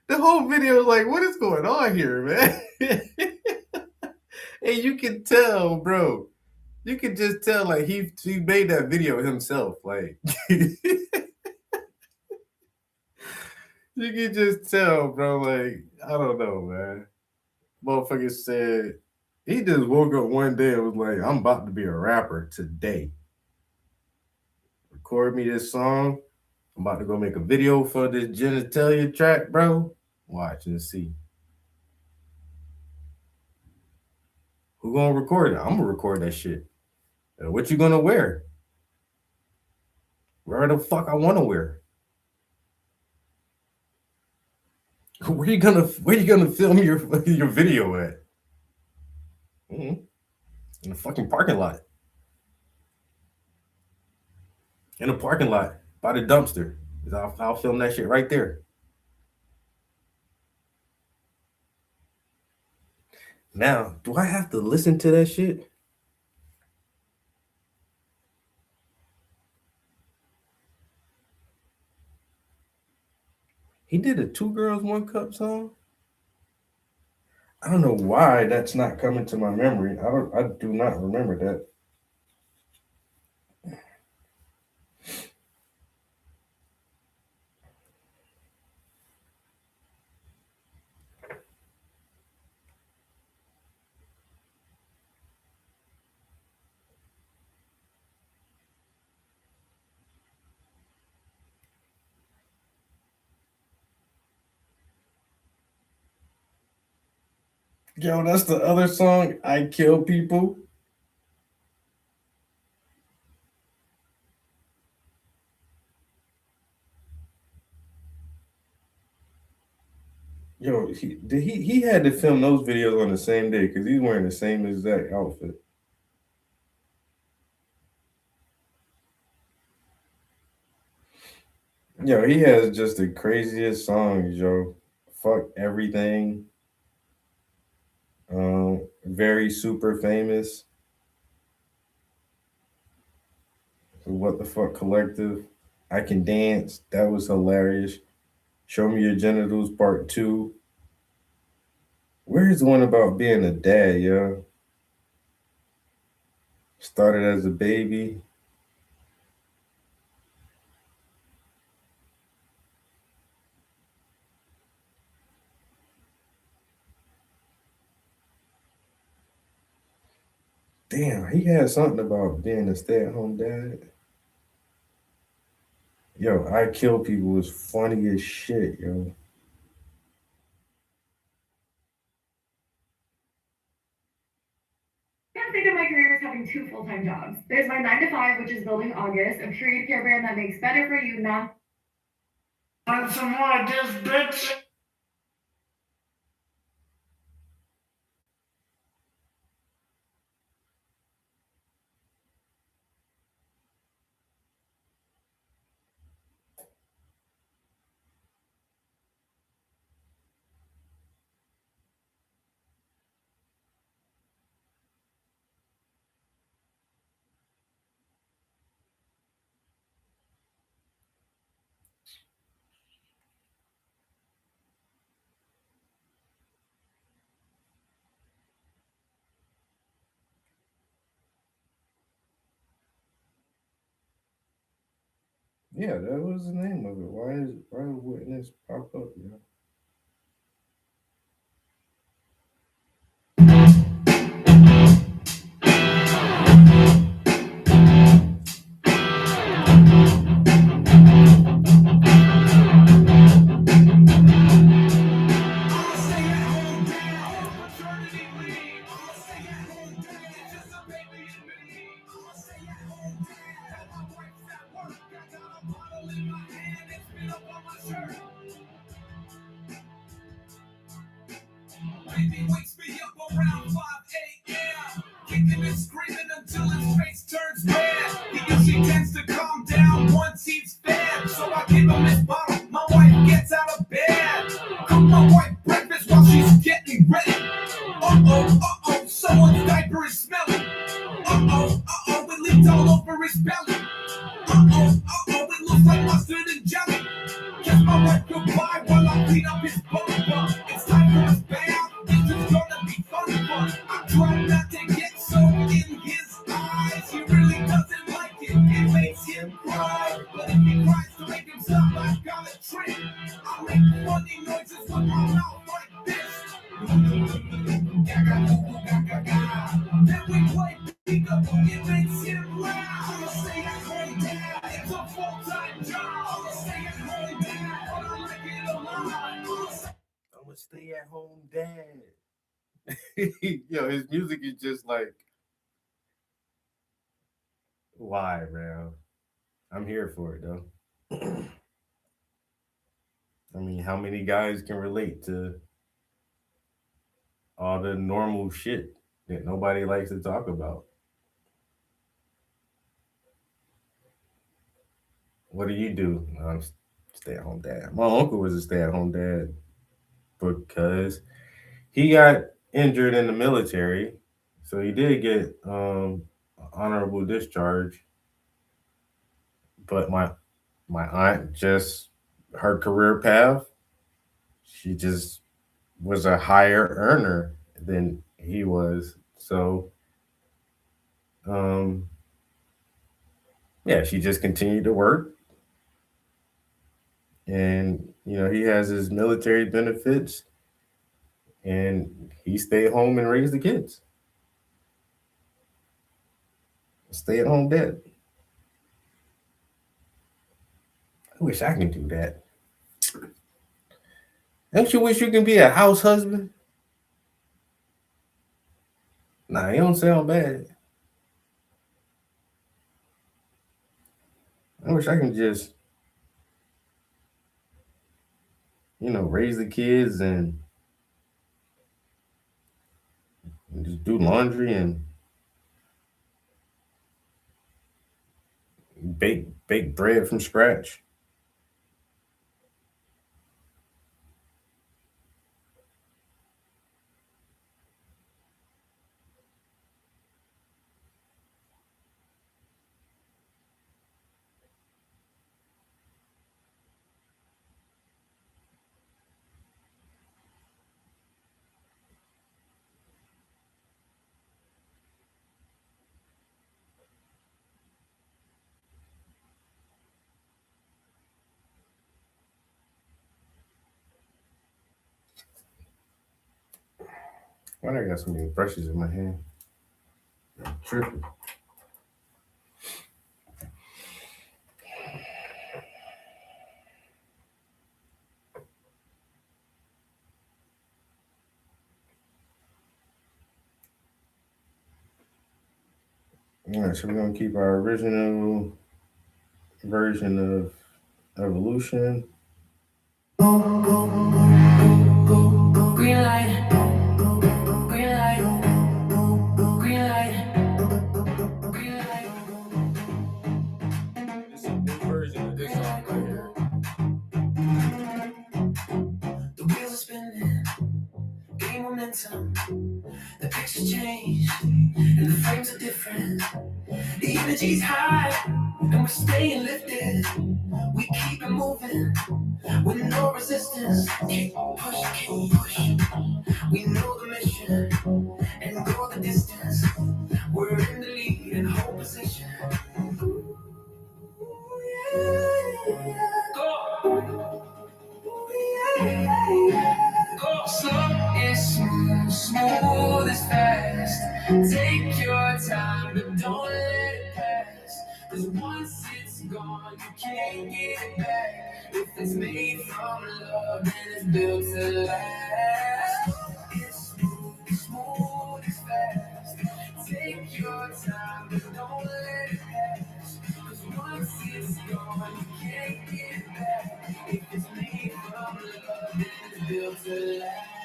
the whole video is like, what is going on here, man? And you can tell, bro. You can just tell, like, he made that video himself. Like, you can just tell, bro. Like, I don't know, man. Motherfucker said he just woke up one day and was like, I'm about to be a rapper today. Record me this song. I'm about to go make a video for this genitalia track, bro. Watch and see. Who gonna record it? I'm gonna record that shit. What you gonna wear? Where the fuck I want to wear? Where you gonna film your video at? In the fucking parking lot. In the parking lot by the dumpster. I'll film that shit right there. Now, do I have to listen to that shit? He did a 2 Girls 1 Cup song. I don't know why that's not coming to my memory. I do not remember that. Yo, that's the other song, I Kill People. Yo, he had to film those videos on the same day because he's wearing the same exact outfit. Yo, he has just the craziest songs, yo. Fuck Everything. Very super famous. What the Fuck Collective. I Can Dance. That was hilarious. Show Me Your Genitals Part 2. Where's the one about being a dad, yo? Started as a baby. Damn, he had something about being a stay-at-home dad. Yo, I Kill People was funny as shit, yo. I think of my career as having 2 full-time jobs. There's my 9 to 5, which is building August, a period care brand that makes better for you now. Want some more of this, bitch? Yeah, that was the name of it. Why wouldn't this pop up, yo? Baby wakes me up around 5 a.m. Kicking and screaming until his face turns red. He usually tends to calm down once he's fed. So I give him his bottle. My wife gets out of bed. Cook my wife breakfast while she's getting ready. Uh-oh, someone's diaper is smelly. Uh-oh, it leaked all over his belly. Uh-oh, it looks like mustard and jelly. Kiss my wife goodbye while I clean up his bum. It's time for his bath. This is gonna be fun. I try not to get so in his eyes. He really doesn't like it. It makes him cry. But if he cries to make him stop, I've got a trick. I make funny noises with my mouth like this. Then we play peekaboo. It makes him loud. Stay at home dad. It's a full-time job. Stay at home dad. But I like it a lot. I'm a stay-at-home dad. Yo, his music is just like, why, man? I'm here for it though. I mean, how many guys can relate to all the normal shit that nobody likes to talk about? What do you do? I'm stay at home dad. My uncle was a stay at home dad because he got injured in the military, so he did get honorable discharge. But my aunt just her career path, she just was a higher earner than he was. So um yeah, she just continued to work, and he has his military benefits, and he stayed home and raised the kids. Stay at home dad. I wish I could do that. Don't you wish you can be a house husband? Nah, it don't sound bad. I wish I can just, raise the kids and just do laundry and bake bread from scratch. Why do I got so many brushes in my hand? I'm tripping. All right, so we're gonna keep our original version of Evolution. Green light, green light, green light, green light. This is a new version of this song right here. The wheels are spinning, gain momentum. The pictures change, and the frames are different. The energy's high, and we're staying lifted. We keep it moving with no resistance. Keep push, keep push. We know the mission and go the distance. We're in the lead and hold position. Ooh, yeah. Go. Ooh, yeah. Go. Slow is smooth, smooth is fast. Take your time, but don't let it pass. 'Cause once it's gone, you can't get it back. If it's made from love, then it's built to last. It's smooth, smooth is fast. Take your time, but don't let it pass. 'Cause once it's gone, you can't get it back. If it's made from love, then it's built to last.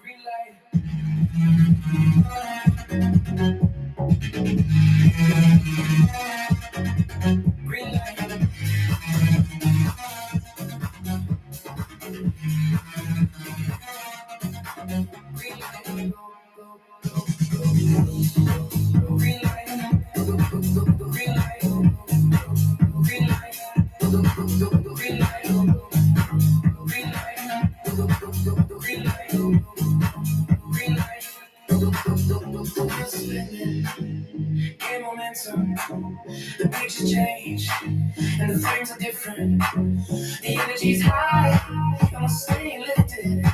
Green light. Green light. Green light. Green light. Green light. Green light. Green light. Green light. Green light. Green light. Gain momentum. The pictures change, and the frames are different. The energy's high, and we're staying lifted.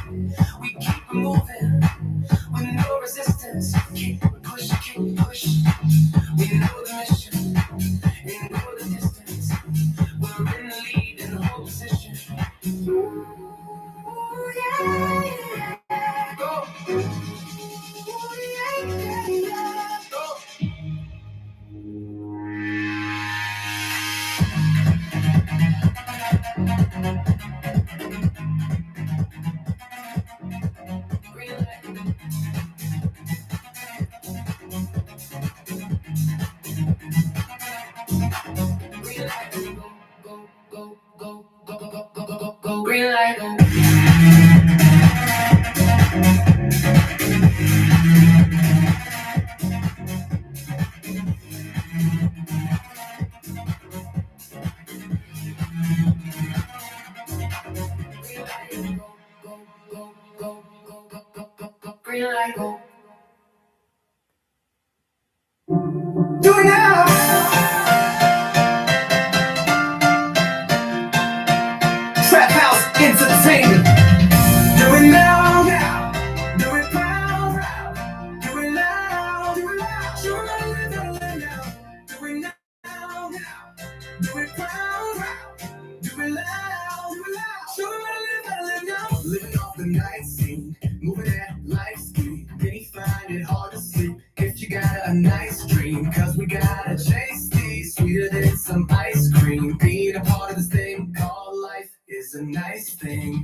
We keep it moving with no resistance. Keep push, keep push. We know the mission and know the distance. We're in the lead in the whole position. Ooh, yeah. Go. Ooh, yeah. Go. Green light go. Green light go. Do it now. Trap House Entertainment. Do it now. Do it proud. Do it loud. Do it loud. Show it now. Do it now. Do it proud. Do it loud. Do it loud. Show it now. Living off the night scene. Moving at life speed. Many find it hard to sleep if you got a nice dream. Cause we gotta chase these sweeter than some ice cream. Being a part of this thing called life is a nice thing.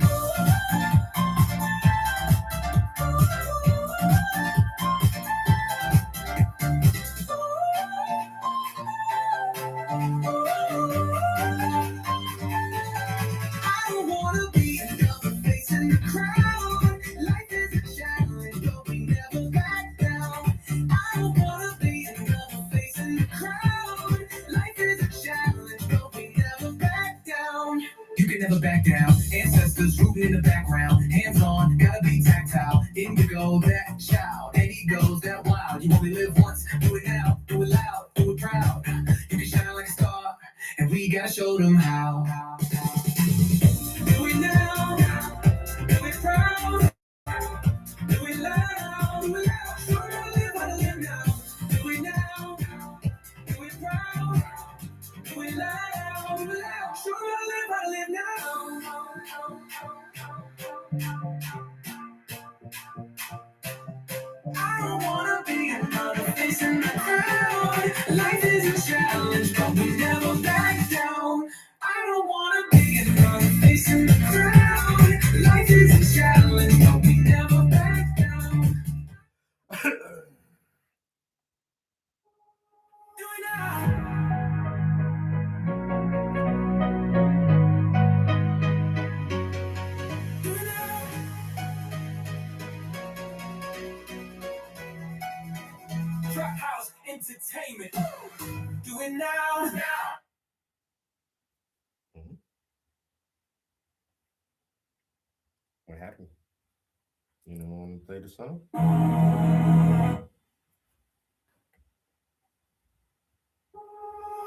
I don't wanna be another face in the crowd. Life is a challenge, but we never back down. I don't wanna be another face in the crowd. Life is a challenge, but we never back down. You can never back down. Ancestors rooting in the background. Hands on, gotta be tactile. Indigo, that child. And egos, that wild. You only live once. Do it now. Do it loud. Do it proud. You can shine like a star. And we gotta show them how. Do it now. Do it proud. Do it loud. Do it loud. Show them how to live now. Do it now. Do it proud. Do it loud. Do it loud. Show them how to live now. I don't wanna be another face in the crowd. Life is a challenge, but we never back down. I don't wanna be another face in the crowd. Life is a challenge, but we never back down. Do it now. Do it now. Trap House Entertainment. Do it now. What happened? You don't want to play the song?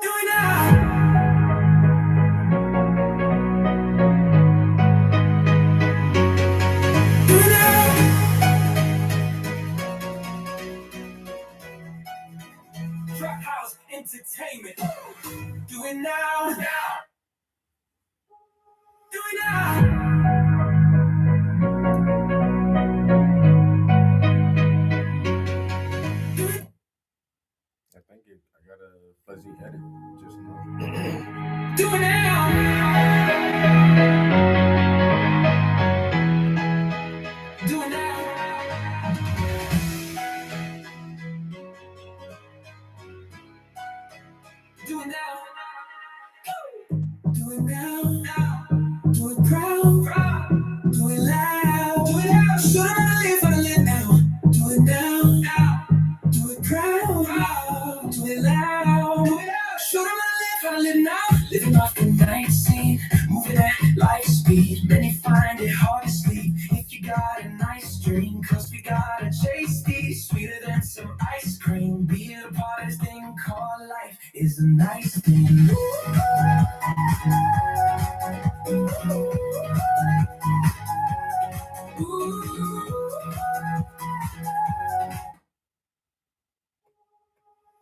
Do it now. Do it now. Trap House Entertainment. Do it now. Do it now. I think I got a fuzzy edit just now. Do it now. Do it now. Do it now. Do it now. Do it proud. Do it loud. Do it loud. Show them how to live now. Do it now. Do it proud. Do it loud. Do it loud. Show them how to live now. Living off the night scene. Moving at light speed. Many find it hard to sleep if you got a nice dream. Cause we gotta chase these sweeter than some ice cream. Being a part of this thing called life is a nice thing.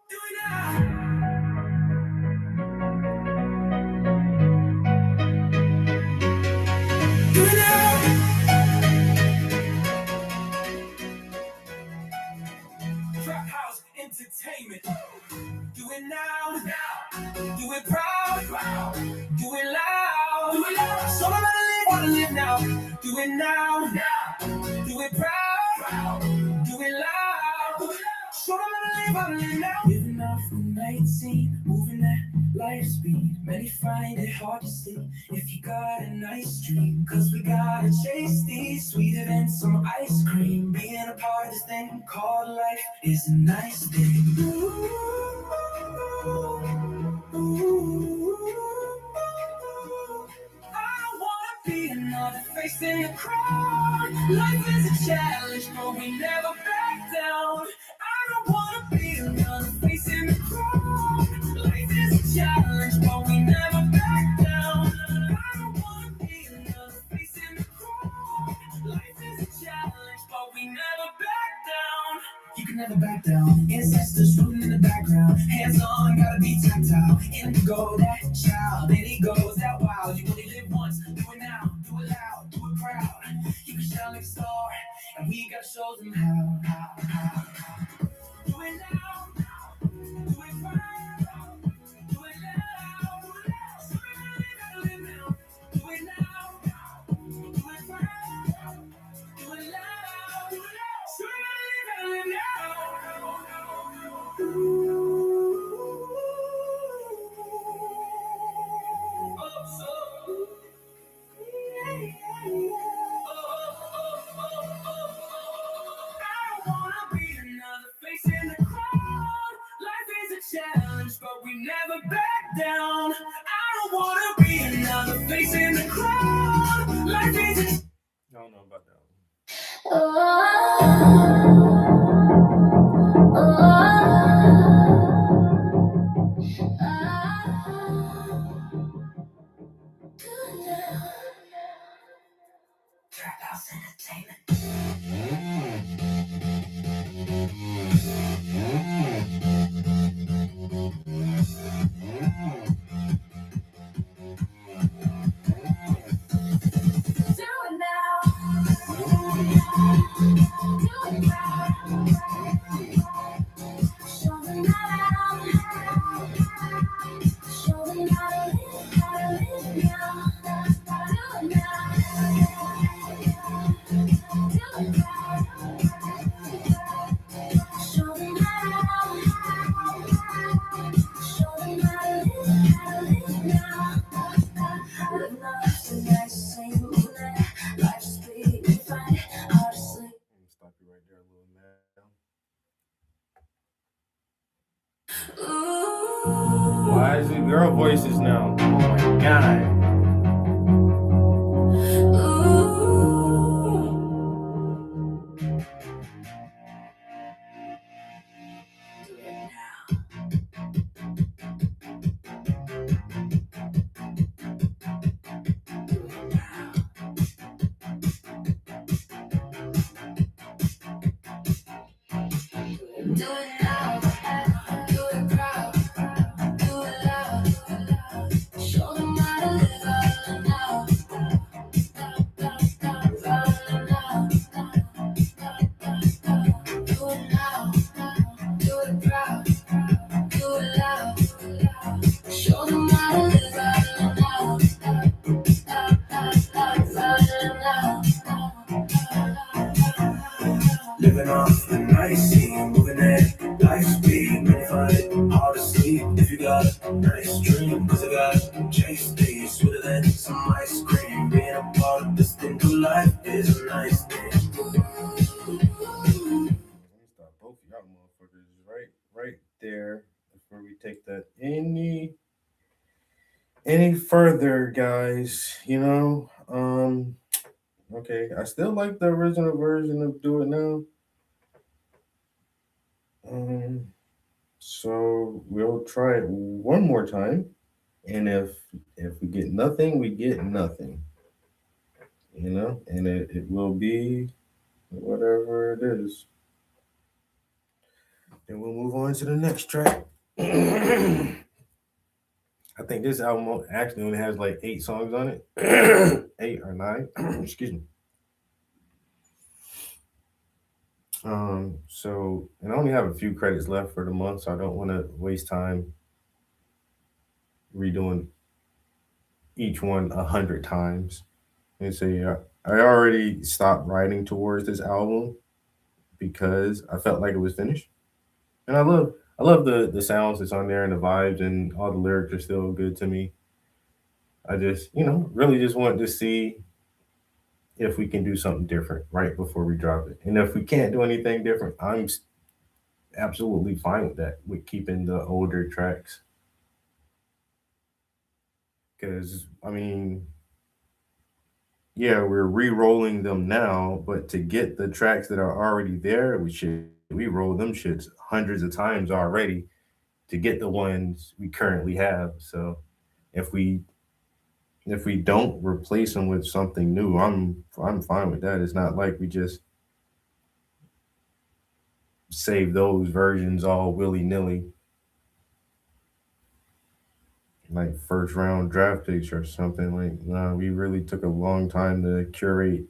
Do it now. Do it now. Trap House Entertainment. Do it now. Do it proud. Do it loud. Do it loud. Show them how to live now. Do it now. Do it proud. Do it loud. Show them how to live now. Living off the night sight scene, moving at light speed. Many find it hard to sleep if you got a nice dream. Cause we gotta chase these sweet events on ice cream. Being a part of this thing called life is a nice thing. Ooh, ooh, I don't wanna be another face in the crowd. Life is a challenge, but we never back down. I don't wanna be another face in the crowd. Life is a challenge, but we never back down. I don't wanna be another face in the crowd. Life is a challenge, but we never back down. You can never back down. Ancestors rooting in the background. Hands on, gotta be tactile. Indigo, that child. There he goes, that wild. You only live once. Do it now, do it loud, do it proud. You can shine like a star, and we gotta show them how. Do it now, do it right, do it loud, do it loud. Show me how you gotta live now. Do it now, do it right, do it loud, do it loud. Show me how you gotta live now. Challenge, but we never back down. I don't wanna be another face in the crowd. Life is a I don't know about that one. Trap House Entertainment. Stop you right there, little man. Why is it girl voices now? Oh my god. Do it now, do it proud, do it loud. Show them how to live out now. Do it now, do it proud, do it loud. Show them how to live out now. Living off the night scene, moving at life speed. Many find it hard to sleep if you got a nice dream. Cause I got chase days sweeter than some ice cream. Being a part of this thing called life is a nice thing. Let me stop both of y'all motherfuckers right there before we take that any further, guys. You know, okay, I still like the original version of Do It Now. So we'll try it one more time, and if we get nothing, we get nothing. You know, and it will be whatever it is. Then we'll move on to the next track. I think this album actually only has like 8 songs on it. 8 or 9. Excuse me. So, and I only have a few credits left for the month, so I don't want to waste time redoing each one 100 times. And so, yeah, I already stopped writing towards this album because I felt like it was finished. And I I love the sounds that's on there and the vibes, and all the lyrics are still good to me. I just, really just wanted to see if we can do something different right before we drop it. And if we can't do anything different, I'm absolutely fine with that, with keeping the older tracks. Because, I mean, yeah, we're re-rolling them now, but to get the tracks that are already there, we roll them shits hundreds of times already to get the ones we currently have. So if we don't replace them with something new, I'm fine with that. It's not like we just save those versions all willy nilly, like first round draft picks or something. Like, nah, we really took a long time to curate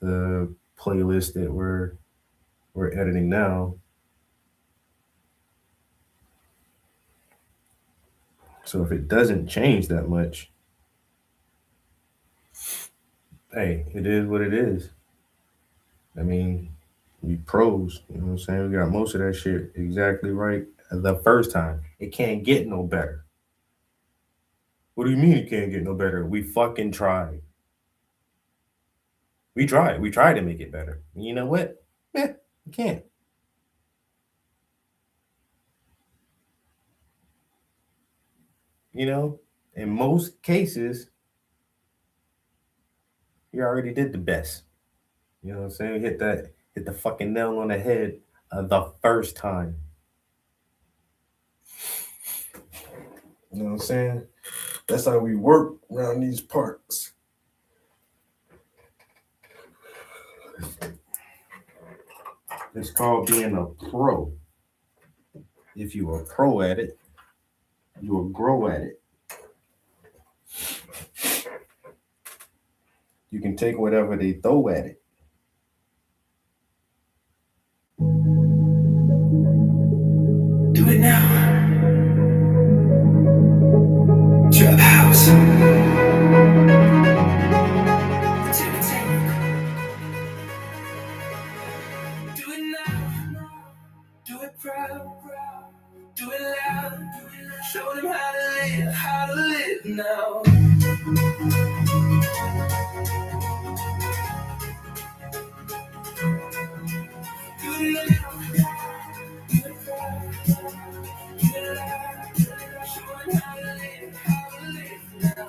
the playlist that we're editing now. So if it doesn't change that much, hey, it is what it is. I mean, we pros, you know what I'm saying? We got most of that shit exactly right the first time. It can't get no better. What do you mean it can't get no better? We fucking tried. We tried. We tried to make it better. And you know what? We can't. In most cases, you already did the best. You know what I'm saying? Hit the fucking nail on the head the first time. You know what I'm saying? That's how we work around these parts. It's called being a pro. If you are a pro at it, you will grow at it. You can take whatever they throw at it. Do it now. Trap house. Do it now. Do it proud. Do it loud. Show them how to live now. Do it now. Do it proud. Do it loud. Show them how to live now.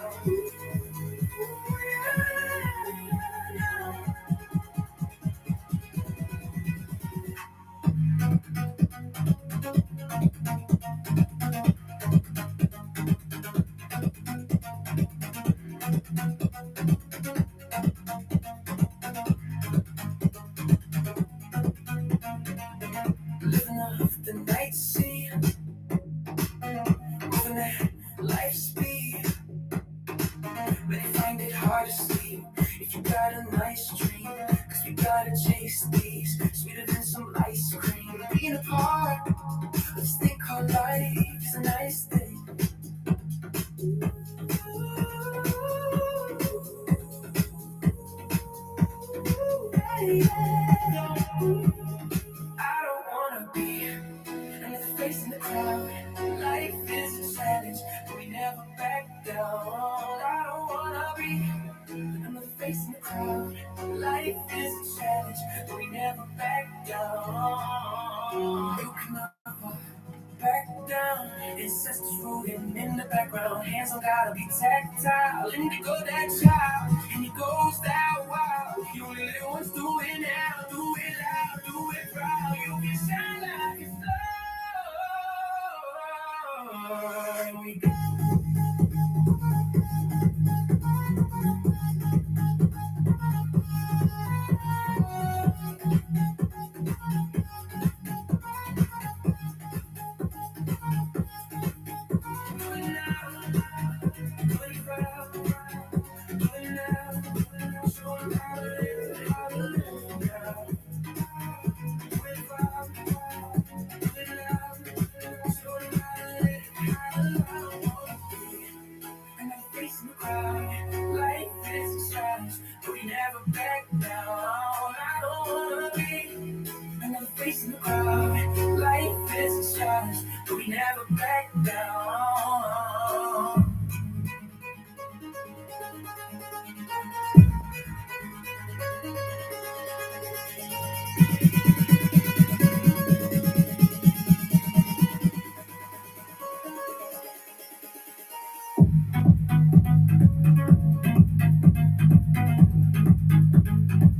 Living off the night scene, moving at life speed. But they find it hard to sleep if you got a nice dream. Cause we gotta chase these, sweeter than some ice cream. Being apart of this thing called life is a nice thing. I don't wanna be another face in the crowd. Life is a challenge, but we never back down. I don't wanna be another face in the crowd. Life is a challenge, but we never back down. You cannot back down. Ancestors rooting in the background. Hands on gotta be tactile. And you go that child, and he goes that wild. You only live once, do it now, do it loud, do it proud. You can shine like a star. And we go. back down.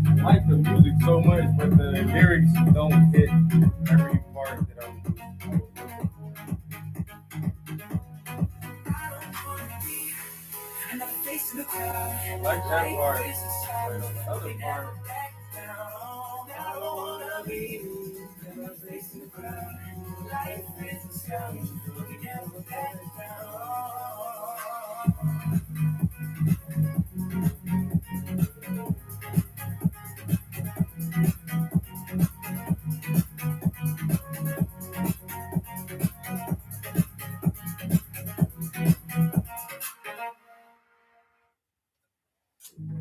I like the music so much, but the lyrics don't hit every part that I'm Another face in the crowd. like that part. Life is a But the other part, back down. I don't wanna be another face in the crowd. Life is a challenge, but we never back down.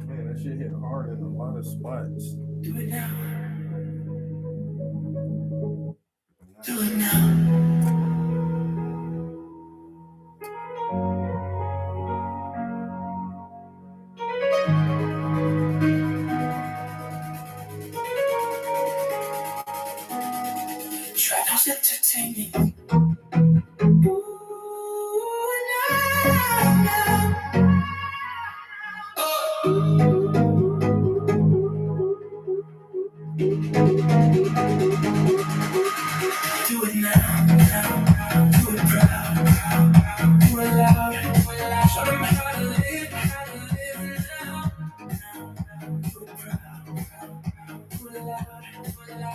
man, that shit hit hard in a lot of spots. Do it now. Do it now. Trap House Entertainment. Ooh, do it now, do it proud, do it loud, show them how to live now. Do it proud, do it loud,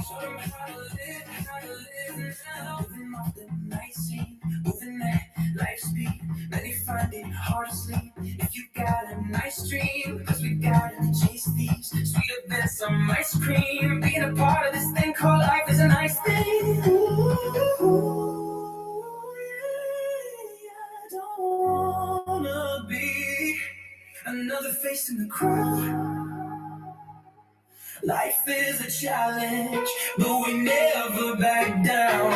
show them how to live now. Living off the night scene, moving at life speed. Many find it hard to sleep if you got a nice dream, cause we gotta chase these sweeter than some ice cream. Being a part of this thing called life is a nice thing. Ooh, yeah, I don't wanna be another face in the crowd. Life is a challenge, but we never back down.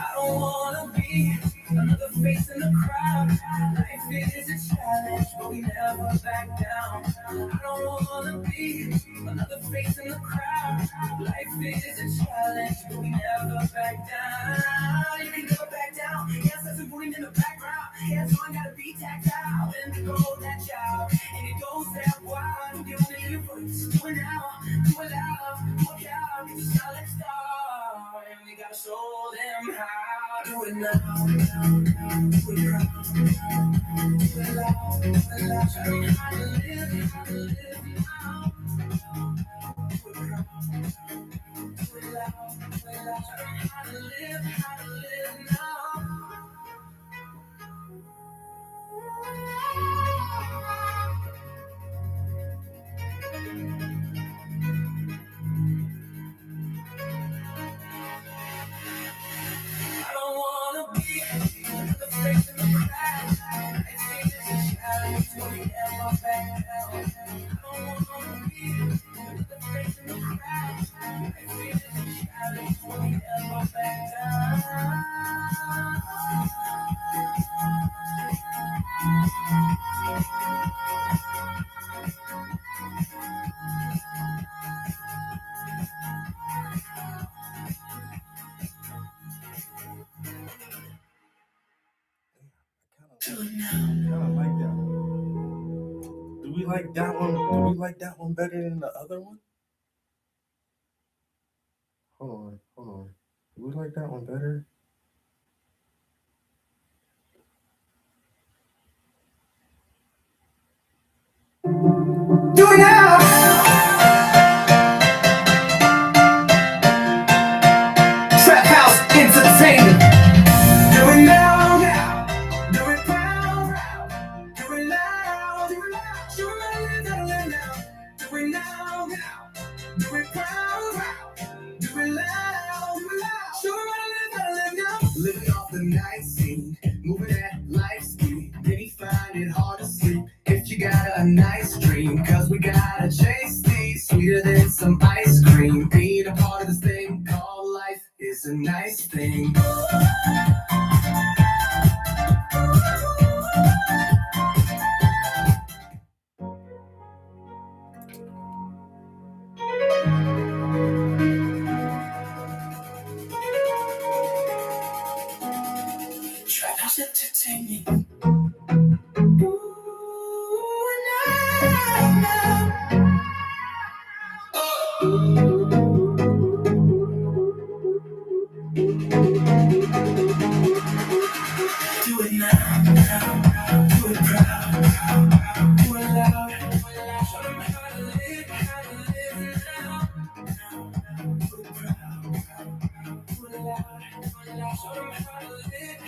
I don't wanna be another face in the crowd. Life is a challenge, but we never back down. I don't wanna be another face in the crowd. Life is a challenge, but we never back down. You can never back down. Yes, that's important in the background. Yeah, so I gotta be tactile. And to go that job, and it goes that wild. You only live once. Do it now, do it loud, walk out, get the solid star. And we gotta show them how. Do it now, do it proud, do it loud, show them how to live now. Do it proud, do it loud, show them how to live now. I don't wanna be another face in the crowd. Life is a challenge, so we never back down. I don't wanna be another face in the crowd. Life is a challenge, so we never back down. Do it now. Kind of like that one. Do we like that one? Do we like that one better than the other one? Hold on. Do we like that one better? Do it now! Trap House Entertainment. Do it now, do it Do it now, do it proud, do it loud. Show them how to live now. Do it proud, do it loud. Show them how to live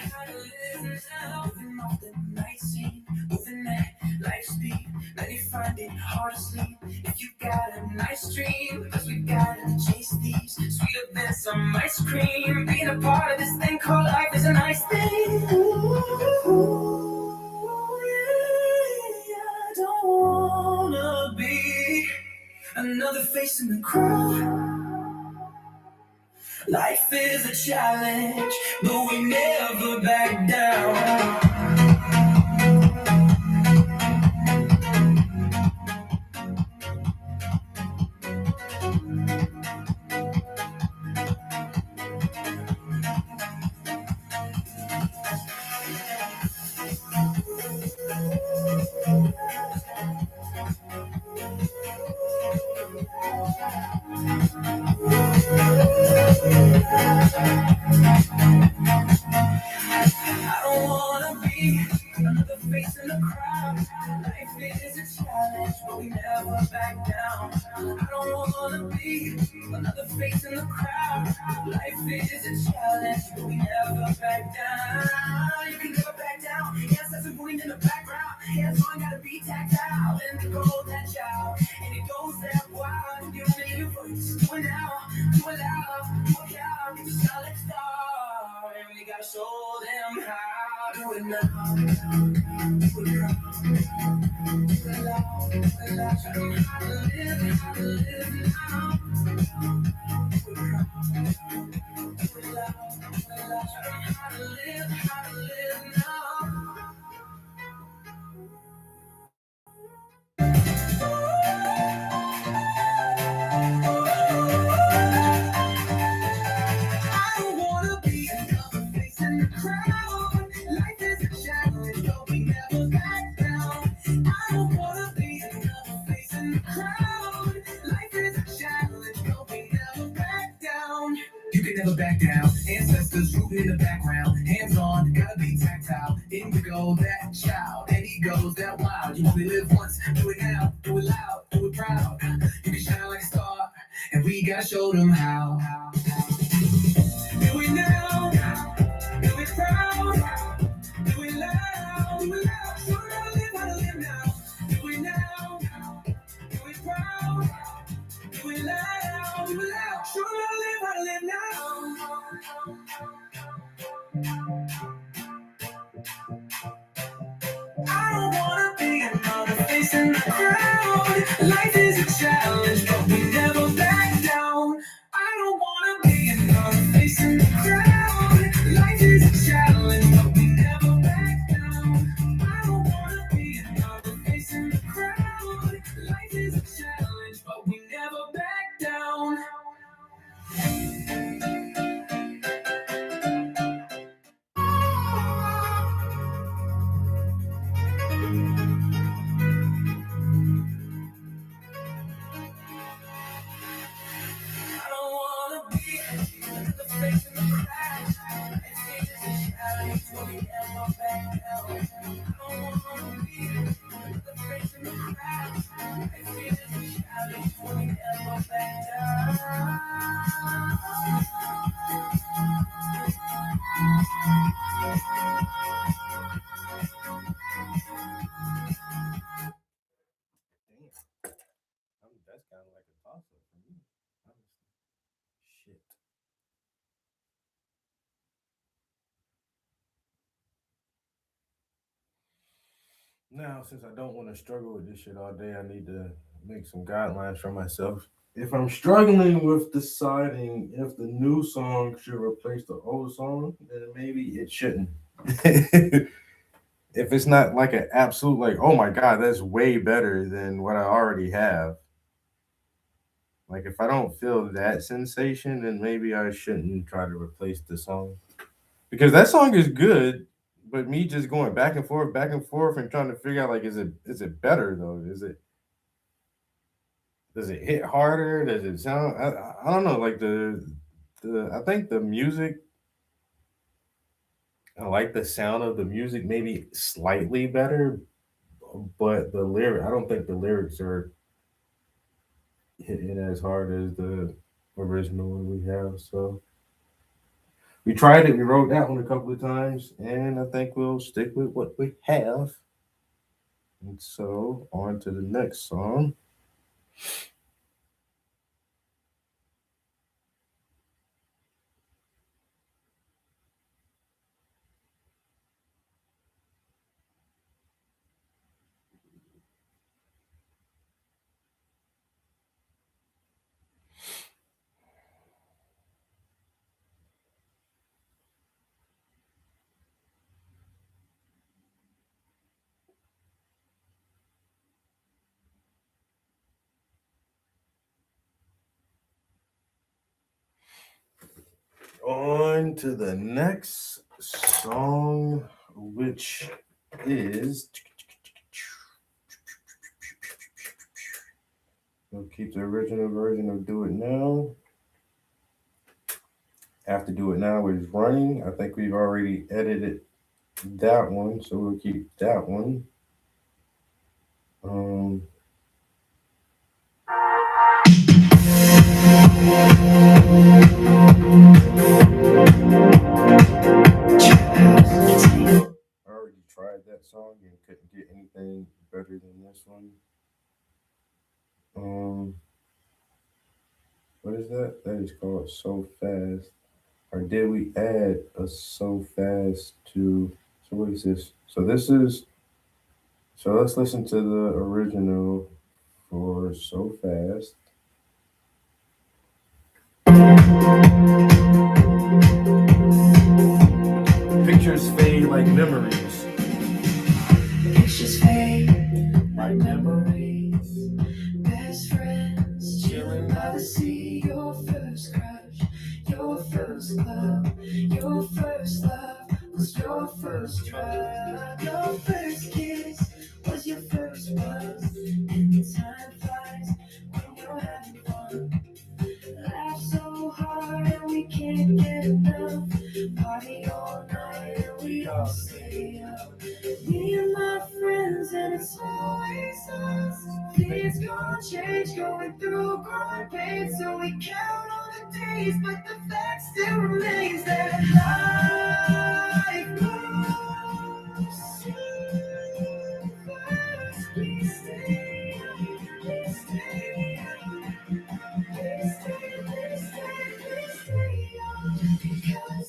now. Living off the night scene, moving at life speed. Many find it hard to sleep. If you got a nice dream, cause we gotta chase these sweeter than some ice cream. Being a part of this thing called life is a nice thing. I don't wanna be another face in the crowd. Life is a challenge, but we never back down. I don't wanna be another face in the crowd. Life is a challenge, but we never back down. I don't wanna be another face in the crowd. Life is a challenge, but we never back down. You can never back down. Yes, that's a green in the background. Hands on, gotta be tactile. And the goal that child, and it goes that wild. You don't need voice. Do it now, do it loud, do it loud. Get the solid star, and we gotta show them how. Do it now, do it proud, do it loud, do it loud. Show them how to live now. Do it proud, do it loud, do it loud. Show them how to live now. I don't wanna be another face in the crowd. Life is a challenge, but we never back down. I don't wanna be another face in the crowd. Life is a challenge, but we never back down. You can never back down. Ancestors rooting in the background. Hands on, gotta be tactile. Indigo, that child. And he goes that wild. You only live once. Do it now. Do it loud. Do it proud. You can shine like a star. And we gotta show them how. Do it now. Do it proud. Do it loud. Do it loud. Show them how to live now. Do it now. Do it proud. Do it loud. Do it loud. Show them how to live now. I don't wanna be another face in the crowd. Life is a challenge, but we never back down. I don't wanna be another face in the crowd. Life is a challenge, but we never back down. I don't wanna be another face in the crowd. Life is a challenge, but we never back down. I don't wanna be another face in the crowd. Life is a challenge, but we never back down. I don't wanna be another face in the crowd. Life is a challenge, but we never back down. That's kind of like a toss up for me, honestly. Shit. Now, since I don't want to struggle with this shit all day, I need to make some guidelines for myself. If I'm struggling with deciding if the new song should replace the old song, then maybe it shouldn't. If it's not like an absolute, like, oh my God, that's way better than what I already have. Like, if I don't feel that sensation, then maybe I shouldn't try to replace the song. Because that song is good. but me just going back and forth, and trying to figure out like, is it better though? Does it hit harder? Does it sound? I don't know. Like I think the music. I like the sound of the music, maybe slightly better, but the lyric. I don't think the lyrics are hitting as hard as the original one we have. So we tried it. We wrote that one a couple of times, and I think we'll stick with what we have. And so on to the next song. On to the next song, which is. We'll keep the original version of Do It Now. After Do It Now is running. I think we've already edited that one, so we'll keep that one. I already tried that song and couldn't get anything better than this one. What is that? That is called So Fast. Or did we add a So Fast to? So what is this? So let's listen to the original for So Fast. Pictures fade like memories. Pictures fade like memories. Best friends chilling by the sea. Your first crush, your first love, your first love was your first trust. Your first kiss was your first buzz. And time flies when you're having fun. Laugh so hard and we can't get enough. Party all night and we all stay up. Me and my friends and it's always us. Things gonna change, going through growing pains. So we count on the days, but the fact still remains that life moves so fast. Please stay up, please stay up. Please stay, please stay, please stay up. Because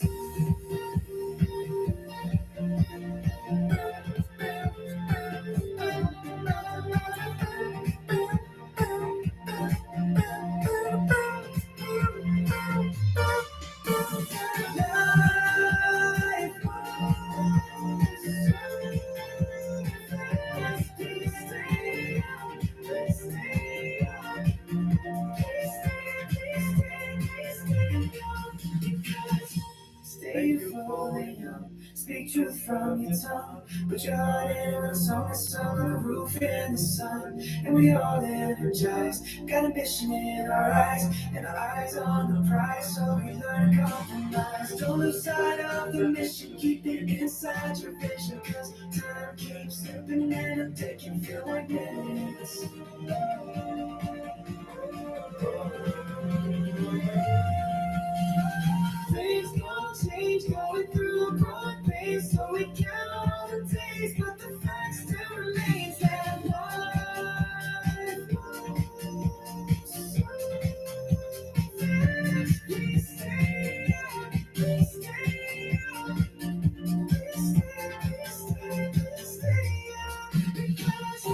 stay falling up, speak truth from your tongue. Put your heart in a song that's on the roof in the sun. And we all energized, got ambition in our eyes, and our eyes on the prize. So we learn to compromise. Don't lose sight of the mission, keep it inside your vision. Cause time keeps slipping and a day can feel like minutes. Things gonna change, going through a growing pains. So we count all the days, but the fact still remains that life moves so fast. Please stay up, please stay up. Please stay, please stay, please stay up. Because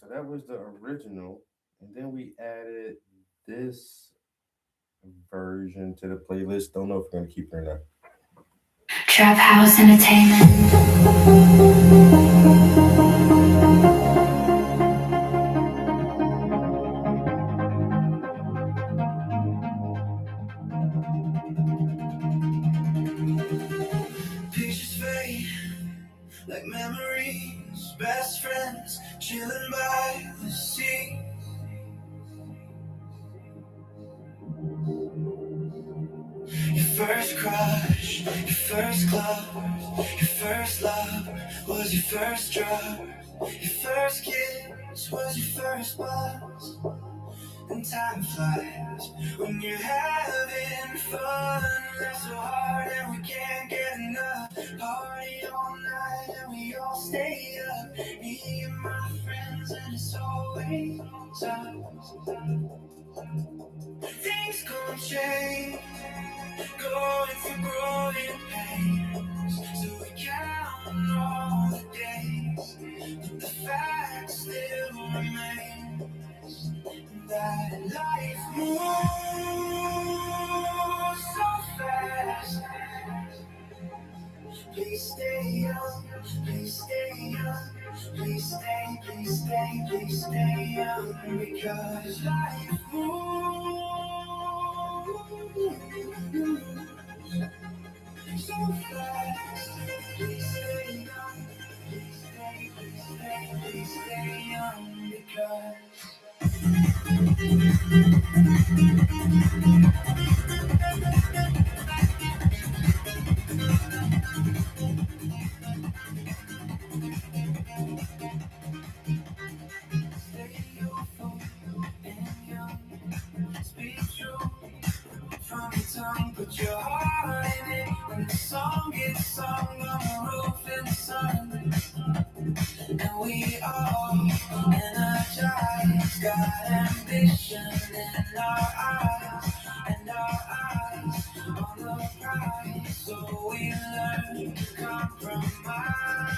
that was the original, and then we added this version to the playlist. Don't know if we're gonna keep it or not. Trap House Entertainment. Pictures fade like memories, best friends chilling by the sea. Your first crush, your first club, your first love was your first drug. Your first kiss was your first buzz. And time flies when you're having fun. That's so hard and we can't get enough. Party all night and we all stay up. Me and my friends and it's always up. Things gon' change, going through growing pains. So we count all the days, but the fact still remains that life moves so fast. Please stay young, please stay young, please stay, please stay, please stay young, because life moves so fast. Please stay young, please stay, please stay, please stay young, because stay youthful and young. Speak true from your tongue, put your heart in it. When the song gets sung on the roof in the sun, and we all energized, got ambition in our eyes, and our eyes on the prize. So we learn to compromise.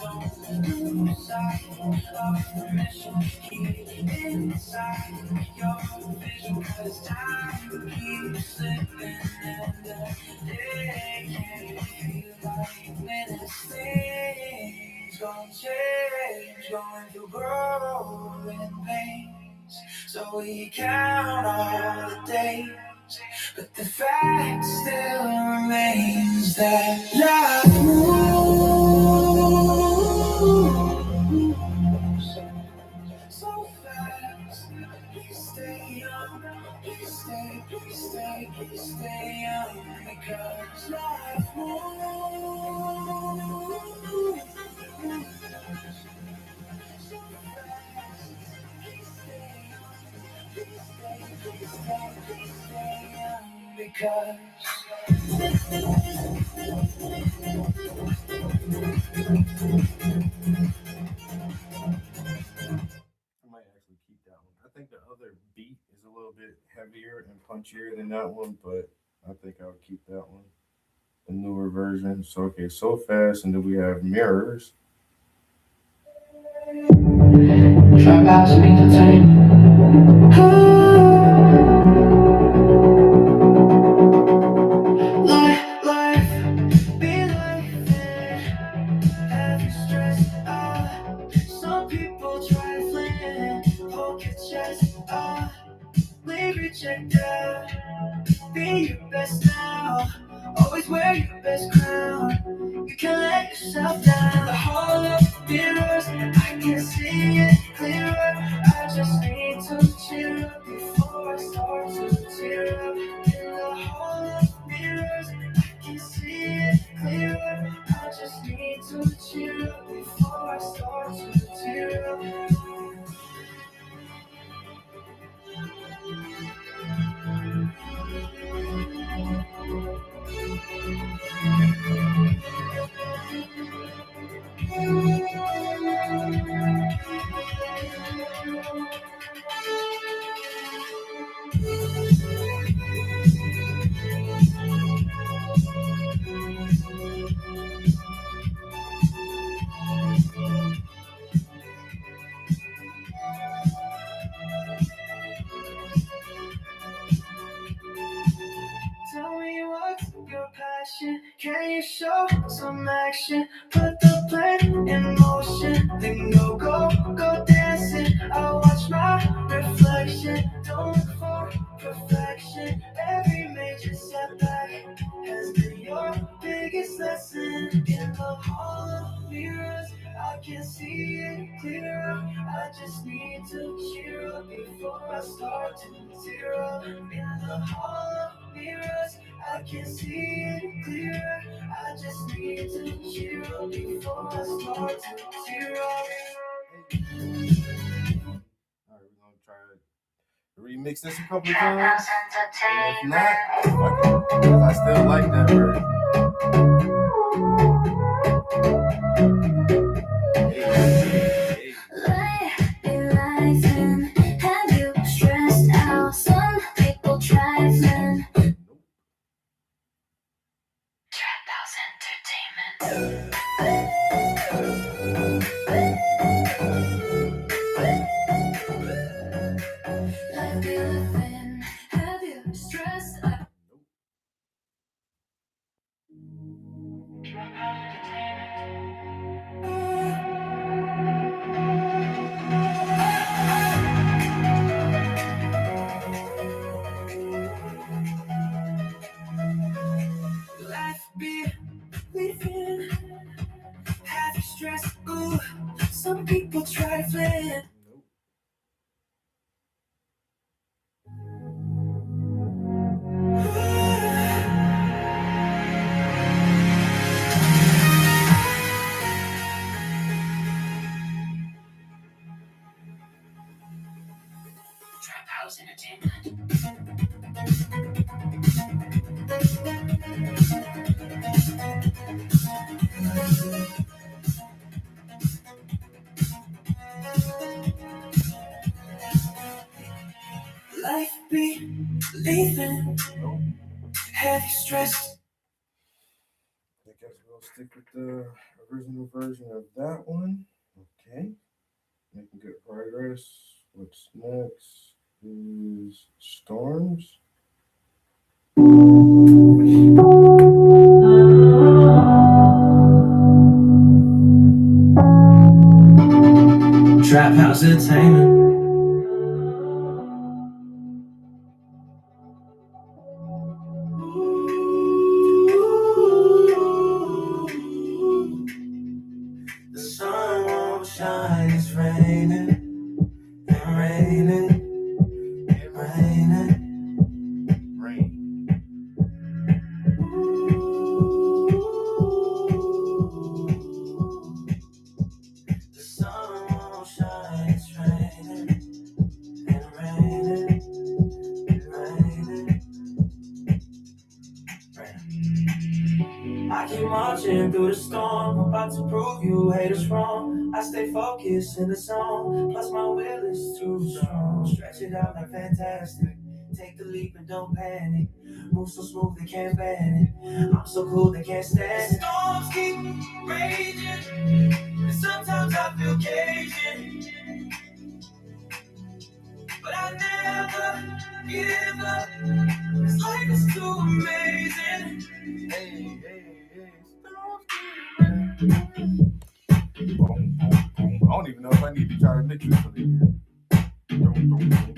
Don't lose sight of the mission. Keep inside your vision, 'cause time keeps slipping and the day can feel like minutes. Things gon' change, going through growing pains. So we count all the days, but the fact still remains that life moves so fast. Please stay young, please stay, please stay, please stay young, because life moves so fast. Please stay young, please stay, please stay, please stay young, because I might actually keep that one. I think the other beat is a little bit heavier and punchier than that one, but I think I'll keep that one. The newer version. So okay, so fast, and then we have mirrors. Trap House Entertainment. Life, be life, have you stressed out? Some people trifling, poke your chest out. We reject that. Be your best now. Always wear your best crown. You can't let yourself down. The whole of mirrors, I can see it clearer. I just need to cheer up before I start to tear up. In the whole of mirrors, I can see it clearer. I just need to cheer up before I start to tear up. some action, put the plan in motion, then go dancing. I watch my reflection, don't look for perfection. Every major setback has been your biggest lesson. In the hall of mirrors, I can see it clearer. I just need to cheer up before I start to tear up. In the hall of mirrors, I can see it clearer. I just need to cheer up before I start to tear up. All right, we're gonna try to remix this a couple of times. And if not, fuck it, because I still like that version. Have you stressed out? Some people trifling. Trap House Entertainment. Life you live in. Have you stressed out? Trap House Entertainment. Life be living. Have you stressed? Ooh, some people trifling. Trap House Entertainment. Life be leaving. Have you stressed? I guess we'll stick with the original version of that one. Okay. Making good progress. What's next is Storms. Trap House Entertainment. The sun won't shine, it's raining, and raining, and raining. Rain. The sun won't shine, it's raining, and raining, and raining. I keep marching through the storm, about to prove you haters wrong. I stay focused in the zone, plus my will is too strong. Stretch it out like fantastic, take the leap and don't panic. Move so smooth they can't ban it, I'm so cool they can't stand it. Storms keep raging, and sometimes I feel caging, but I never give up, this life is too amazing. Hey, storms keep raging. Boom, boom, boom. I don't even know if I need to try to mix this one again. Boom, boom, boom.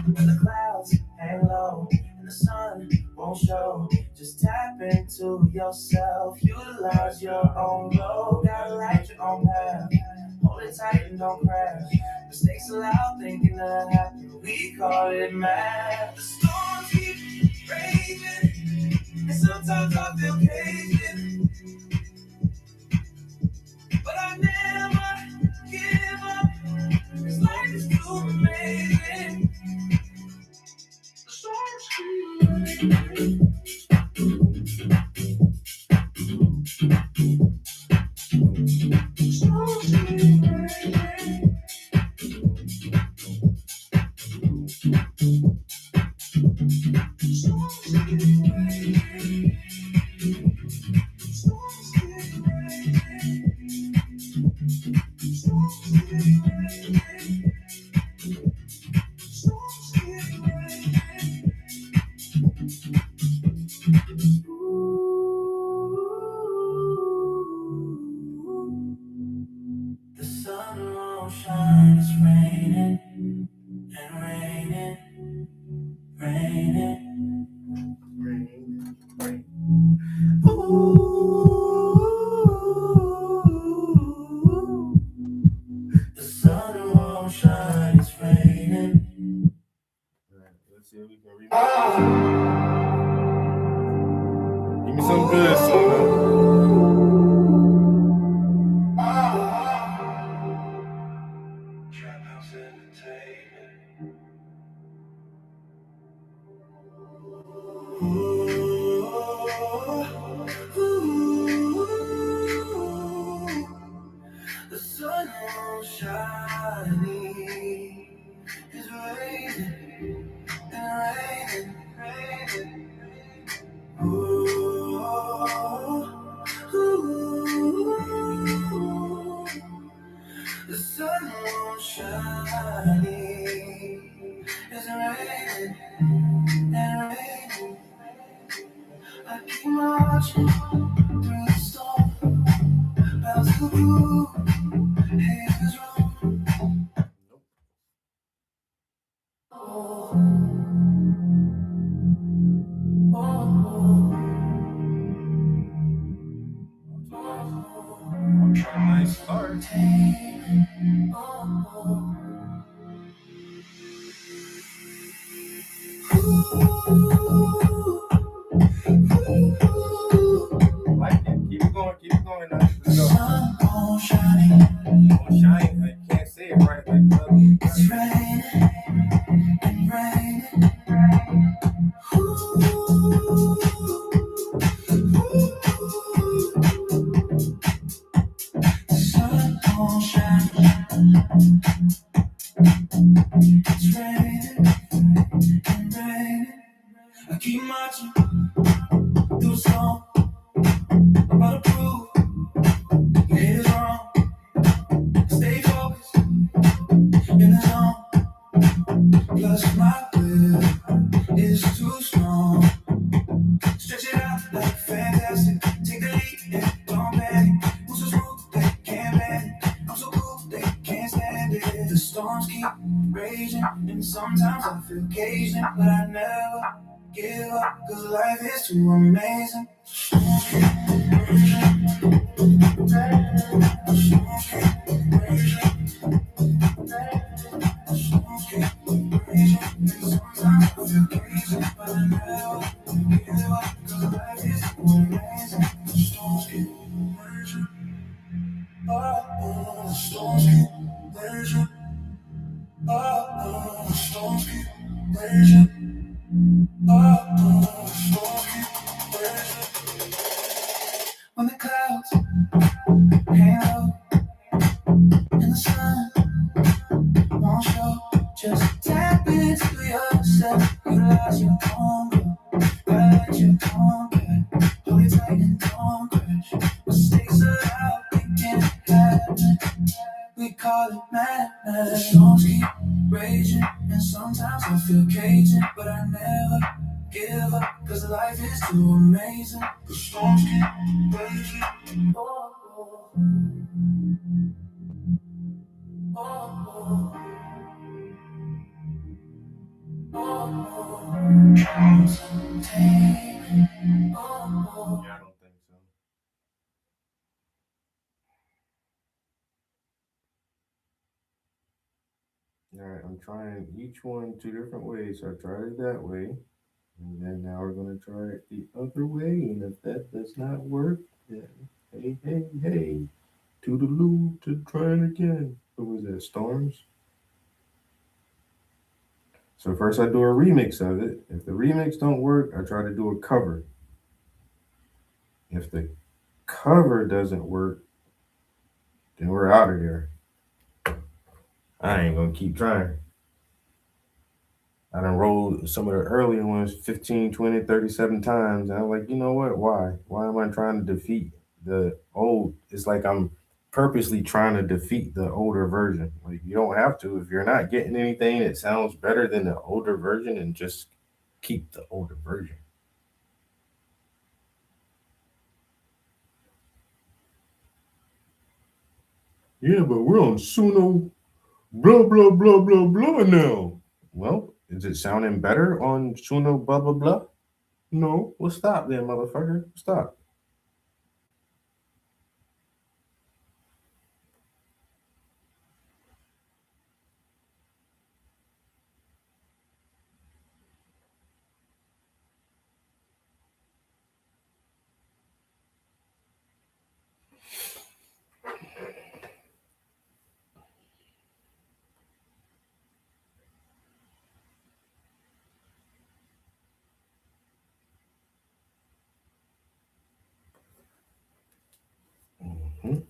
When the clouds hang low and the sun won't show, just tap into yourself, utilize your own glow. Gotta light your own path, hold it tight and don't crash. Mistakes allowed, thinking that happen, we call it math. The storms keep raging, and sometimes I feel caging, but I never give up, this life is too amazing. The storms keep raging. The storms keep raging. The sun won't shine, it's raining and raining, raining. Ooh, the sun won't shine, it's raining. Let's see if we can remix this. Give me some good song. Trap House Entertainment. The sun won't shine, it's raining and raining, raining. The sun won't shine, it's raining and raining. I keep marching through the storm, bound to the blue, heaven's wrong. Oh, I'm trying to start. Like it. Keep it going now. Let's go. sun won't shine, Don't shine. I can't say it right like the other one. it's raining and raining. The sun won't shine, it's raining and raining. I keep marching through the storm, about to prove your head is wrong. Stay focused in the zone, plus my will is too strong. Stretch it out like fantastic, take the lead and don't panic. Move so smooth they can't bend it, I'm so cool they can't stand it. The storms keep raging and sometimes I feel caged in, but I never give up, cause life is too amazing. Storms keep raging, storms keep raging, storms keep raging, and sometimes I feel caged in, but I never give up, cause life is too amazing. The storms keep raging, the storms keep raging, the storms keep raging. When the clouds hang low and the sun won't show, just tap into yourself. Utilize your own glow, gotta let your own get. Hold it tight and don't crash. Mistakes allowed, they can't happen. We call it madness. The storms keep raging, and sometimes I feel caging, but I never give up, cause life is too amazing. The storms keep raging. Oh, oh. Oh, oh. Oh, oh. Trials and pain. Oh, oh. Yeah, I don't think so. Alright, I'm trying each one two different ways. So I tried it that way. And then now we're gonna try it the other way. And if that does not work, then hey. Toodaloo to trying again. What was that? Storms? So first I do a remix of it. If the remix don't work, I try to do a cover. If the cover doesn't work, then we're out of here. I ain't gonna keep trying. I done rolled some of the earlier ones 15, 20, 37 times. And I'm like, you know what? Why? Why am I trying to defeat the old? It's like I'm purposely trying to defeat the older version. Like, you don't have to. If you're not getting anything that sounds better than the older version, and just keep the older version. Yeah, but we're on Suno blah blah blah blah blah now. Well, is it sounding better on Suno blah blah blah? No. Well, stop then, motherfucker. Stop. Mhm.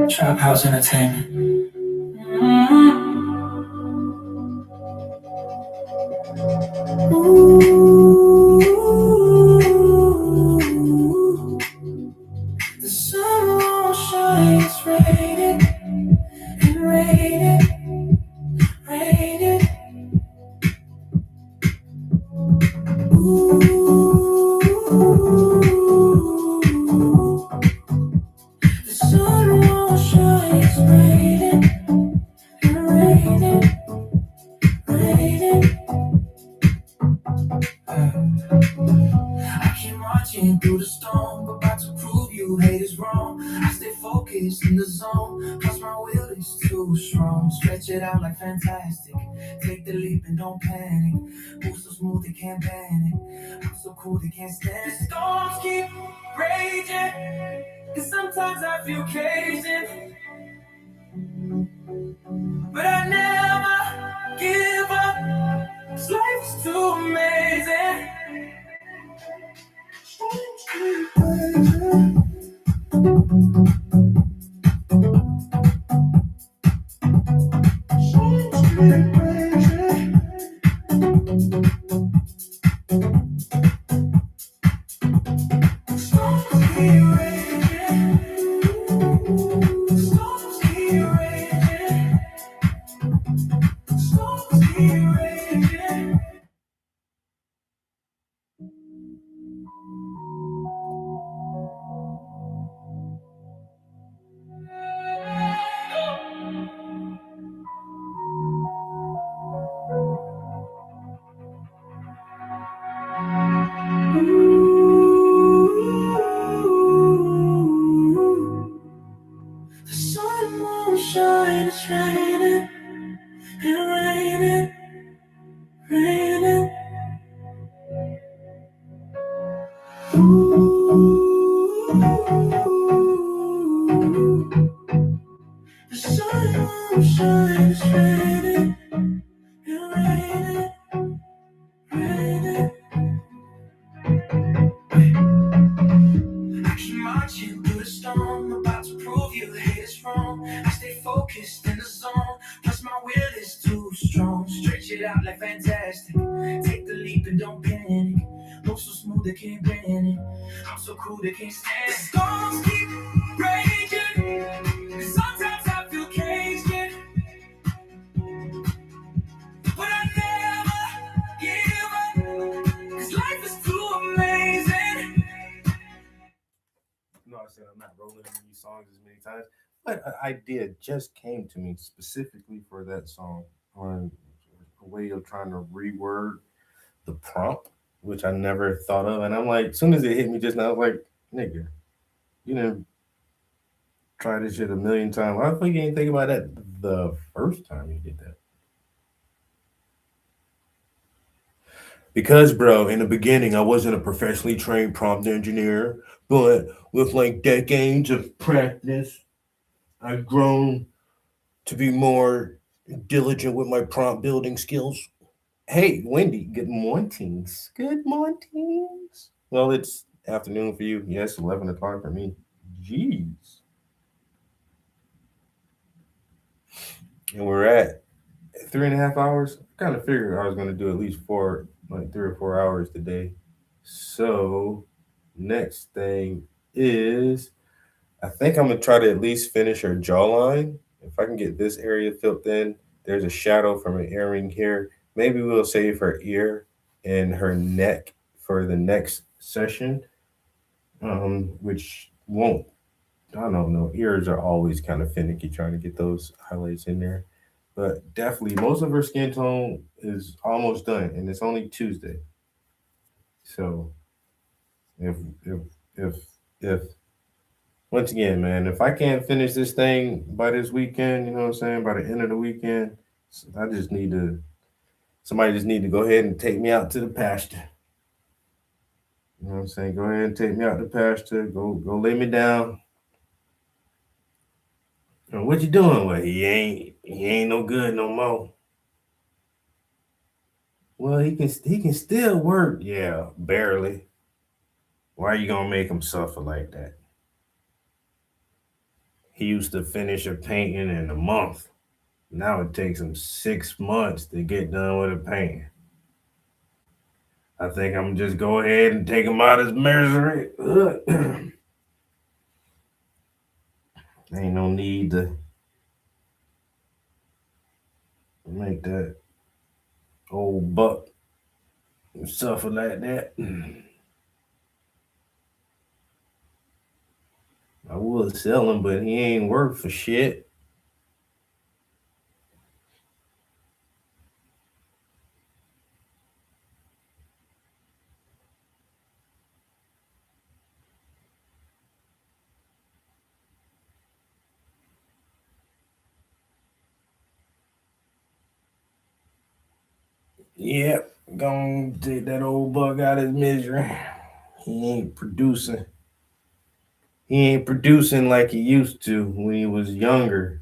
Trap House Entertainment. The sun won't shine, it's raining, and raining, raining. The sun won't shine, it's raining, and raining, raining. I keep marching through the storm, about to prove you hate is wrong. I stay focused in the zone, cause my will is too strong. Stretch it out like fantastic, take the leap and don't panic. Move so smooth they can't panic, I'm so cool they can't stand it. The storms keep raging, and sometimes I feel caging, but I never give up, 'cause life's too amazing. The sun won't shine, it's raining, and raining, raining. The sun won't shine, it's raining, and raining, raining. I keep marching through the storm, about to prove you hate is wrong. I stay focused in the zone, plus my will is too strong. Stretch it out like fantastic, take the leap and don't panic. Move so smooth they can't panic, I'm so cool they can't stand it. The storms keep raging, and sometimes I feel caged, but I never give up, 'cause life is too amazing. No, I said I'm not rolling into these songs as many times, but an idea just came to me specifically for that song on a way of trying to reword the prompt, which I never thought of. And I'm like, as soon as it hit me just now, I was like, nigga, you didn't try this shit a million times. Why the fuck you didn't think about that the first time you did that? Because, bro, in the beginning, I wasn't a professionally trained prompt engineer, but with like decades of practice, I've grown to be more diligent with my prompt building skills. Hey, Wendy, good mornings. Good mornings. Well, it's afternoon for you. Yes, 11 o'clock for me. Jeez. And we're at 3.5 hours. I kind of figured I was going to do at least four, like 3 or 4 hours today. So, next thing is I think I'm going to try to at least finish her jawline. If I can get this area filled in, there's a shadow from an earring here. Maybe we'll save her ear and her neck for the next session, which won't, I don't know. Ears are always kind of finicky trying to get those highlights in there. But definitely, most of her skin tone is almost done, and it's only Tuesday. So if if if if once again, man, if I can't finish this thing by this weekend, you know what I'm saying, by the end of the weekend, I just need to somebody just need to go ahead and take me out to the pasture. You know what I'm saying? Go ahead and take me out to the pasture. Go lay me down. And what you doing? Well, he ain't no good no more. Well, he can still work. Yeah, barely. Why are you gonna make him suffer like that? He used to finish a painting in a month. Now it takes him 6 months to get done with a painting. I think I'm just go ahead and take him out of his misery. Ain't no need to make that old buck suffer like that. I would sell him, but he ain't worth for shit. Yep, gonna take that old buck out of his misery. He ain't producing. He ain't producing like he used to when he was younger.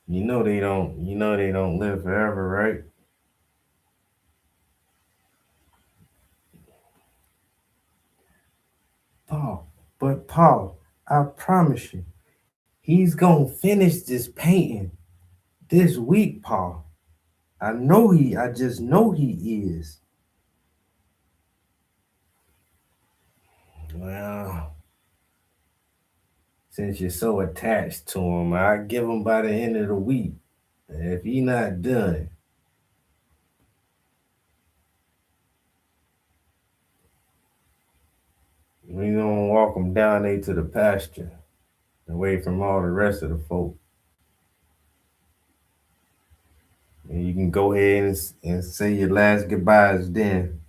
You know they don't live forever, right? Paul, I promise you, he's gonna finish this painting this week, Paul. I just know he is. Well, since you're so attached to him, I give him by the end of the week. If he not done, we gonna walk him down there to the pasture, away from all the rest of the folk. And you can go ahead and say your last goodbyes then.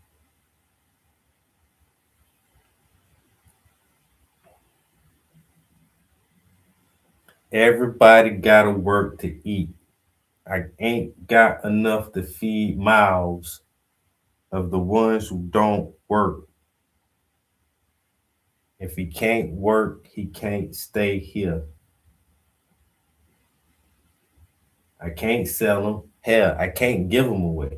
Everybody gotta work to eat. I ain't got enough to feed mouths of the ones who don't work. If he can't work, he can't stay here. I can't sell them. Hell, I can't give them away.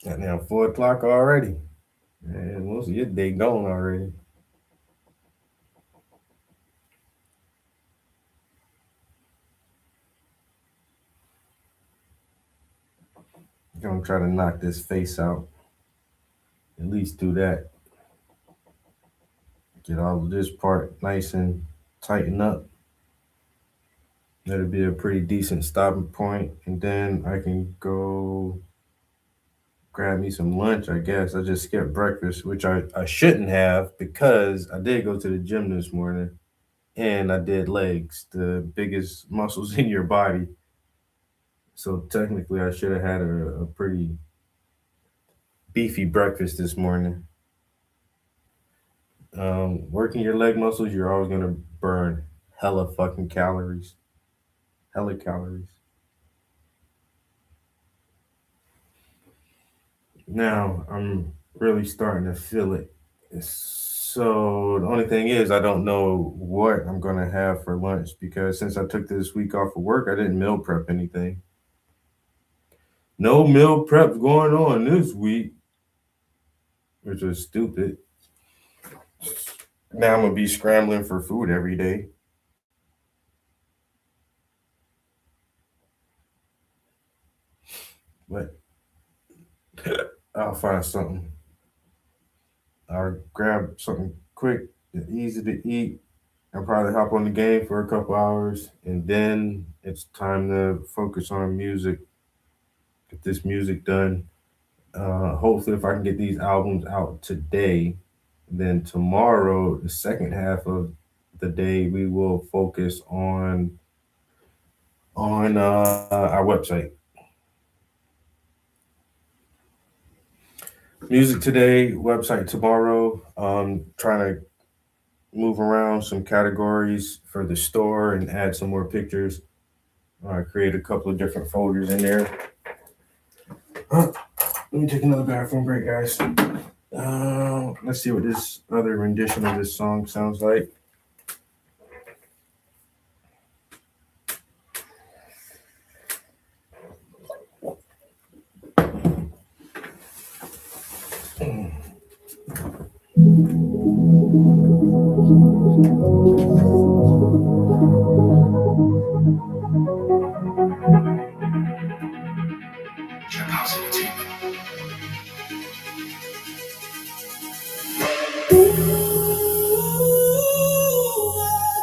Got now 4 o'clock already. Man, most of your day gone already. Gonna try to knock this face out. At least do that. Get all of this part nice and tighten up. That'll be a pretty decent stopping point. And then I can go grab me some lunch, I guess. I just skipped breakfast, which I shouldn't have because I did go to the gym this morning and I did legs, the biggest muscles in your body. So technically, I should have had a pretty beefy breakfast this morning. Working your leg muscles, you're always gonna burn hella fucking calories. Hella calories. Now I'm really starting to feel it. So the only thing is I don't know what I'm gonna have for lunch because since I took this week off of work, I didn't meal prep anything. No meal prep going on this week, which was stupid. Now I'm gonna be scrambling for food every day. But I'll find something. I'll grab something quick and easy to eat. I'll probably hop on the game for a couple hours, and then it's time to focus on music. Get this music done. Hopefully, if I can get these albums out today, then tomorrow, the second half of the day, we will focus on our website. Music today, website tomorrow. Trying to move around some categories for the store and add some more pictures. Create a couple of different folders in there. Let me take another bathroom break, guys. Let's see what this other rendition of this song sounds like.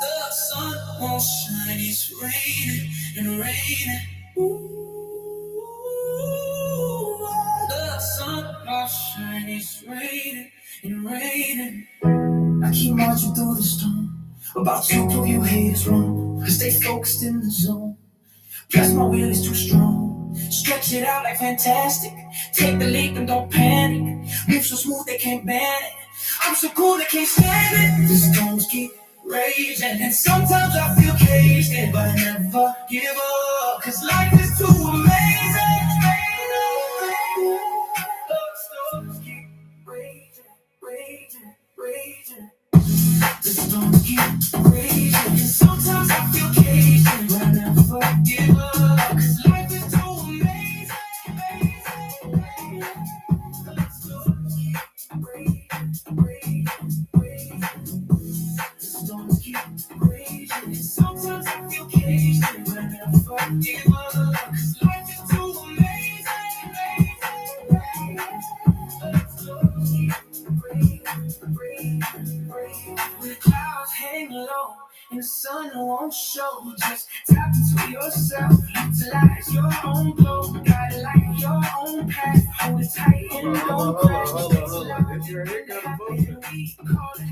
The sun won't shine, it's raining and raining. The sun won't shine, it's raining and raining. I keep marching through the storm, about to prove you haters wrong. I stay focused in the zone. Plus my will is too strong. Stretch it out like fantastic. Take the leap and don't panic. Move so smooth they can't ban it. I'm so cool they can't stand it. The storms keep raging, and sometimes I feel caged in, but I never give up, 'cause life is too amazing. The storms keep raging, raging, raging. The storms keep raging, and sometimes I feel caged in, but I never give up, 'cause life is too amazing. The storms keep raging, raging, raging. The storms keep raging, and sometimes I feel caged in, but I never give up, 'cause life is too amazing. The storms keep raging, raging, raging. When the clouds hang low and the sun won't show, just tap into yourself, utilize your own glow, guide it like your own path, hold it tight and don't crash. We call it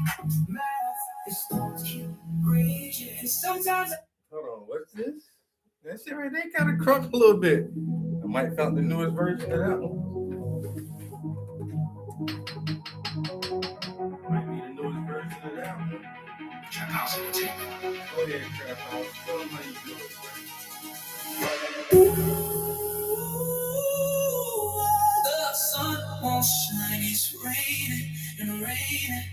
math. The storms keep raging, and sometimes Hold on, what's this? That shit right there kind of crunk a little bit. I might found the newest version of that one. Might be the newest version of that one. Trap House Entertainment. Go ahead, Trap House. Show them how you do it. The sun won't shine, it's raining and raining.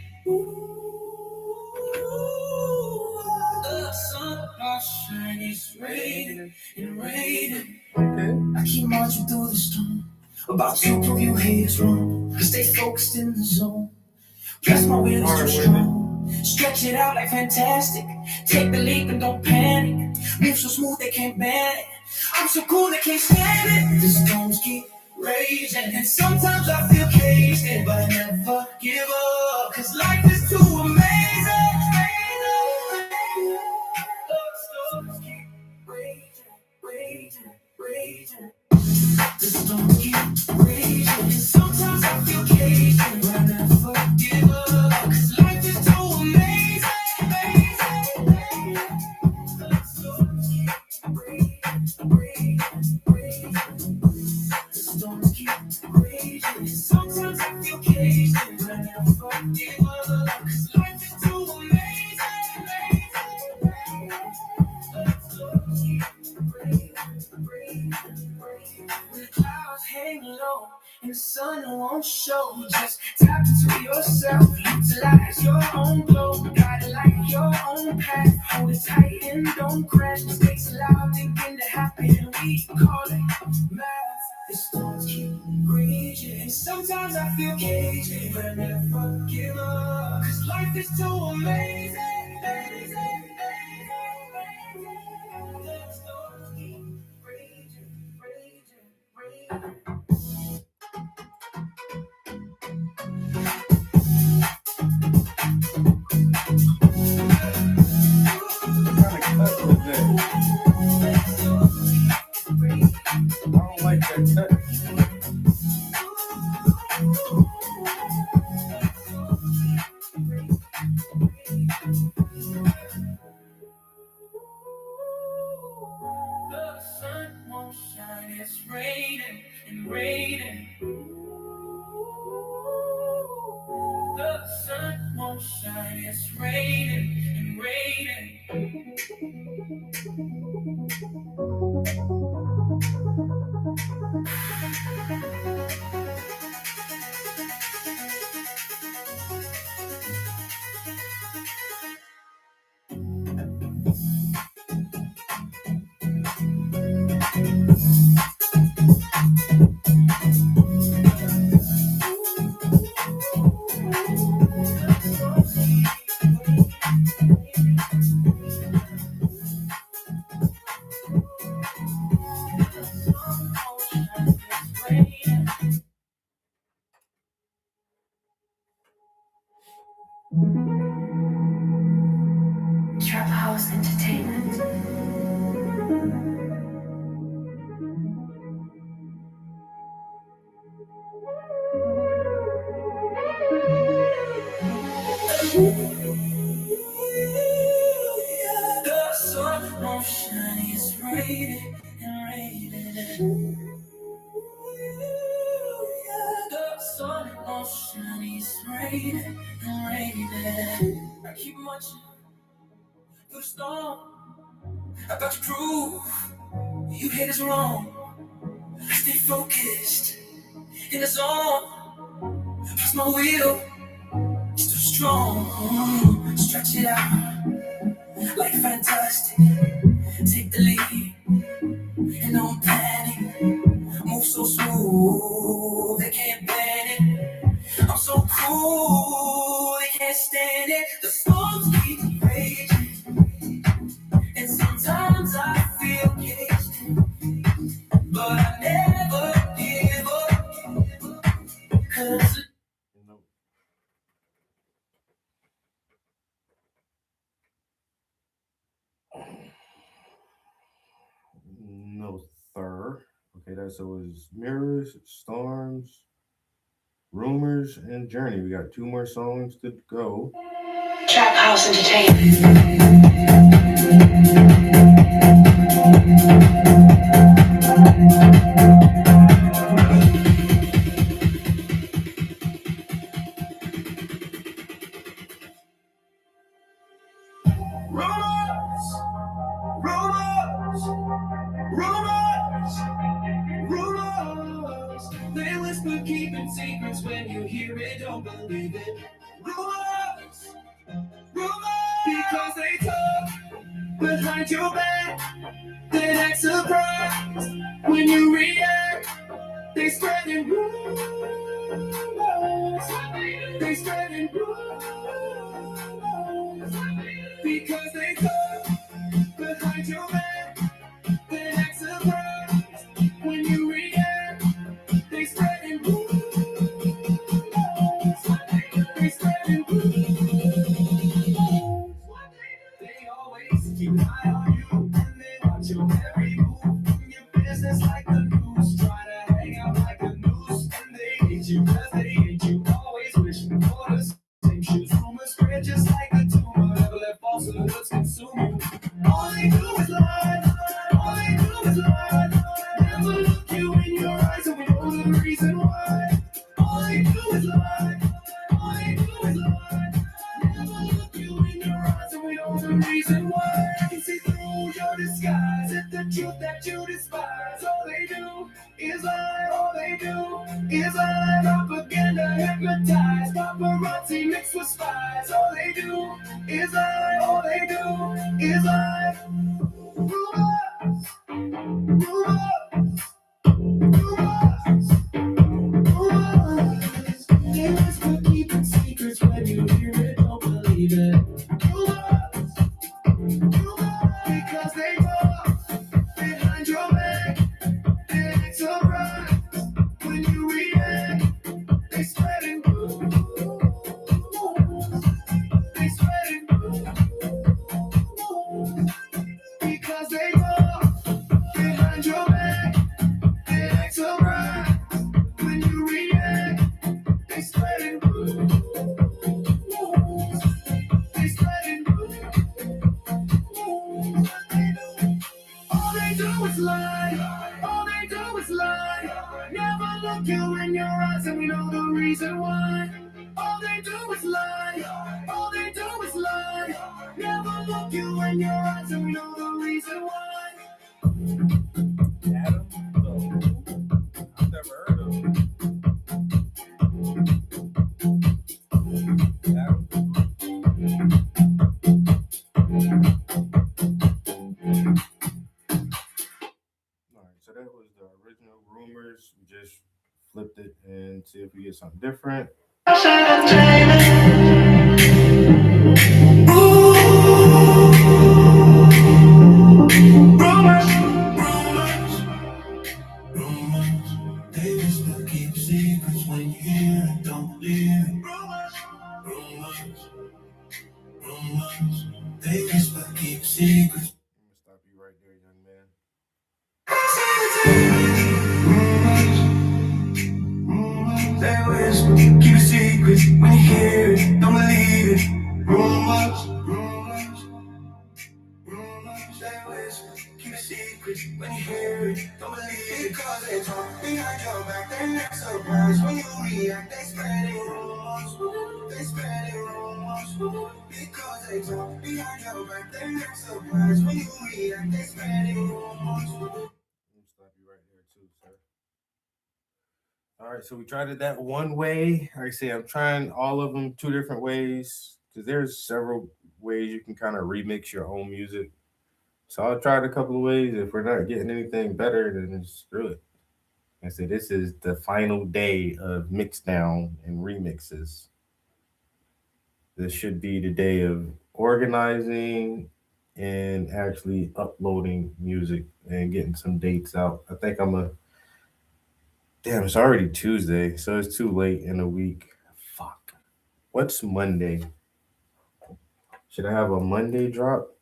The sun won't shine, it's raining and raining. Okay. I keep marching through the storm, about to prove you haters wrong. I stay focused in the zone. Plus my will is too strong. Stretch it out like fantastic. Take the leap and don't panic. Move so smooth they can't ban it. I'm so cool they can't stand it. The storms keep raging, and sometimes I feel caged in, but I never give up, 'cause life is too amazing. The storms keep raging, raging, raging. The storms keep raging, and sometimes I feel caged in, but I never give up, 'cause life is too amazing. The storms keep raging, raging, raging. The storms keep raging, and sometimes I feel caged in, but I never give up. and the sun won't show. Just tap into yourself, utilize your own glow, guide it like your own path. Hold it tight and don't crash. Mistakes allowed, thinking to happen. We call it math. The storms keep raging, and sometimes I feel caged, but I never give up. 'Cause life is too amazing. The storms keep raging, raging, raging. I don't like that touch. The sun won't shine, it's raining and raining. The sun won't shine, it's raining and raining. Trap House Entertainment. The sun won't shine, it's raining and raining. The sun won't shine, it's raining and raining. I keep marching through the storm. About to prove you haters wrong. I stay focused in the zone. Plus my will is too strong. Stretch it out like fantastic. Take the lead and don't panic. Move so smooth, they can't ban it. I'm so cool, they can't stand it. The storms keep raging, and sometimes I feel caged, but I never give up. 'Cause No, sir. Okay, so it was Mirrors, Storms, Rumors, and Journey. We got 2 more songs to go. Trap House Entertainment. Rumors, rumors, rumors, rumors. They whisper, keeping secrets. When you hear it, don't believe it. Rumors, rumors. Because they talk behind your back. Then act surprised when you react. They spreading rumors. They spreading rumors. Because they talk behind your back. Then act surprised when you react. They spreading rumors. They spreading rumors. They always keep an eye on you, and they watch your every move. In your business like the news, try to hang out like a noose. And they hate you 'cause they hate you. Always wishing for the same shoes. Rumors spread just like a tumor. Never let falsehoods consume you. All they do is lie. All they do is lie. Never look you in your eyes, and we know the reason why. All they do is lie. All they do is lie. Never look you in your eyes, and we know the reason why. I can see through your disguise. It's the truth that you despise. All they do is lie. All they do is lie. is lie. All they do is lie. Rumors, rumors. They whisper, keeping secrets. When you hear it, don't believe it. Rumors, because they talk behind your back. They act surprised when you react. They spreading rumors. They spreading rumors. Because they talk behind your back. They act surprised when you react. They spreading rumors. They spreading rumors. All they do is lie. All they do is lie. Never look you in your eyes, and we know the reason why. All they do is lie. All they do is lie. Never look you in your eyes, and we know the reason why. Adam? I've never heard of him. Adam? Alright, so that was the original Rumors. We just flipped it and see if we get something different. They whisper, keep secrets. When you hear it, don't believe it. Rumors. They whisper, keep secrets. I'm gonna stop you right there, young man. They whisper, keep it secret. When you hear it, don't believe it. Rumors. They whisper, keep it secret. When you hear it, don't believe it. Because they talk behind your back. They're not surprised when you react. They spreading rumors. They spreading rumors. Because they talk behind your back. They're not surprised when you react. They spreading rumors. I'm gonna stop you right there too, sir. All right, so we tried it that one way. Like I say, I'm trying all of them 2 different ways because there's several ways you can kind of remix your own music. So I tried a couple of ways. If we're not getting anything better, then just screw it. I say this is the final day of mix down and remixes. This should be the day of organizing and actually uploading music and getting some dates out. I think I'm a damn, it's already Tuesday, so it's too late in the week. Fuck. What's Monday? Should I have a Monday drop?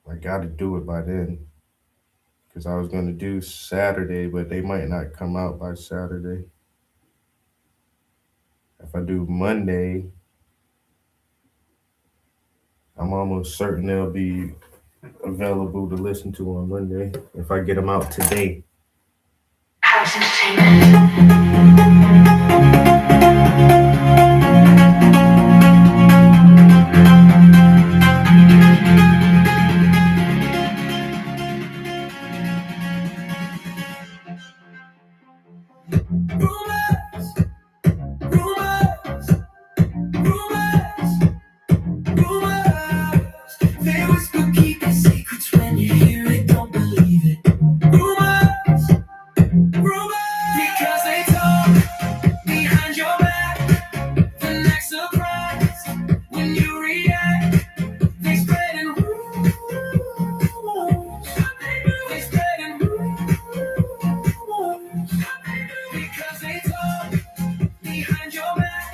I gotta do it by then. Because I was gonna do Saturday, but they might not come out by Saturday. If I do Monday, I'm almost certain they'll be available to listen to on Monday if I get them out today. House Entertainment. They whisper, keep it secrets. When you hear it, don't believe it. Rumors, because they talk behind your back. The next surprise, when you react, they spreading rumors. They spreading rumors, because they talk behind your back.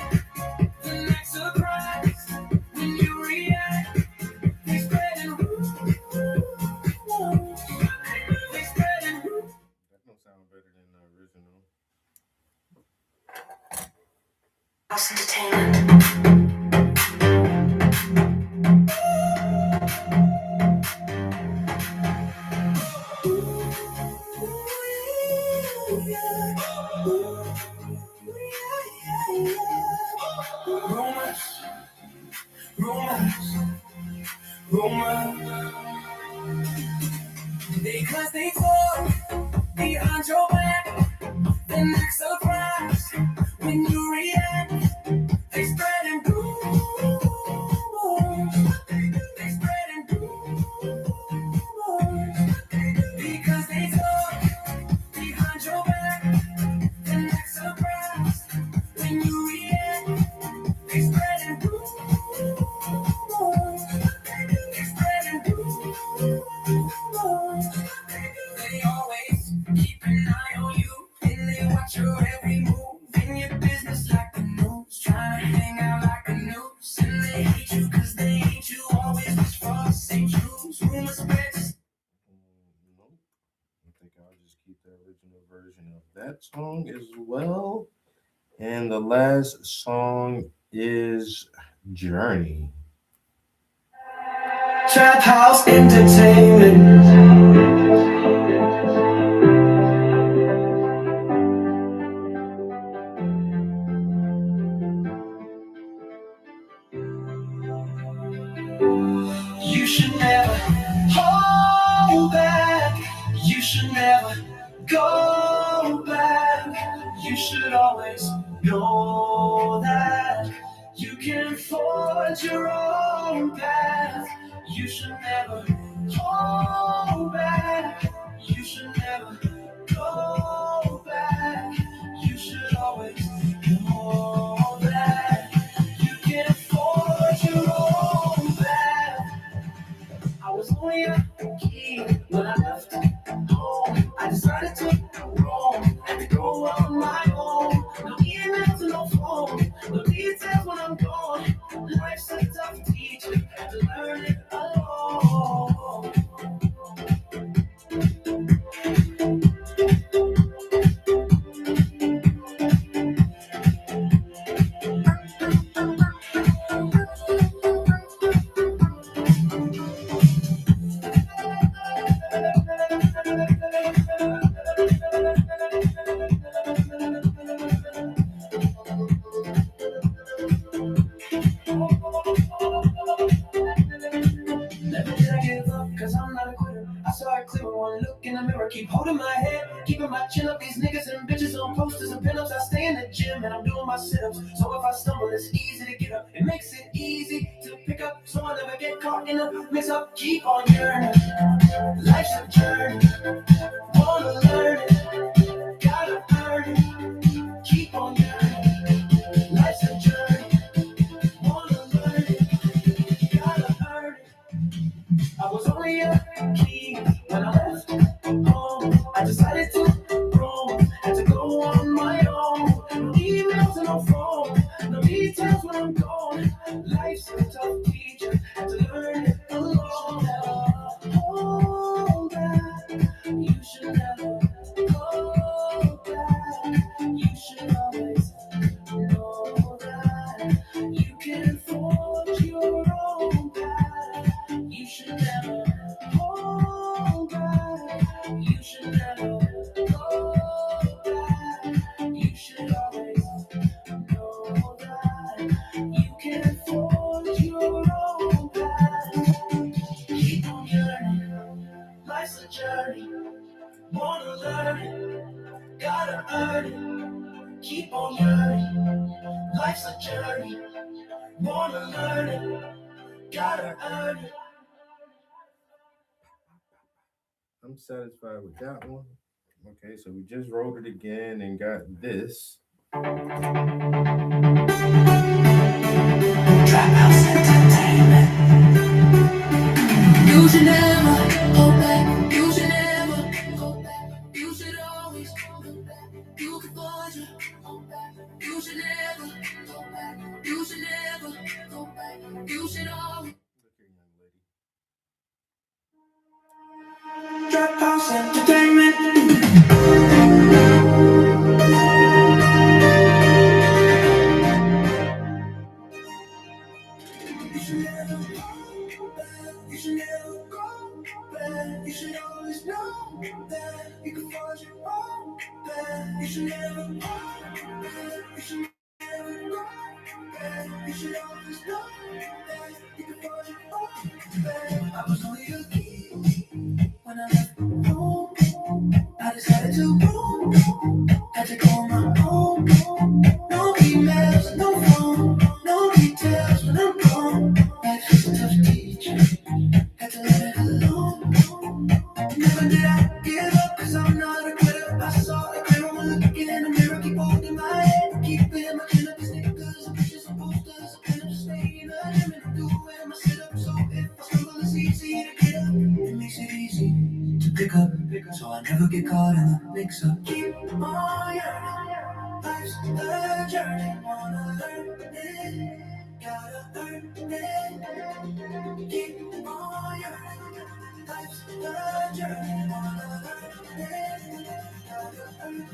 The next surprise, when you react, they spreading rumors. They spreading rumors. That don't sound better than the original. House Entertainment. Rumors. Because they talk behind your back. The next surprise, when you react, they song as well. And the last song is Journey. Trap House Entertainment. You should never hold back. You should never go back. You should always know that you can forge your own path. You should never hold back. You should never go back. You should always know that you can forge your own path. I was only a kid when I left home. I decided to roam and to go on my own. No emails and no phone, no details when I'm gone. Life's a tough teacher, had to learn it alone. Never did I give up, cause I'm not a quitter. I saw it clear with one look in the mirror. Keep holding my head, keeping my chin up. These niggas and bitches on posters and pinups. I stay in the gym and I'm doing my sit-ups. So if I stumble, it's easy to get up. It makes it easy to pick up, so I never get caught in a mix-up. Keep on yearning, life's a journey. Wanna learn it, gotta earn it. Keep on yearning, life's a journey. Wanna learn it, gotta earn it. I was only a kid when I left home. I decided to roam and to go on my own. No emails and no phone, no details when I'm gone. Life's a tough teacher, had to learn it alone. Hold back, you should never go back. You should always know that you can forge your own path. You should never hold back. You should never go back. You should always know that you can forge your own path. Keep on yearning, life's a journey. Wanna learn it, gotta earn it. Keep on yearning, life's a journey. Wanna learn it, gotta earn it. I'm satisfied with that one. Okay, so we just rolled it again and got this. Trap House Entertainment. You should never hold back. You should never go back. You should always go back. You can forge your own back. You should never go back. You should never go back. You should always. Look here, young lady. Trap House Entertainment. You should never go back. You should never go back. You should always know that you can forge your own path. You should never go back. You should never go back. You should always know that you can forge your own path. I was only a kid when I left home. I decided to roam. Had to go on my own. No emails, no phone, no details when I'm gone. Life is a tough teacher, had to let it alone. Never did I give up, cause I'm not a quitter. I saw it clear when looking in the mirror. Keep holding my head, keep it in my chin up. These niggas and bitches and posters, and I'm staying in the gym and I'm doing my sit-up. So if I stumble, it's easy to get up. It makes it easy to pick up, so I never get caught in the mix-up. Keep on yearning, life's the journey. Wanna learn it, gotta earn it. Keep on yearning, life's the journey. Wanna learn it, gotta earn it.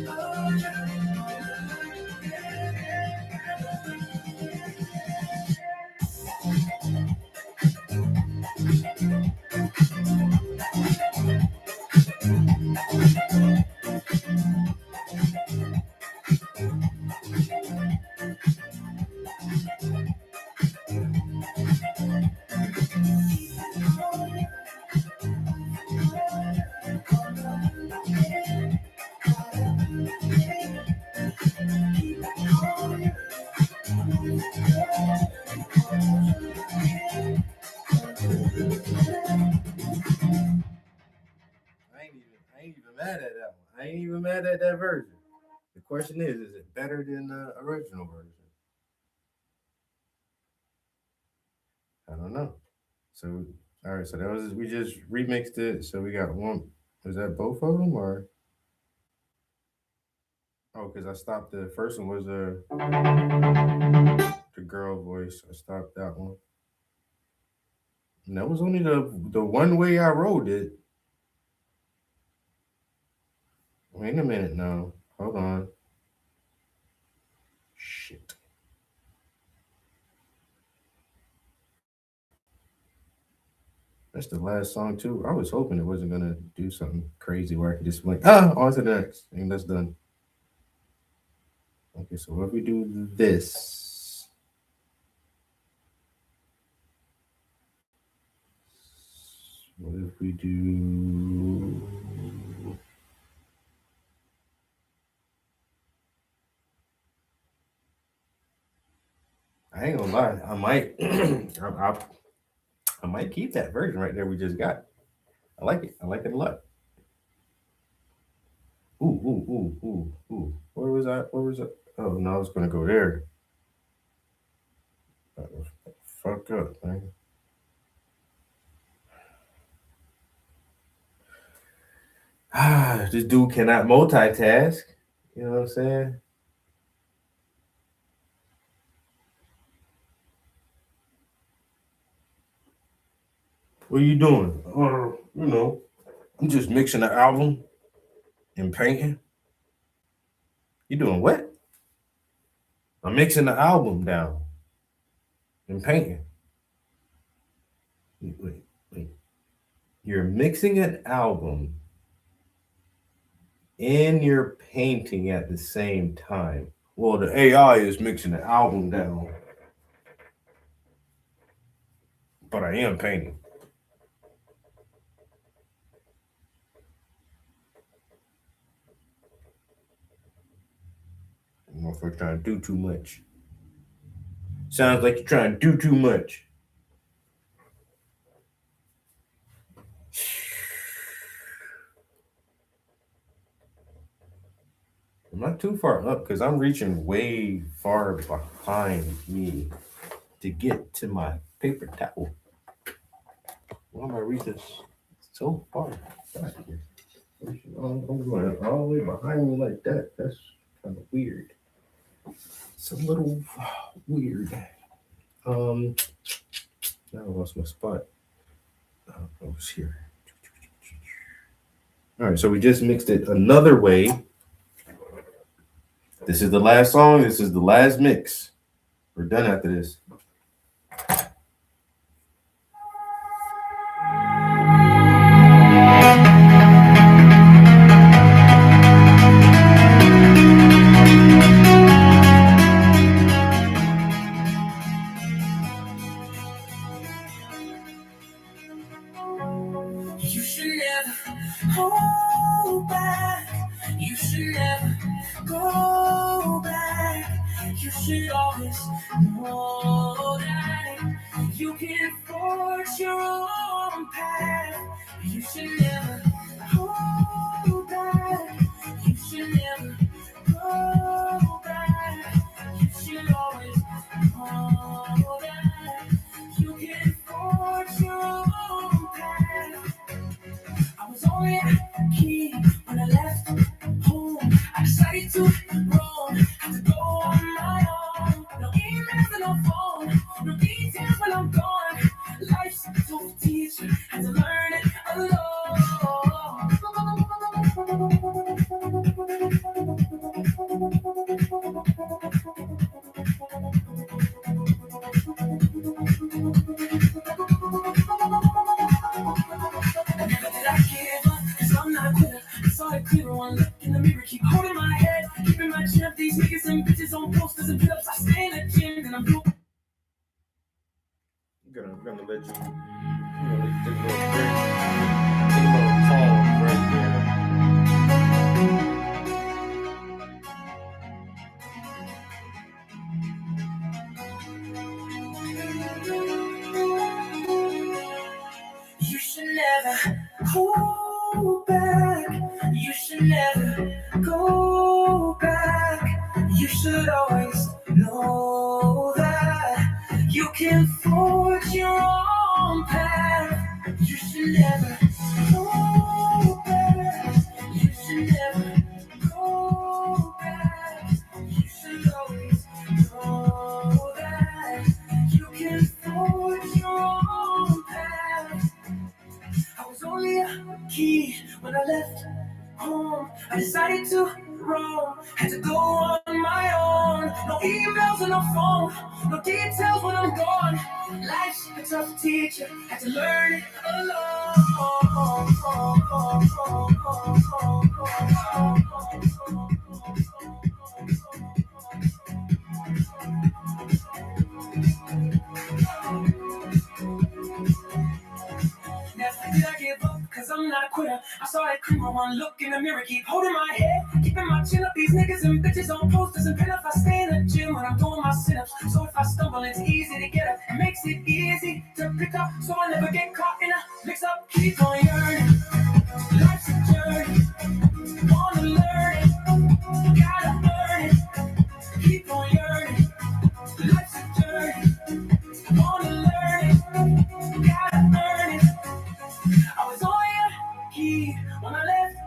I ain't even mad at that one. I ain't even mad at that version. The question is it better than the original version? I don't know. So, all right. So that was we just remixed it. So we got one. Was that both of them or? Oh, because I stopped the first one was the girl voice. I stopped that one. And that was only the one way I wrote it. Wait a minute now. Hold on. Shit. That's the last song too. I was hoping it wasn't gonna do something crazy where I could just like on to the next and that's done. Okay, so what if we do this? What if we do? I ain't gonna lie. I might. I might keep that version right there we just got. I like it. I like it a lot. Ooh. Where was I? Where was it? Oh no, I was gonna go there. Fuck up, man. This dude cannot multitask. You know what I'm saying? What are you doing? You know, I'm just mixing the album and painting. You doing what? I'm mixing the album down and painting. Wait. You're mixing an album and you're painting at the same time. Well, the AI is mixing the album down, but I am painting. Motherfucker trying to do too much. Sounds like you're trying to do too much. I'm not too far up because I'm reaching way far behind me to get to my paper towel. Why am I reaching so far back here? I'm going all the way behind me like that. That's kind of weird. It's a little weird. Now I lost my spot. I was here. All right, so we just mixed it another way. This is the last song. This is the last mix. We're done after this. You should never hold back. You should never go back. You should always know that you can forge your own path. You should never hold back. You should never go back. You should always know that you can forge your own path. I was only a kid when I left home. I decided to roam, had to go on my own. No emails and no phone, no details when I'm gone. Life's a tough teacher, had to learn it alone. and bitches on posters and pin-ups. I stay in the gym and I'm doing. I'm gonna let you. I'm gonna let you take a little break. Take a little pause right there. You should never go back. You should never go back. You should always know that you can forge your own path. You should never go back. You should never go back. You should always know that you can forge your own path. I was only a kid when I left home. I decided to roam, had to go on my own. No emails and no phone, no details when I'm gone. Life's a tough teacher, had to learn it alone. Never did I give up, cause I'm not a quitter. I saw it creep, one look in the mirror, keep holding my head, keeping my chin up. These niggas and bitches on posters and pin-ups. I stay in the gym when I'm doing my sit-ups. So if I stumble, it's easy to get up. It makes it easy to pick up, so I never get caught in a mix-up. Keep on yearning, life's a journey. Wanna learn it, gotta earn it. Keep on yearning, life's a journey. Wanna learn it, gotta earn it. I was only a kid when I left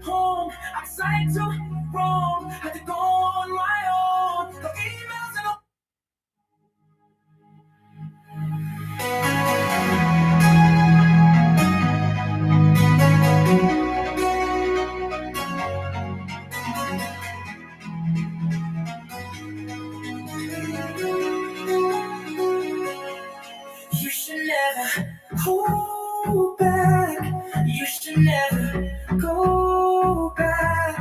home. I decided to roam, had to go on my own. No emails and no. You should never go back. You should never go back.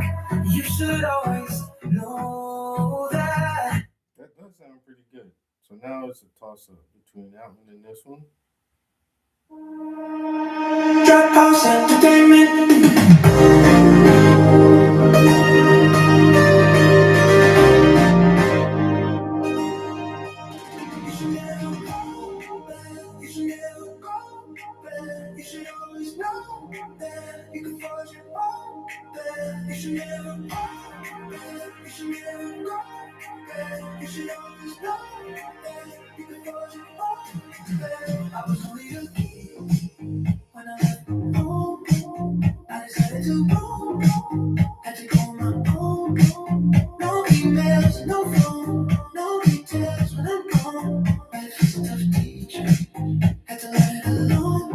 You should always know that. That does sound pretty good. So now it's a toss up between that one and this one. Trap House Entertainment. You should never go back. You should never go back. You should always know that you can forge your own path. You should never go back. You should never go back. You should always know that you can forge your own path. I was only a kid when I left home. I decided to roam, had to go on my own. No emails, no phone, no details when I'm gone. Life's a tough teacher, had to learn it alone.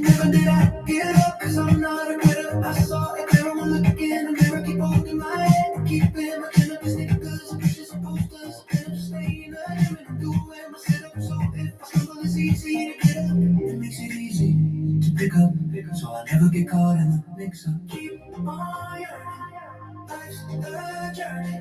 Never did I give up, cause I'm not a quitter. I saw it clear, I'ma look in the mirror, keep holding my head, keeping my chin up, these niggas, pictures and posters, and I'm staying in the gym and I'm doing my sit-up. So if I stumble, it's easy to get up. It makes it easy to pick up, so I never get caught in the mix-up. Keep on yearning, life's a journey.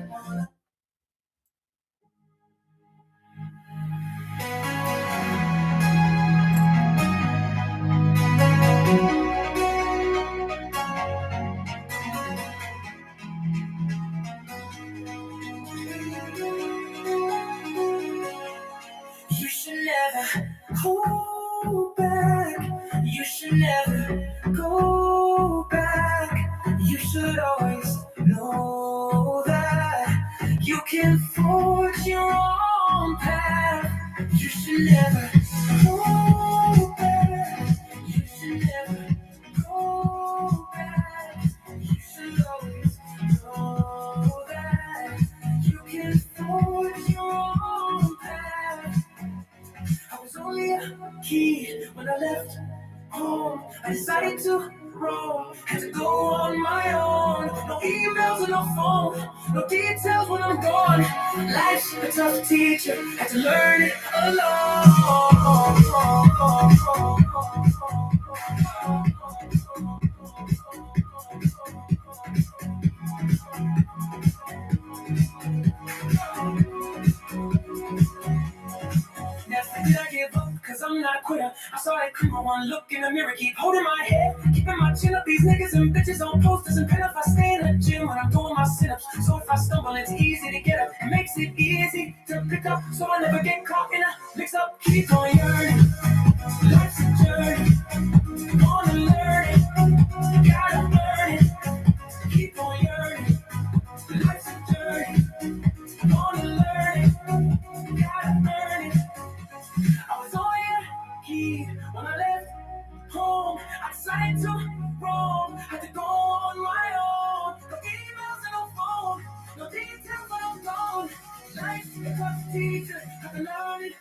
You should never go back. You should never go back. You should always know that you can forge your own path. You should never go back. You should never go back. You should always know that you can forge your own path. I was only a kid when I left home. I decided to roam, had to go on my own. No emails and no phone, no details when I'm gone. Life's a tough teacher, had to learn it alone. one look in the mirror, keep holding my head, keeping my chin up. These niggas and bitches on posters and pen if I stay in the gym when I'm doing my sit-ups. So if I stumble, it's easy to get up. It makes it easy to pick up, so I never get caught in a mix-up. Keep on yearning, life's a journey. Wanna learn it, gotta learn it. Keep on yearning, life's a journey. Wanna learn it, gotta learn it. I was on your key when I left home. I decided to roam, had to go on my own. No emails and no phone, no details when I'm gone. Life's a tough teacher, have to learn it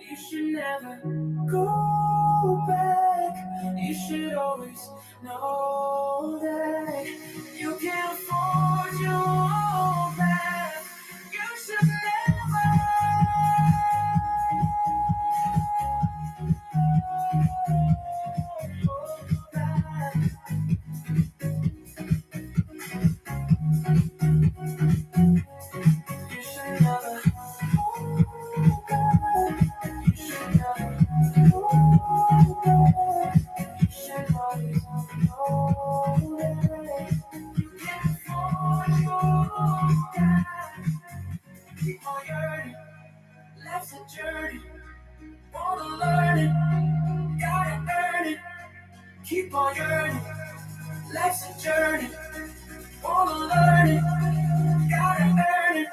You should never go back. You should always know that you can't afford your back. You should never go back. You should never go back. You should never go back. You should always know that you can't afford your back. Keep on yearning, life's a journey. Wanna learn it, gotta earn it. Keep on yearning, life's a journey. Wanna learn it, gotta earn it.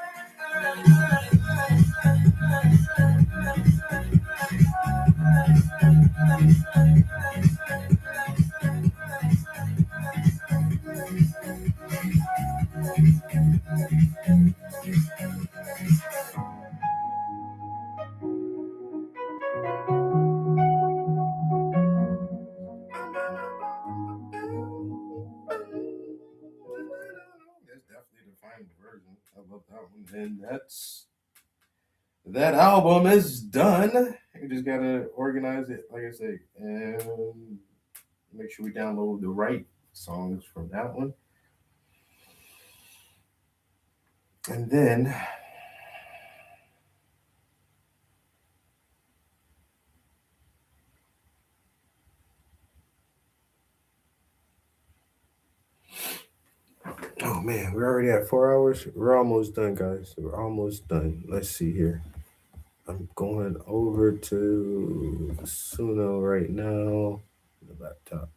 That's definitely the final version. I love that one. And that album is done. You just gotta organize it, like I say, and make sure we download the right songs from that one. And then oh man, we're already at 4 hours. We're almost done, guys. We're almost done. Let's see here. I'm going over to Suno right now. The laptop.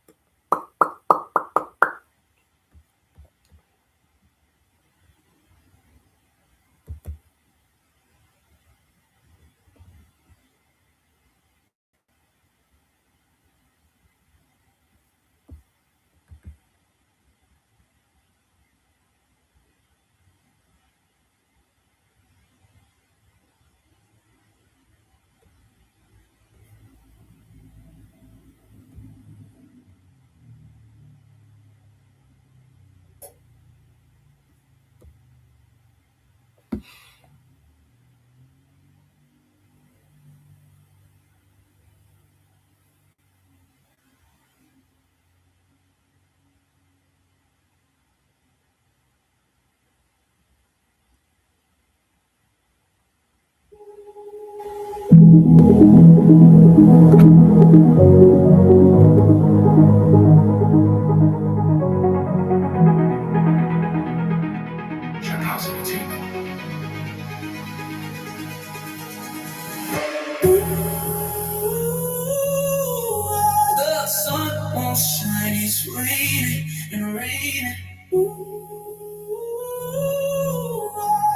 The sun won't shine, it's raining and raining.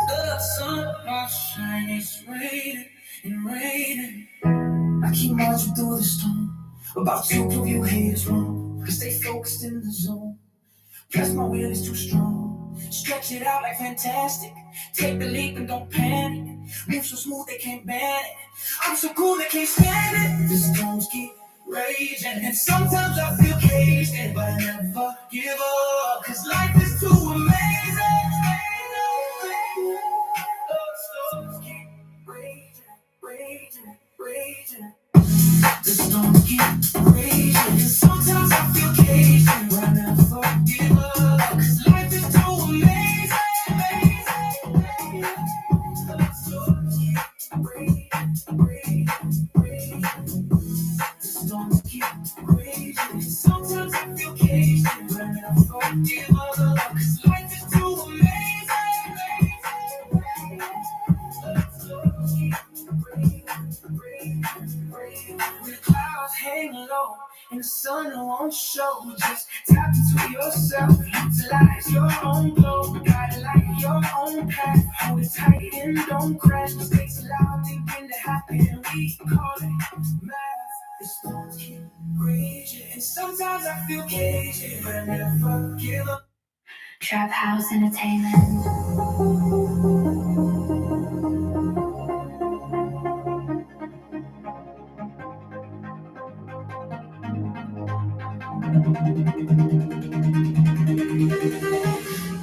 The sun won't shine, it's raining and raining. I keep marching through the storm, about to prove you haters wrong. I stay focused in the zone. Press my will is too strong. Stretch it out like fantastic. Take the leap and don't panic. Move so smooth they can't ban it. I'm so cool they can't stand it. The storms keep raging, and sometimes I feel caged in, but I never give up. 'Cause life is too amazing. The storms keep raging, raging. give up, 'cause life is too amazing. When the clouds hang low and the sun won't show, just tap into yourself, utilize your own glow, guide light your own path, hold it tight and don't crash. Mistakes allowed, thinking to happen, we call it math. The storms keep raging, and sometimes I feel caged, but I never give up. Trap House Entertainment.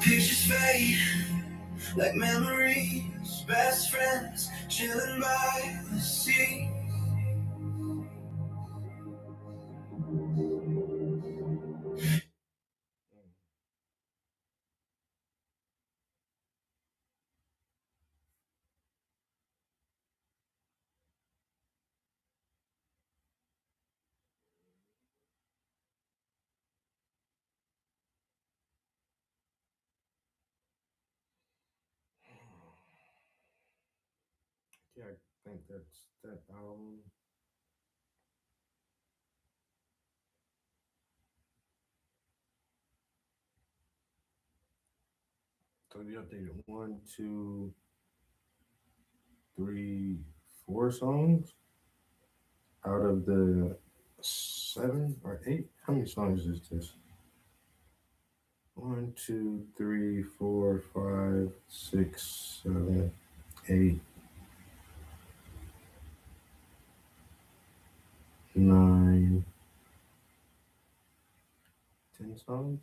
Pictures fade like memories, best friends chilling by the sea. Yeah, I think that's that album. So we updated 1, 2, 3, 4 songs out of the 7 or 8. How many songs is this? 1, 2, 3, 4, 5, 6, 7, 8, 9, 10 songs.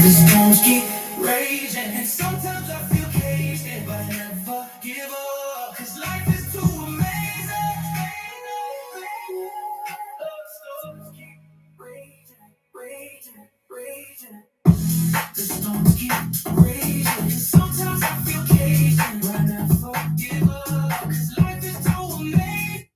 The storms keep raging, and sometimes I feel caged in, but I never give up, 'cause life is too amazing. Storms keep raging, raging, raging. The storms keep raging, and sometimes I feel caged in, but I never give up, 'cause life is too amazing.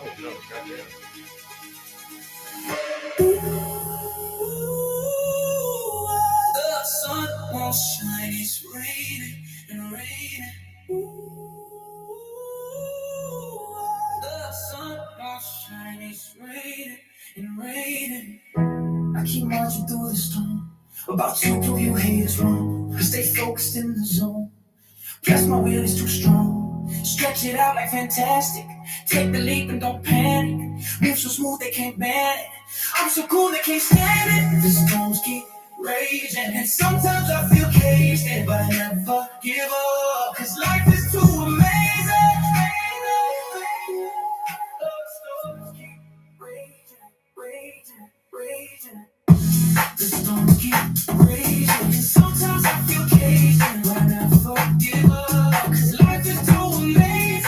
Oh no, goddamn. The sun won't shine, it's raining and raining. The sun won't shine, it's raining and raining. I keep marching through the storm, about to prove you haters wrong. I stay focused in the zone, guess my will is too strong. Stretch it out like fantastic, take the leap and don't panic. Move so smooth they can't ban it, I'm so cool they can't stand it. The storms keep raging, and sometimes I feel caged in, but I never give up, 'cause life is too amazing. Storms keep raging, raging, raging. The storms keep raging, and sometimes I feel caged in, but I never give up, 'cause life is too amazing.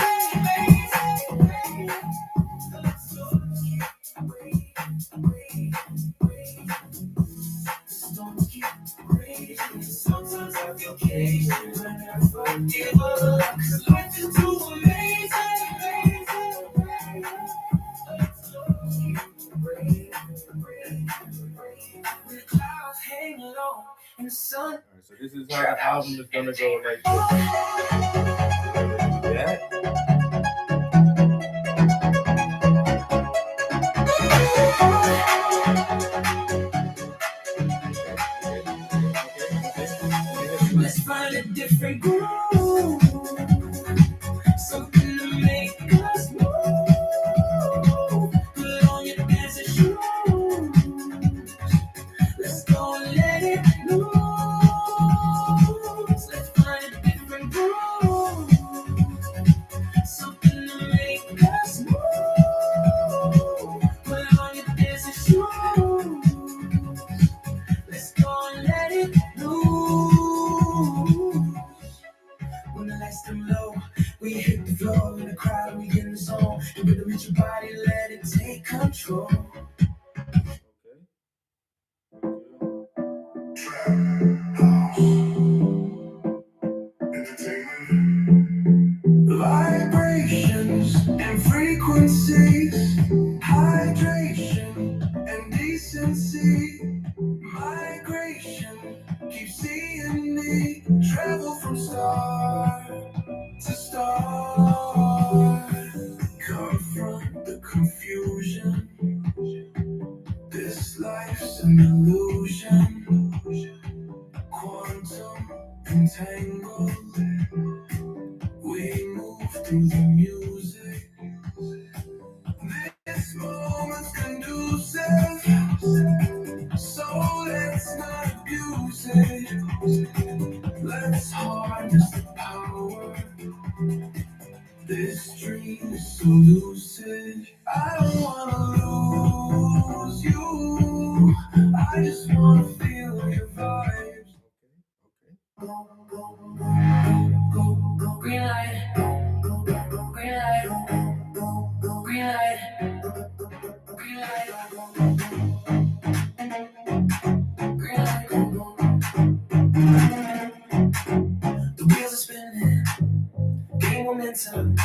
The storms keep raging, raging, raging. The storms keep raging, and sometimes I feel caged in, but I never give up, 'cause life is too amazing. The storms keep raging, raging, raging. When the clouds hang low and the sun. All right, so this is how the album is gonna go like this. Yeah. Let's find a different groove, something to make us move. Put on your dancing shoes, let's go and let it loose. Let's find a different groove, Let your body let it take control. Vibrations and frequencies, hydration and decency, migration, keep seeing me travel from star to star. Confront the confusion. This life's an illusion. Quantum entangled. We move through the music. This moment's conducive, so let's not abuse it. Let's harness the power. This dream is so lucid. I don't wanna lose you. I just wanna feel your vibes. Go, go, go, go, go, green light. Go, go, go, green light. Go, go, go, green light. Green light. Green light. Go, go. The wheels are spinning, gain momentum.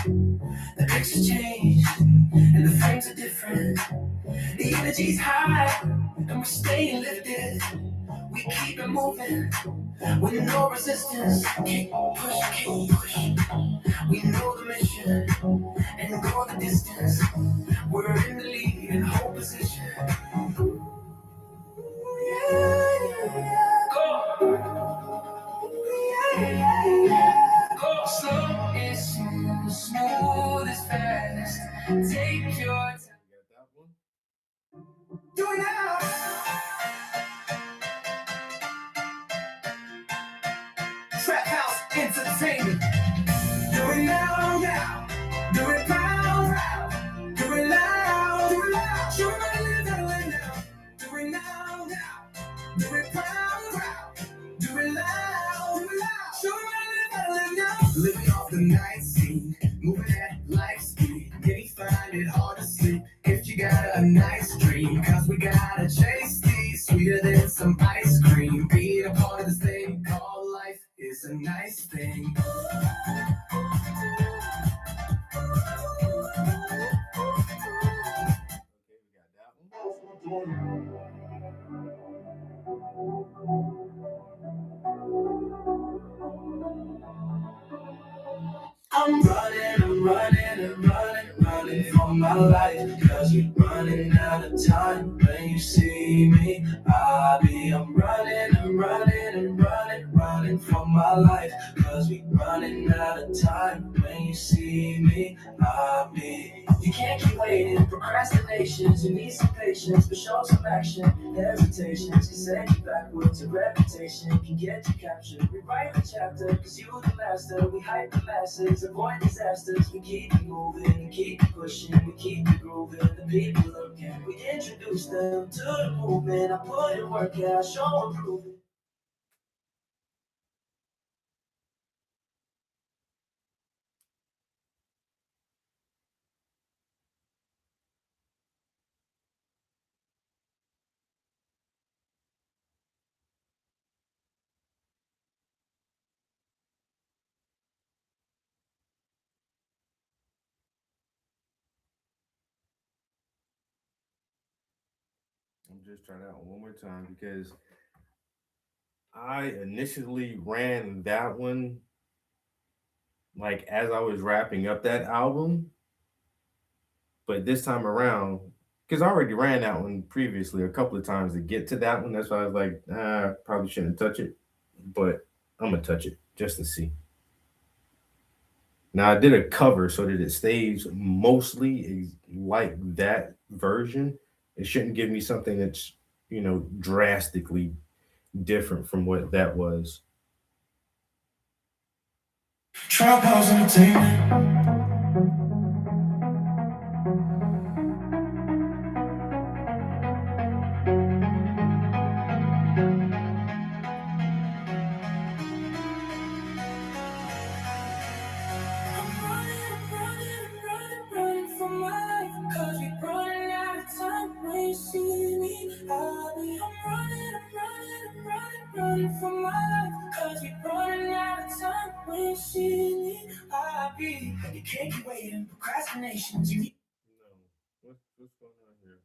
The pictures change, and the frames are different. The energy's high, and we're staying lifted. We keep it moving, with no resistance. Keep push, keep push. We know the mission, and go the distance. We're in the lead and hold position. Yeah, yeah, yeah. Go! Yeah, yeah, yeah. Go! Slow is smooth, smooth is fast. Take your time. Do it now! Trap House Entertainment. Do it now, now. Do it proud, proud. Do it loud, do it loud. Show me how to live, how to live now. Do it now, now. Do it proud, proud. Do it loud, do it loud. Show me how to live, how to live now. Living off the night scene, moving at life speed. Many find it hard to sleep if you got a nice dream. Cause we gotta chase these, sweeter than some ice cream. Being a part of this thing called life is a nice thing. I'm running for my life. Cause we're running out of time. When you see me, I'm running for my life. Cause we're running out of time. When you see me, You can't keep waiting, procrastinations. You need some patience, but show some action. Hesitations can send you backwards. A reputation can get you captured. Rewrite the chapter, cause you the master. We hype the masses, avoid disasters. We keep it moving and keep it pushing. We keep it grooving, the people looking. We introduce them to the movement. I put in work, yeah, I show and prove it. I'm just trying it out one more time because I initially ran that one like as I was wrapping up that album. But this time around, because I already ran that one previously a couple of times to get to that one. That's why I was like, probably shouldn't touch it. But I'm gonna touch it just to see. Now I did a cover so that it stays mostly like that version. It shouldn't give me something that's, drastically different from what that was. Trap House Entertainment. I'm running for my life. nations. You No. What's going on here?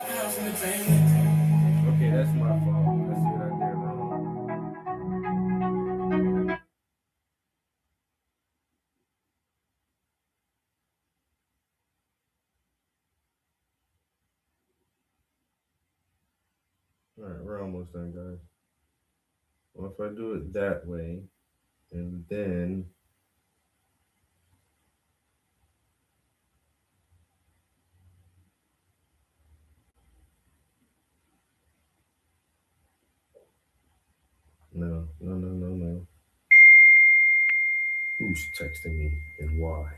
house entertainment. Okay, that's my fault. Let's see what I did wrong. All right, we're almost done, guys. Well, if I do it that way, and then no. Who's texting me and why?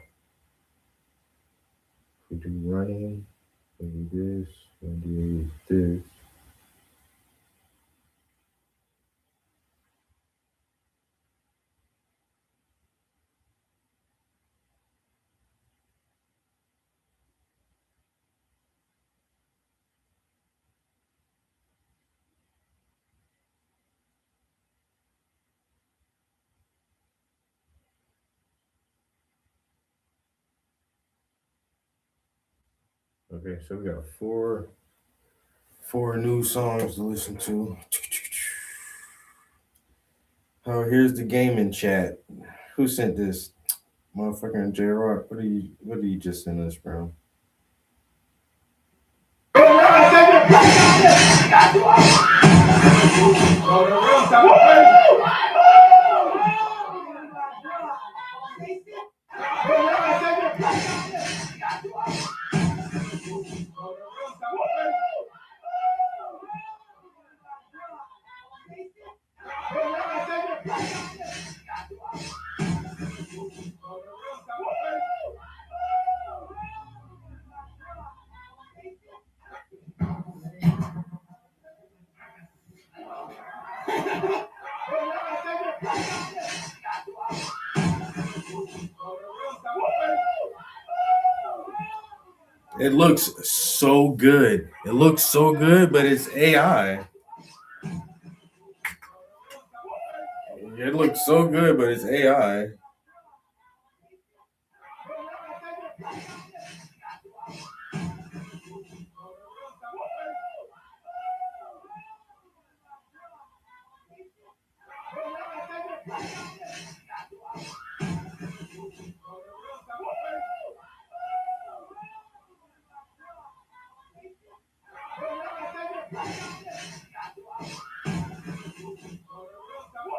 We do running, we do this, we do this. Okay, so we got four new songs to listen to. Oh, here's the gaming chat. Who sent this? Motherfucking J Rock. What do you just send us, bro? It looks so good. It looks so good, but it's AI. It looks so good, but it's AI.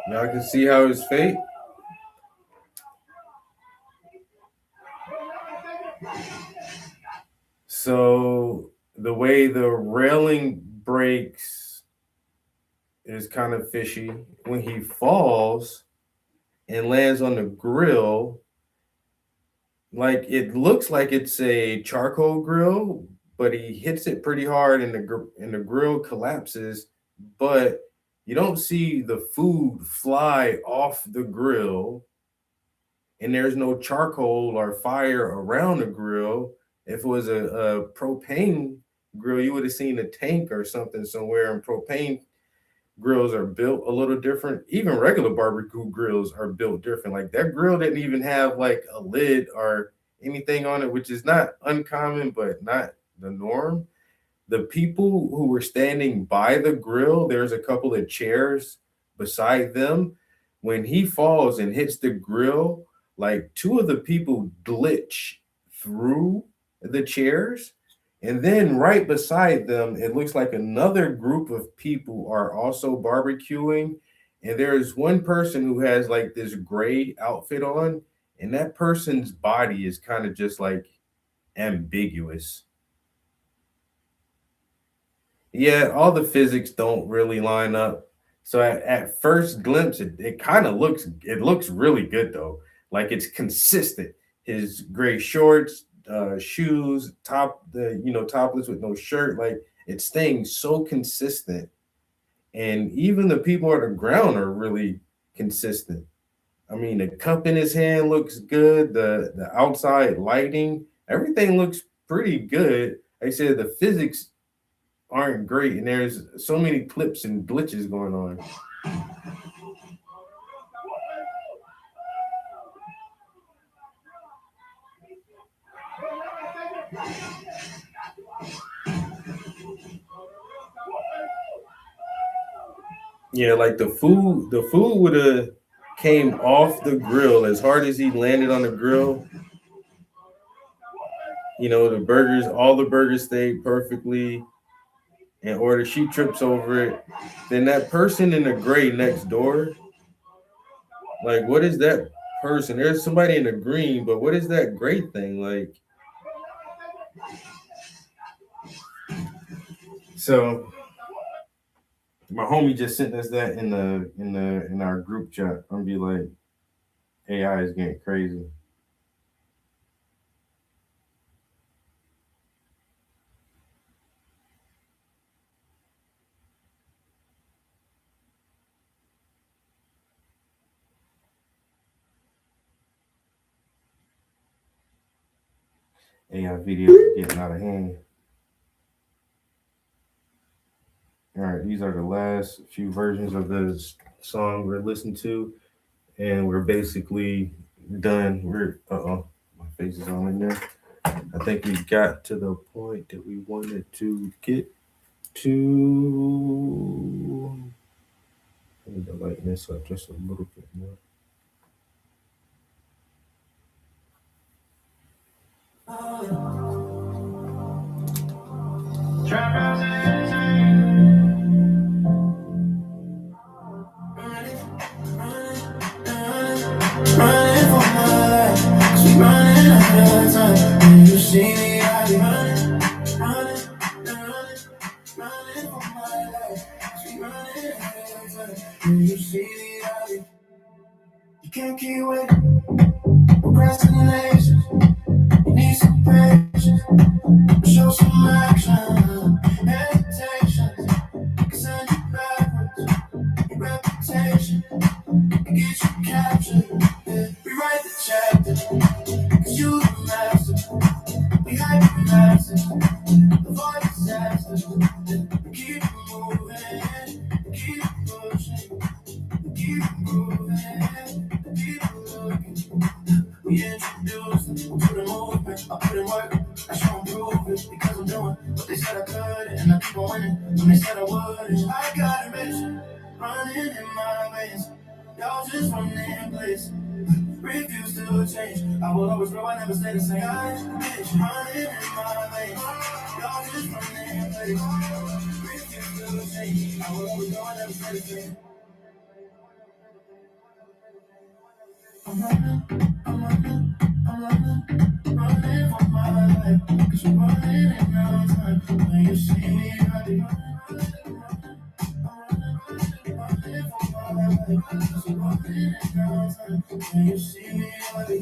Y'all can see how it's fake. So the way the railing breaks is kind of fishy. When he falls and lands on the grill, like it looks like it's a charcoal grill, but he hits it pretty hard and the grill collapses, but you don't see the food fly off the grill, and there's no charcoal or fire around the grill. If it was a propane grill, you would have seen a tank or something somewhere, and propane grills are built a little different. Even regular barbecue grills are built different. Like that grill didn't even have like a lid or anything on it, which is not uncommon, but not the norm. The people who were standing by the grill, there's a couple of chairs beside them. When he falls and hits the grill, like two of the people glitch through the chairs. And then right beside them, it looks like another group of people are also barbecuing. And there's one person who has like this gray outfit on, and that person's body is kind of just like ambiguous. Yeah, all the physics don't really line up. So at first glimpse, it kind of looks really good though. Like it's consistent. His gray shorts, shoes, topless with no shirt. Like it's staying so consistent. And even the people on the ground are really consistent. I mean, the cup in his hand looks good. The outside lighting, everything looks pretty good. Like I said, the physics aren't great, and there's so many clips and glitches going on. Yeah, like the food would have came off the grill as hard as he landed on the grill. You know, all the burgers stayed perfectly. And she trips over it. Then that person in the gray next door, like, what is that person? There's somebody in the green, but what is that gray thing? Like, so my homie just sent us that in our group chat. I'm be like, AI is getting crazy. AI videos are getting out of hand. All right, these are the last few versions of this song we're listening to, and we're basically done. My face is all in there. I think we got to the point that we wanted to get to. I need to lighten this up just a little bit more. Running for my life, 'cause we running out of time. When you see me, I be running for my life, 'cause we running out of time. When you see me, I be. You can't keep waiting, procrastination. You need some patience, show some action, hesitation. Can send you backwards, your reputation. Get you captured, yeah. Rewrite the chapter, 'cause you the master. We hype the masses, avoid disaster. Keep it moving, keep it pushing, keep it moving, keep it looking. We introduce them to the movement. I put in work, I show them proof it, because I'm doing what they said I could, and I keep on winning when they said I wouldn't. I got a mission, running in my veins. Y'all just running in place, refuse to change. I will always grow, I never stay the same. Bitch, running in my veins. Y'all just running in place, refuse to change. I will always grow, I never stay the same. I'm running for my life, 'cause you're running in no time. When you see me, I be running for my life, 'cause you're running in no time. When you see me, I be.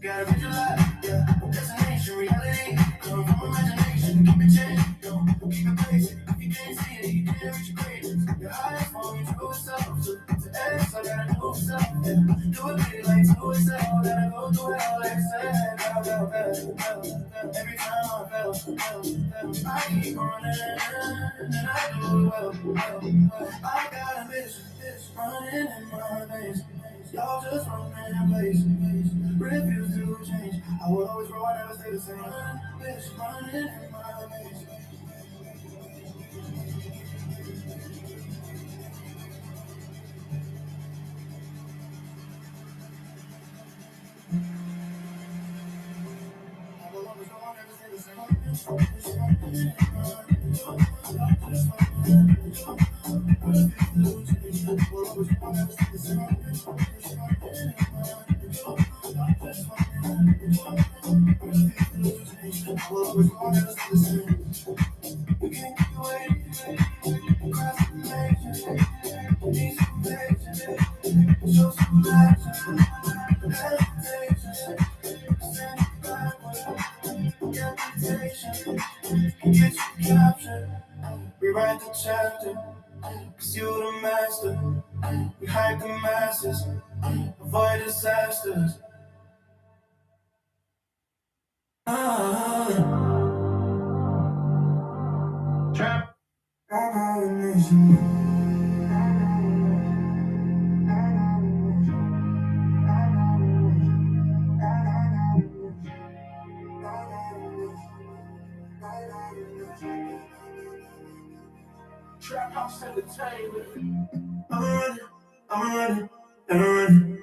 Gotta visualize, yeah. Destination, reality, come from imagination. Keep it changing, don't keep it basic. If you can't see it, you can't reach your greatness. Your eyes on your true self, to X, I gotta know self, yeah. Do it big like to itself, gotta go through hell like said. Every time I fell, I keep running, and I do it well. I got a mission, running in my veins. Y'all just running in place, refuse to change. I will always grow, I never stay the same. Bitch, running in my veins. I will always grow, I never stay the same. Rewrite the chapter, 'cause you the master. We hype the masses, avoid disasters. Trap. Trap House Entertainment. I'm running,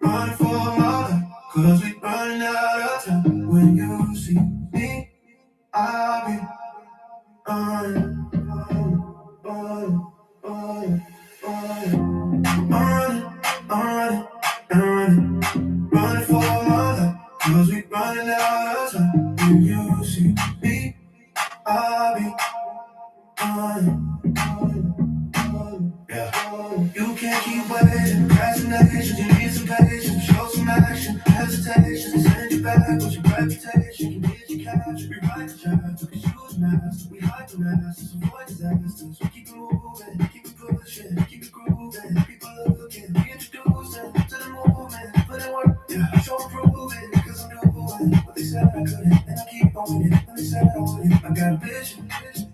running for my life, 'cause we running out of time. When you see me, I'll be running, running, running, running. Running for my life, 'cause we running out of time. When you see me, I'll be yeah. You can't keep waiting, procrastination, you need some patience, show some action, hesitation, send you back with your reputation, can get you captured, rewrite the chapter, 'cause you was master, we hide the masters, avoid disasters, we keep it moving, keep it pushing, keep it grooving, people looking, we introducing to the movement, put in work, yeah, show improving, 'cause I'm doing what they said I couldn't, and I keep on it, when they said I wouldn't, I got a vision,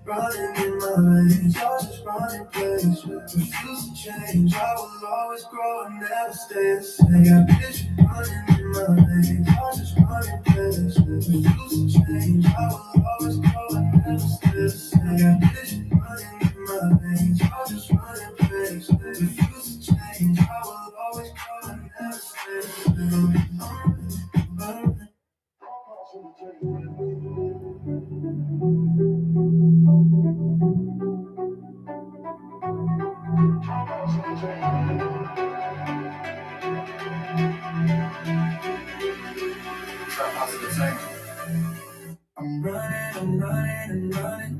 running in my veins, y'all just running place, refuse to change, I will always grow and never stay the same. Got vision running in my veins, y'all just running place, refuse to change, I will always grow and never stay the same. Got vision running in my veins, y'all just running place, refuse to change, I will always grow and never stay the same.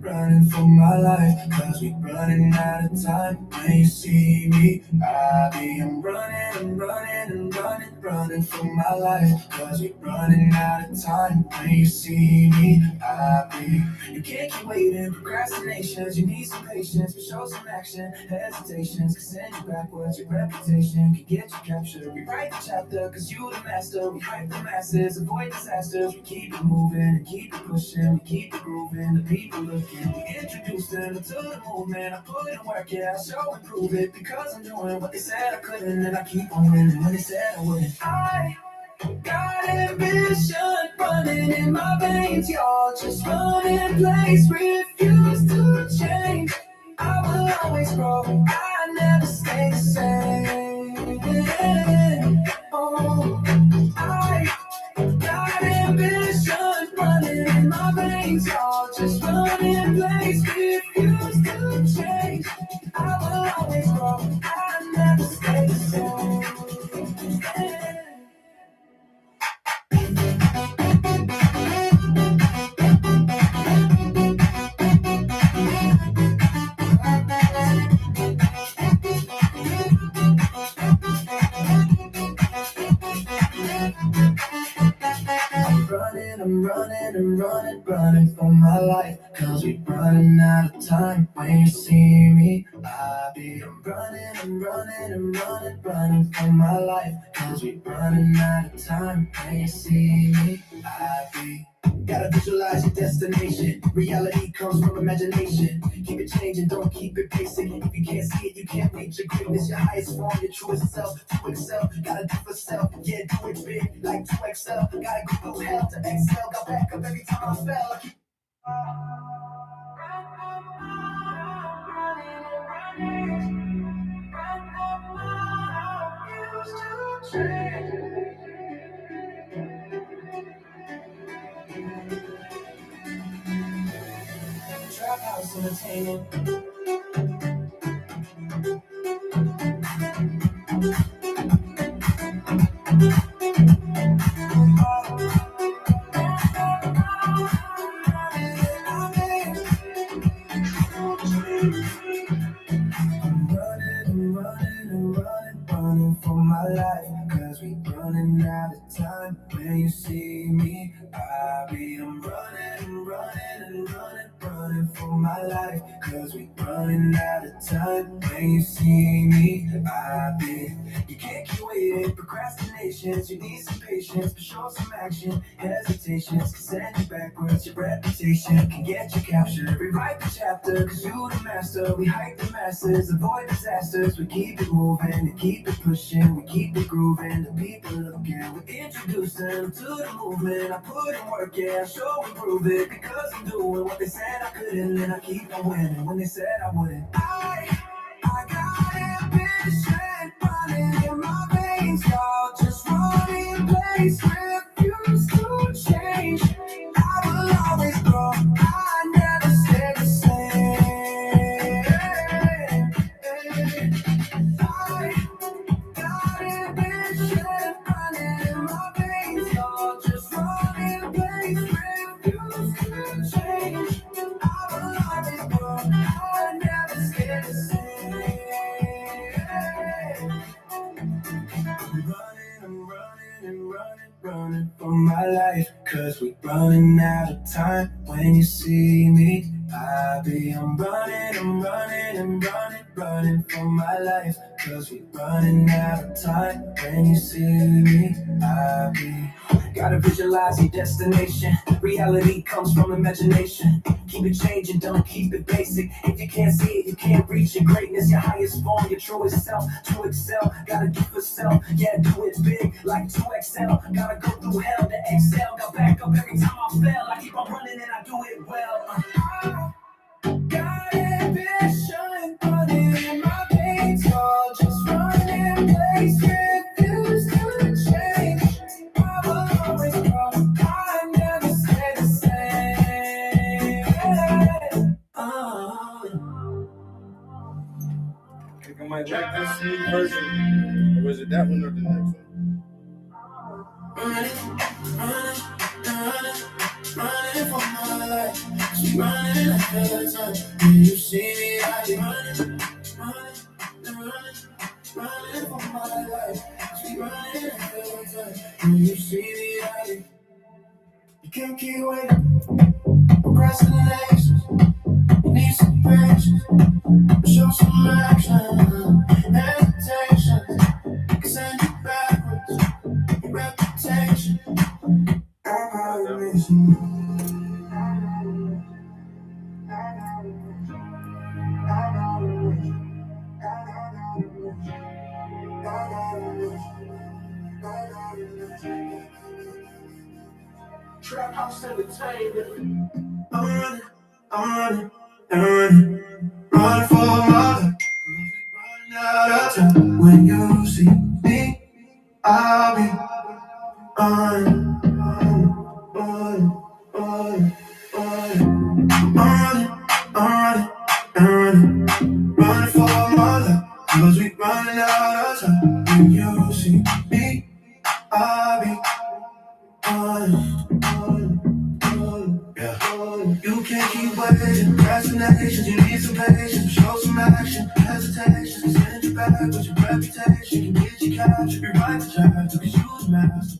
Running for my life, 'cause we running out of time. When you see me, I'm running for my life, 'cause we running out of time. When you see me, you can't keep waiting, procrastinations, you need some patience, but show some action, hesitations, can send you backwards, your reputation can get you captured, rewrite the chapter, 'cause you the master, we hype the masses, avoid disasters, we keep it moving and keep it pushing, we keep it grooving, the people looking, we introduce them to the movement, I put in work, yeah, I show and prove it, because I'm doing what they said I couldn't, and I keep on winning when they said I wouldn't. I got ambition running in my veins, y'all just run in place, refuse to change, I will always grow, I never stay the same. Oh, I got ambition running in my veins, y'all just run in place, refuse to change, I will always grow, I never stay the same. Running for my life, 'cause we running out of time. When you see me, I'm running for my life, 'cause we running out of time. When you see me, gotta visualize your destination. Reality comes from imagination. Keep it changing, don't keep it basic. If you can't see it, you can't reach your greatness. Your highest form, your truest self. To excel, gotta do for self. Yeah, do it big, like 2XL. Gotta go through hell to excel. Got back up every time I fell. Trap House Entertainment. Running for my life, 'cause we running out of time. When you see me, I'm running for my life, 'cause we running out of time. When you see me, you can't keep waiting, procrastinations, you need some patience, but show some action, hesitation. patience can send you backwards. Your reputation can get you captured. Rewrite the chapter, cause you the master. We hype the masses, avoid disasters. We keep it moving and keep it pushing. We keep it grooving, the people looking. We introduce them to the movement. I put in work, yeah, I show and prove it. Because I'm doing what they said I couldn't, and I keep on winning when they said I wouldn't. I got ambition running in my veins, y'all. Just running in place, refuse to change. I will always grow, I never stay the same. I got ambition running in my veins, y'all. Just running in place, refuse to change. I will always grow, I never stay the same. Running for my life, cause we running out of time. When you see me, I'm running for my life, cause we running out of time. When you see me, gotta visualize your destination. Reality comes from imagination. Keep it changing, don't keep it basic. If you can't see it, you can't reach your greatness. Your highest form, your truest self. To excel, gotta do for self. Yeah, do it big, like 2XL. Gotta go through hell to excel. Got back up every time I fell. I keep on running and I do it well. Got ambition running in my veins, y'all. Just running in place, refuse to change. I will always grow, I never stay the same. I think I might like this new version. Or was it that one or the next one? Running for my life, running ahead of time. When you see me, I be running for my life, running ahead of time. When you see me, I be. You can't keep waiting, procrastination. You need some patience, show some action, hesitation. Can send you backwards, your reputation. I'm out of mission. Trap House Entertainment. I'm running for my life. Running out of time. When you see me, I'll be on. Running for my life, cause we running out of time. When you see me, I'll be you can't keep waiting, procrastinations, you need some patience, show some action, hesitations, can send you back with your reputation, can get you captured, rewrite the chapter, cause you the master.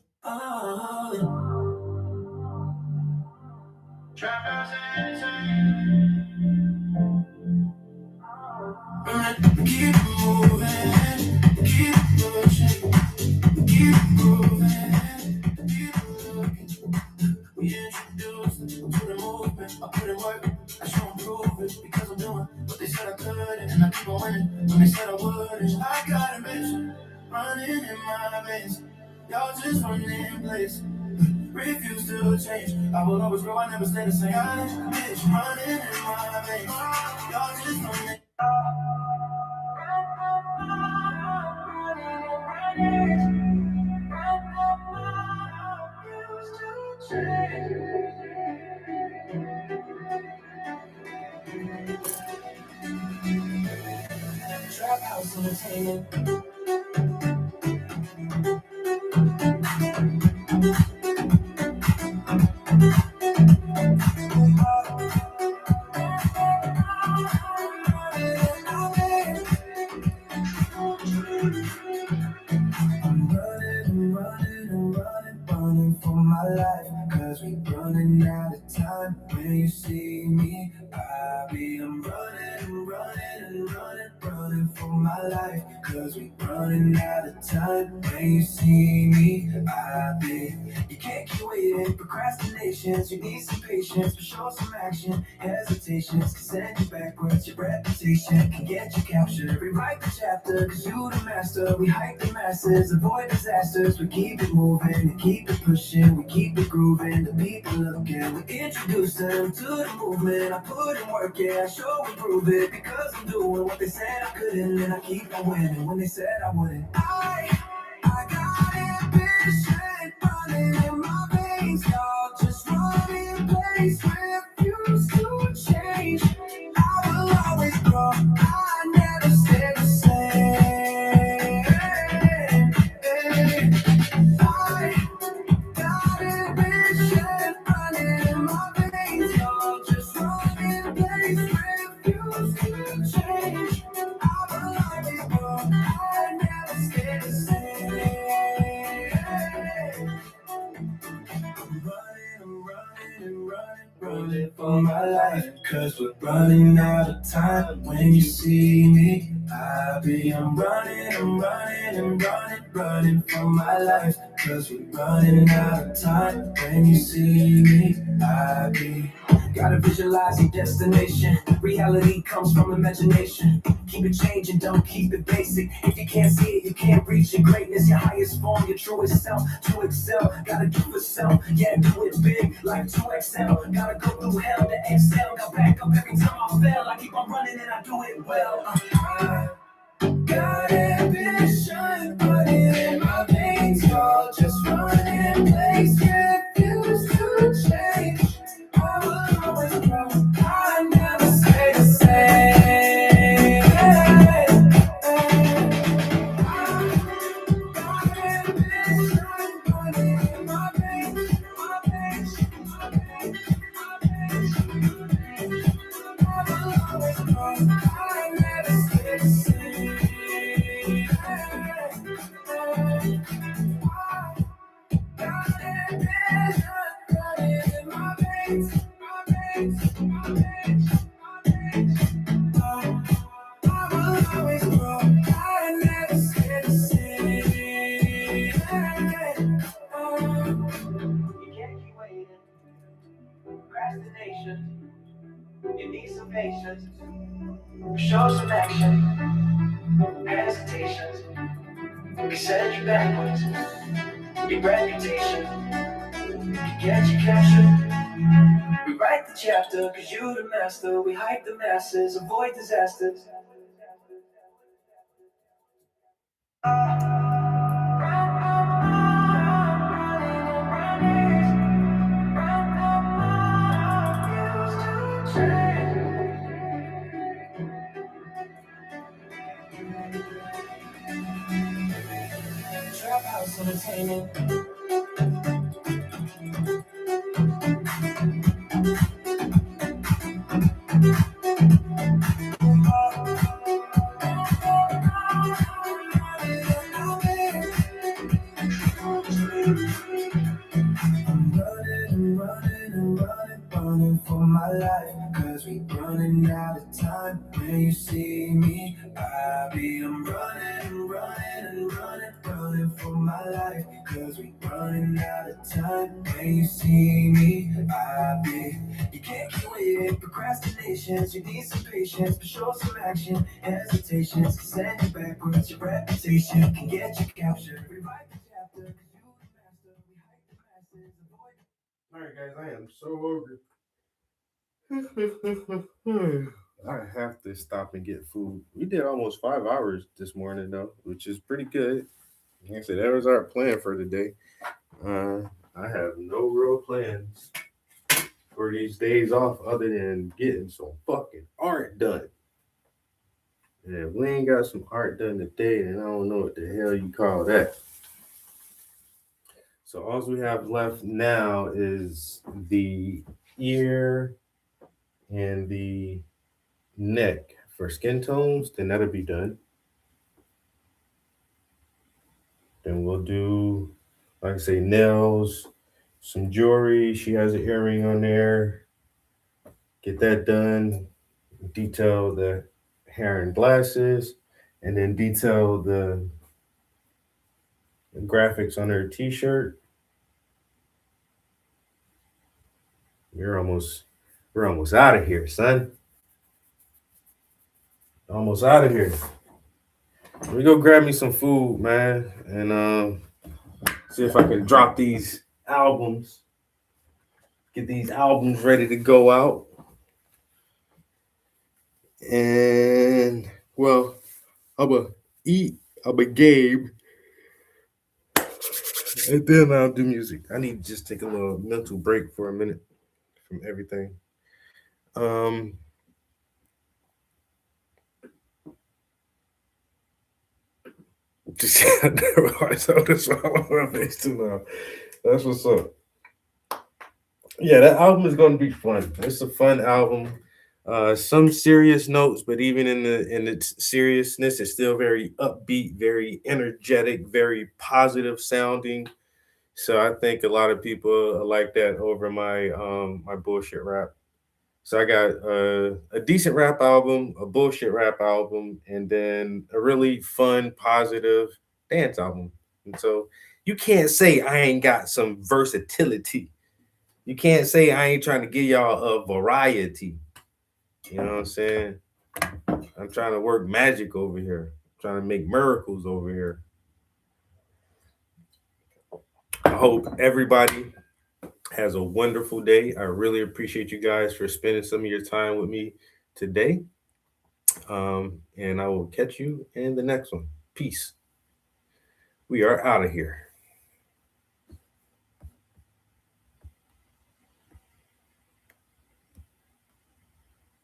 Trap House Entertainment. Keep moving, keep pushing, keep moving, keep looking. We introduced them to the movement. I put in work, I show them prove it. Because I'm doing what they said I couldn't, and I keep on winning when they said I wouldn't. I got a mission, running in my veins. Y'all just running in place. Refuse to change. I will always grow, I never stay the same. I got a mission, running in my veins. Y'all just running. Trap House Entertainment. Running for my life, cause we running out of time. When you see me, I'm running running for my life, cause we running out of time. When you see me, I be. You can't keep waiting, procrastinations, you need some patience, but show some action. Hesitations can send you backwards, your reputation can get you captured. Rewrite the chapter, cause you the master. We hype the masses, avoid disasters. We keep it moving and keep it pushing. We keep it grooving, the people looking. We introduce them to the movement. I put in work, yeah, I show and prove it. Because I'm doing what they said I couldn't, and I keep on winning when they said I wouldn't. I got ambition running in my veins, y'all just running in place, refuse to change. I will always grow, I never stay the same. I got ambition running in my veins, y'all just running in place, refuse to change. I will always grow, I never stay the same. Running for my life, cause we're running out of time. When you see me, I'm running for my life, cause we're running out of time. When you see me, gotta visualize your destination. Reality comes from imagination. Keep it changing, don't keep it basic. If you can't see it, you can't reach your greatness. Your highest form, your truest self. To excel, gotta do it self. Yeah, do it big, like 2XL. Gotta go through hell to excel. Got back up every time I fell. I keep on running and I do it well. Got ambition, running in my veins. Y'all just running in place. Refuse to change. I will always grow. I never stay the same. Got ambition, running in my veins. My veins, my veins, my veins. I will always grow. I never stay the same. Got ambition, running in my veins. My veins, my veins, my veins. I will always grow. I never stay the same. You can't keep waiting. Procrastination. You need some patience. Show some action. Hesitations can send you backwards. Your reputation can get you captured. Rewrite the chapter, cause you the master. We hype the masses, avoid disasters. Trap House Entertainment. Running for my life, cause we running out of time. When you see me, I'm running for my life, cause we running out of time. When you see me, you can't keep waiting, procrastinations, you need some patience, but show some action. Hesitations can send you backwards, your reputation can get you captured. Rewrite the chapter, cause you the master, we hype the masses, avoid. All right, guys, I am so hungry. I have to stop and get food. We did almost 5 hours this morning, though, which is pretty good. Like I said, that was our plan for today. I have no real plans for these days off other than getting some fucking art done. And if we ain't got some art done today, then I don't know what the hell you call that. So all we have left now is the ear and the neck for skin tones. Then that'll be done. Then we'll do, like I say, nails, some jewelry. She has an earring on there. Get that done. Detail the hair and glasses. and then detail the graphics on her t-shirt. We're almost out of here, son. Almost out of here. Let me go grab me some food, man, and see if I can drop these albums. Get these albums ready to go out. And well, I'ma eat, I'ma game, and then I'll do music. I need to just take a little mental break for a minute from everything. Just that's what's up. Yeah, that album is gonna be fun. It's a fun album. Some serious notes, but even in its seriousness, it's still very upbeat, very energetic, very positive sounding. So I think a lot of people like that over my bullshit rap. So I got a decent rap album, a bullshit rap album, and then a really fun, positive dance album. And so you can't say I ain't got some versatility. You can't say I ain't trying to give y'all a variety. You know what I'm saying? I'm trying to work magic over here, trying to make miracles over here. I hope everybody has a wonderful day. I really appreciate you guys for spending some of your time with me today. And I will catch you in the next one. Peace. We are out of here.